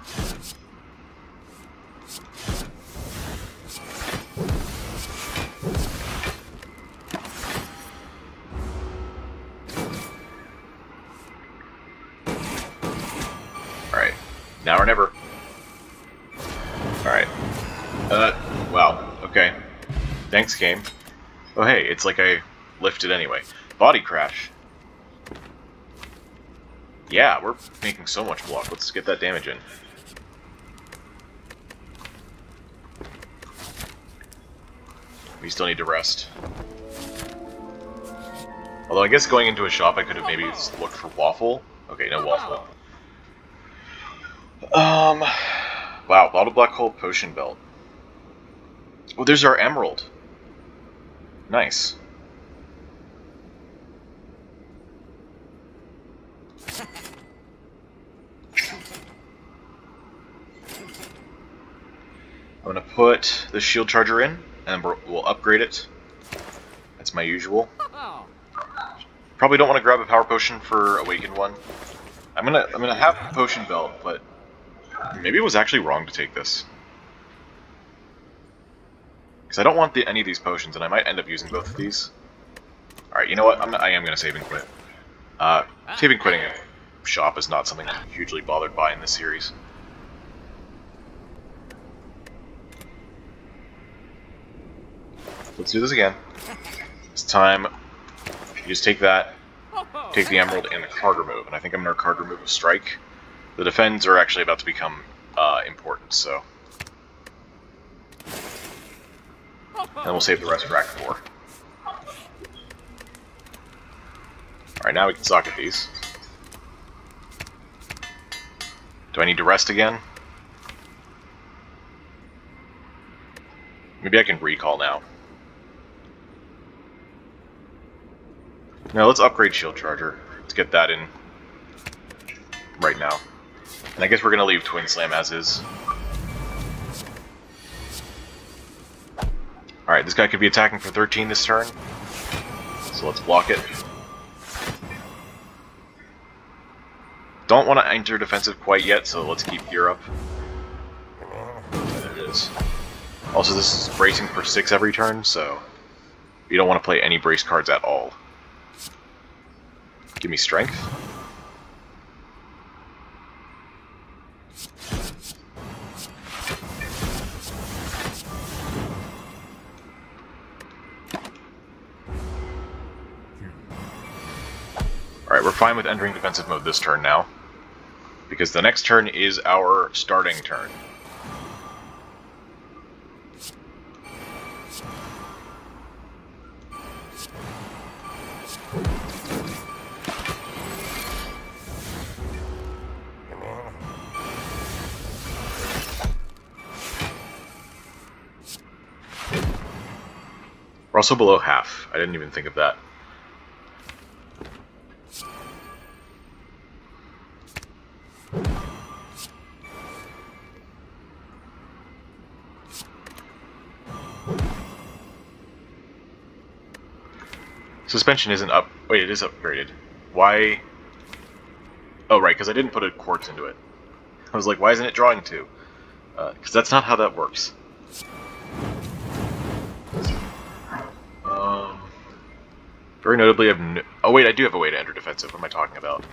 Alright. Now or never. Alright. Wow. Okay. Thanks, game. Oh hey, it's like I lifted anyway. Body crash. Yeah, we're making so much block. Let's get that damage in. We still need to rest. Although I guess going into a shop I could have maybe looked for waffle. Okay, no waffle. Wow, bottle black hole potion belt. Oh, there's our emerald. Nice. I'm gonna put the shield charger in, and we'll upgrade it. That's my usual. Probably don't want to grab a power potion for Awakened one. I'm gonna have the potion belt, but maybe it was actually wrong to take this. Because I don't want any of these potions, and I might end up using both of these. Alright, you know what? I am going to save and quit. Save and quitting a shop is not something I'm hugely bothered by in this series. Let's do this again. This time, you just take that, take the emerald, and the card remove. And I think I'm going to card remove a strike. The defends are actually about to become important, so... And we'll save the rest for Act 4. Alright, now we can socket these. Do I need to rest again? Maybe I can recall now. No, let's upgrade shield charger. Let's get that in right now. And I guess we're going to leave Twin Slam as is. Alright, this guy could be attacking for 13 this turn. So let's block it. Don't want to enter defensive quite yet, so let's keep gear up. There it is. Also, this is bracing for 6 every turn, so you don't want to play any brace cards at all. Give me strength. Alright, we're fine with entering defensive mode this turn now, because the next turn is our starting turn. We're also below half. I didn't even think of that. Suspension isn't up. Wait, it is upgraded. Why? Oh, right, because I didn't put a quartz into it. I was like, why isn't it drawing 2? Because that's not how that works. Very notably, I've no... Oh wait, I do have a way to enter defensive. What am I talking about?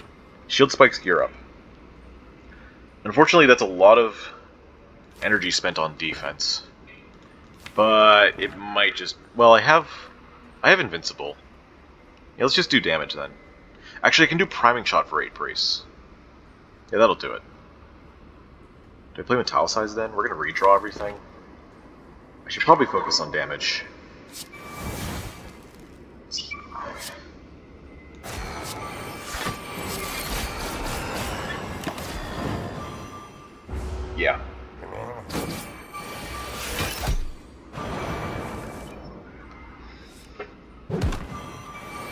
Shield spikes gear up. Unfortunately, that's a lot of energy spent on defense. But it might just... Well, I have Invincible. Yeah, let's just do damage then. Actually, I can do Priming Shot for 8 brace. Yeah, that'll do it. Do I play Metallicize then? We're going to redraw everything. I should probably focus on damage. Yeah.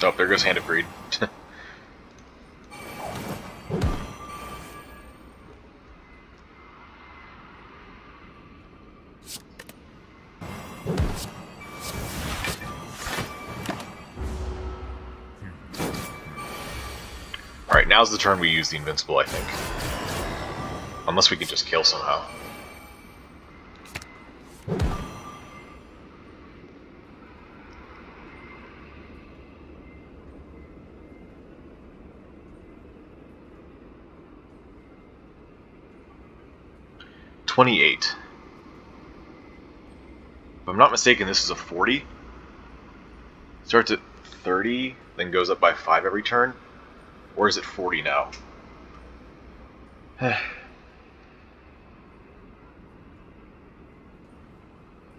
Oh, there goes Hand of Greed. Alright, now's the turn we use the Invincible, I think. Unless we can just kill somehow. $28. If I'm not mistaken, this is a 40. Starts at 30, then goes up by 5 every turn. Or is it 40 now? There's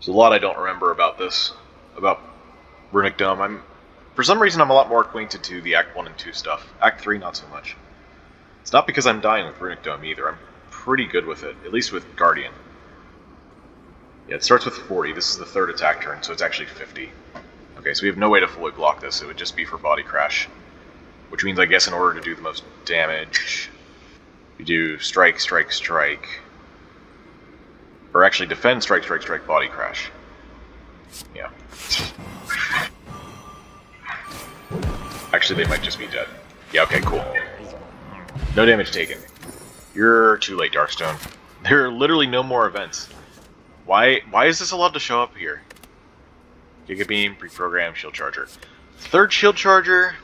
a lot I don't remember about this, about Runic Dome. For some reason, I'm a lot more acquainted to the Act 1 and 2 stuff. Act 3, not so much. It's not because I'm dying with Runic Dome either. I'm pretty good with it, at least with Guardian. Yeah, it starts with 40. This is the third attack turn, so it's actually 50. Okay, so we have no way to fully block this. It would just be for Body Crash. Which means, I guess, in order to do the most damage, we do Strike, Strike, Strike. Or actually, Defend, Strike, Strike, Strike, Body Crash. Yeah. Actually, they might just be dead. Yeah, okay, cool. No damage taken. You're too late, Darkstone. There are literally no more events. Why is this allowed to show up here? Giga Beam, pre-program, Shield Charger. Third Shield Charger?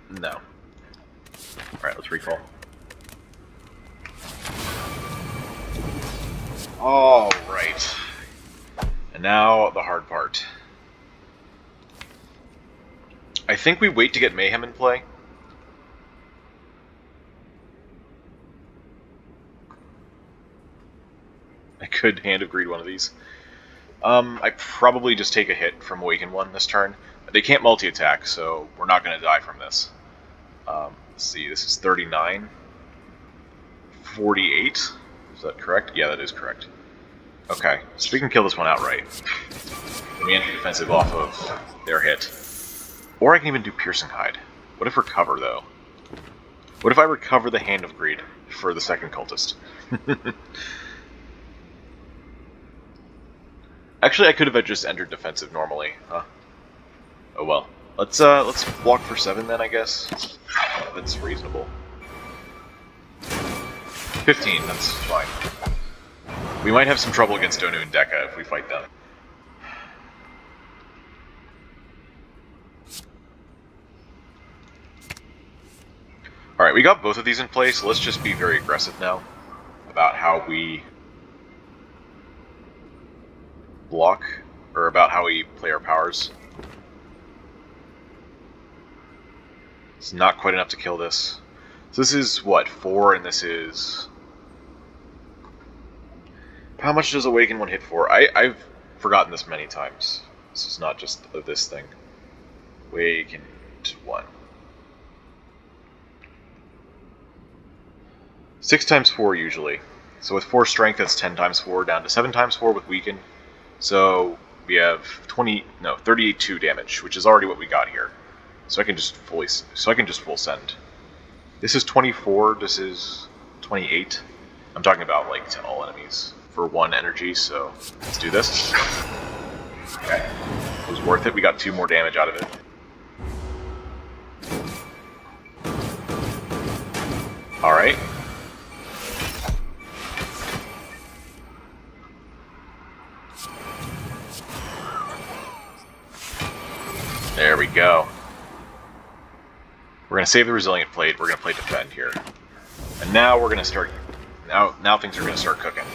No. Alright, let's recall. Alright. And now the hard part. I think we wait to get Mayhem in play. I could Hand of Greed one of these. I probably just take a hit from Awaken 1 this turn. They can't multi-attack, so we're not going to die from this. Let's see, this is 39. 48. Is that correct? Yeah, that is correct. Okay, so we can kill this one outright. We enter defensive off of their hit. Or I can even do Piercing Hide. What if recover, though? What if I recover the Hand of Greed for the second cultist? Actually, I could have just entered defensive normally, huh? Oh well. Let's block for 7 then, I guess. That's reasonable. 15, that's fine. We might have some trouble against Donu and Deka if we fight them. Alright, we got both of these in place, so let's just be very aggressive now about how we block, or about how we play our powers. It's not quite enough to kill this. So this is, what, 4, and this is... How much does Awaken 1 hit for? I've forgotten this many times. This is not just this thing. Awaken 1. 6 times 4 usually. So with 4 strength, that's 10 times 4, down to 7 times 4 with Weaken. So we have 38 damage, which is already what we got here. So I can just full send. This is 24, this is 28. I'm talking about like to all enemies for 1 energy, so let's do this. Okay. It was worth it, we got 2 more damage out of it. Alright. There we go. We're going to save the Resilient Plate, we're going to play Defend here. And now we're going to start... Now things are going to start cooking.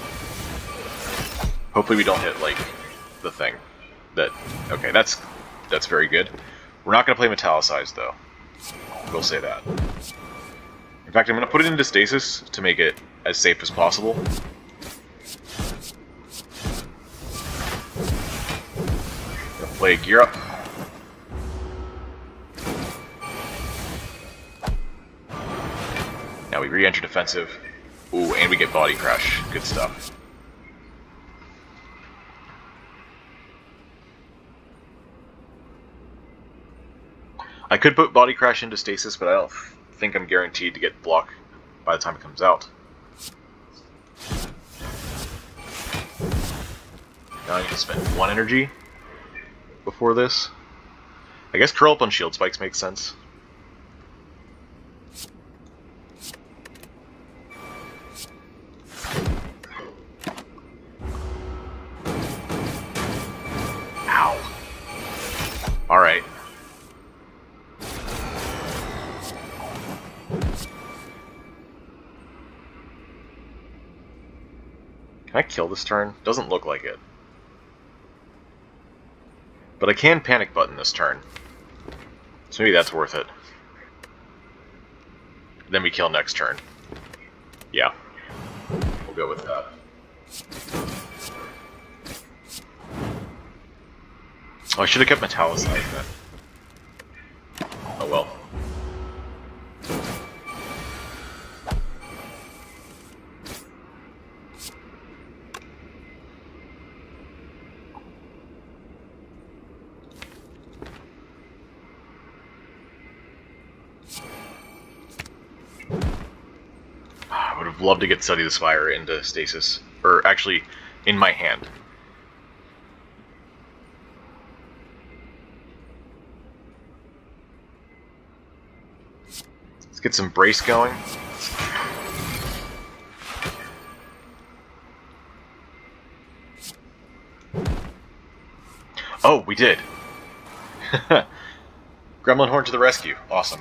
Hopefully we don't hit, like, the thing. Okay, that's very good. We're not going to play Metallicized, though. We'll say that. In fact, I'm going to put it into Stasis to make it as safe as possible. Gonna play Gear Up. Now we re-enter defensive. Ooh, and we get Body Crash. Good stuff. I could put Body Crash into Stasis, but I don't think I'm guaranteed to get block by the time it comes out. Now I need to spend 1 energy before this. I guess Curl Up on Shield Spikes makes sense. Can I kill this turn? Doesn't look like it. But I can panic button this turn. So maybe that's worth it. Then we kill next turn. Yeah. We'll go with that. Oh, I should have kept Metallicized then. Oh well. I would have loved to get Study the Spire into stasis. Or actually, in my hand. Let's get some brace going. Oh, we did! Gremlin Horn to the rescue. Awesome.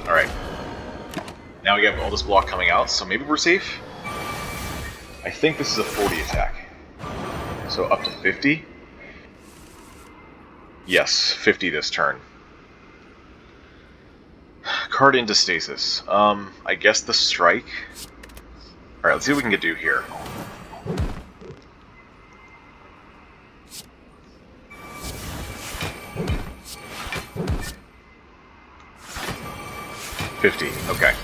Alright. Now we have all this block coming out, so maybe we're safe? I think this is a 40 attack. So up to 50? Yes, 50 this turn. Card into stasis. I guess the strike. Alright, let's see what we can do here. Okay.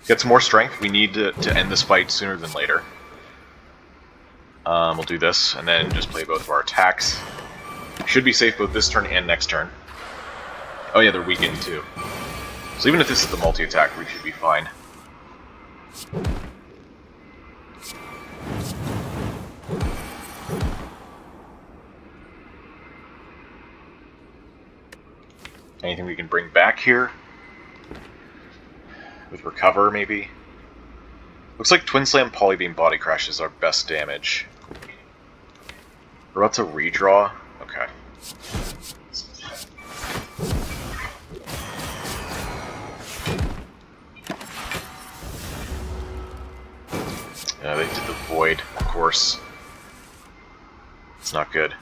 Get some more strength. We need to end this fight sooner than later. We'll do this, and then just play both of our attacks. Should be safe both this turn and next turn. Oh yeah, they're weakened too. So even if this is the multi-attack, we should be fine. Anything we can bring back here? With Recover, maybe? Looks like Twin Slam Polybeam Body Crash is our best damage. We're about to redraw? Okay. Yeah, they did the Void, of course. It's not good.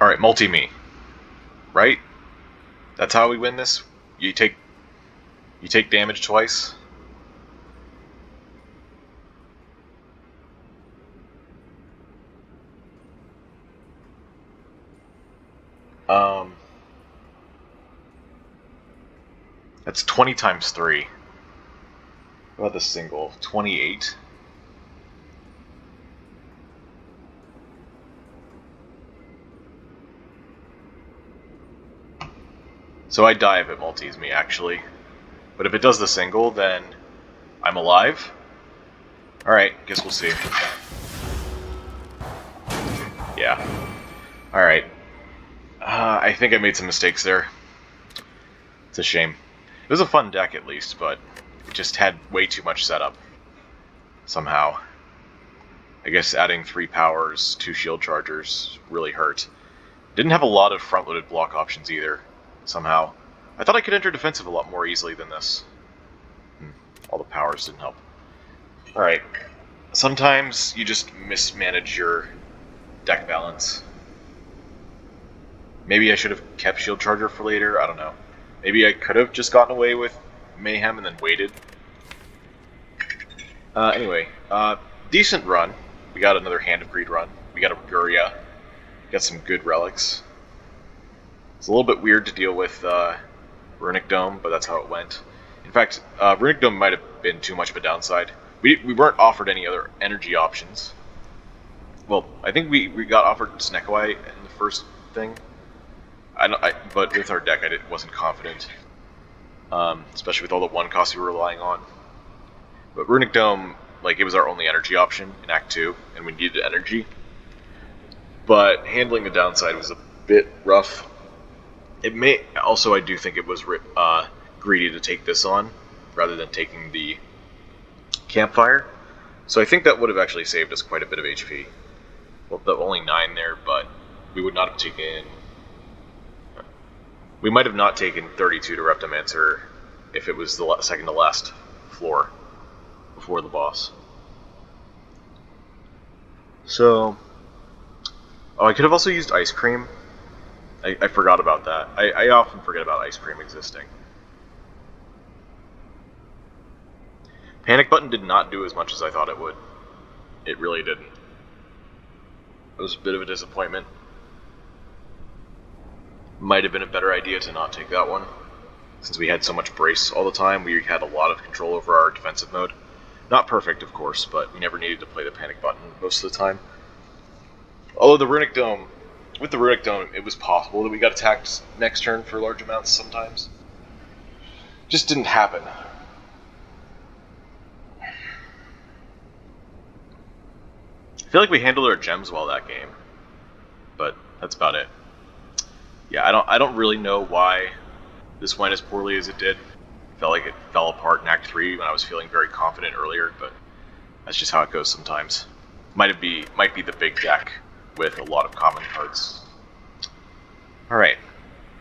Alright, multi-me. Right? That's how we win this? You take damage twice? That's 20 times 3. What about the single? 28? So I die if it multis me, actually. But if it does the single, then I'm alive? Alright, guess we'll see. Yeah. Alright. I think I made some mistakes there. It's a shame. It was a fun deck, at least, but it just had way too much setup. Somehow. I guess adding 3 powers, 2 shield chargers really hurt. Didn't have a lot of front-loaded block options either. Somehow. I thought I could enter defensive a lot more easily than this. All the powers didn't help. Alright. Sometimes you just mismanage your deck balance. Maybe I should have kept Shield Charger for later, I don't know. Maybe I could have just gotten away with Mayhem and then waited. Anyway, decent run. We got another Hand of Greed run. We got a Guria. Got some good relics. It's a little bit weird to deal with Runic Dome, but that's how it went. In fact, Runic Dome might have been too much of a downside. We weren't offered any other energy options. Well, I think we got offered Snekawai in the first thing. But with our deck, I wasn't confident. Especially with all the 1 costs we were relying on. But Runic Dome, like, it was our only energy option in Act 2, and we needed energy. But handling the downside was a bit rough. It may also, I do think it was greedy to take this on rather than taking the campfire. So I think that would have actually saved us quite a bit of HP. Well, only 9 there, but we would not have taken... We might have not taken 32 to Reptomancer if it was the second to last floor before the boss. So... Oh, I could have also used Ice Cream. I forgot about that. I often forget about Ice Cream existing. Panic Button did not do as much as I thought it would. It really didn't. It was a bit of a disappointment. Might have been a better idea to not take that one. Since we had so much brace all the time, we had a lot of control over our defensive mode. Not perfect, of course, but we never needed to play the Panic Button most of the time. Although the Runic Dome, with the Runic Dome, it was possible that we got attacked next turn for large amounts sometimes. Just didn't happen. I feel like we handled our gems well that game, but that's about it. Yeah, I don't really know why this went as poorly as it did. Felt like it fell apart in Act 3 when I was feeling very confident earlier, but that's just how it goes sometimes. Might be the big deck with a lot of common cards. Alright,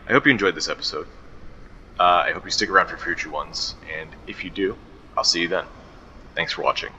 I hope you enjoyed this episode. I hope you stick around for future ones, and if you do, I'll see you then. Thanks for watching.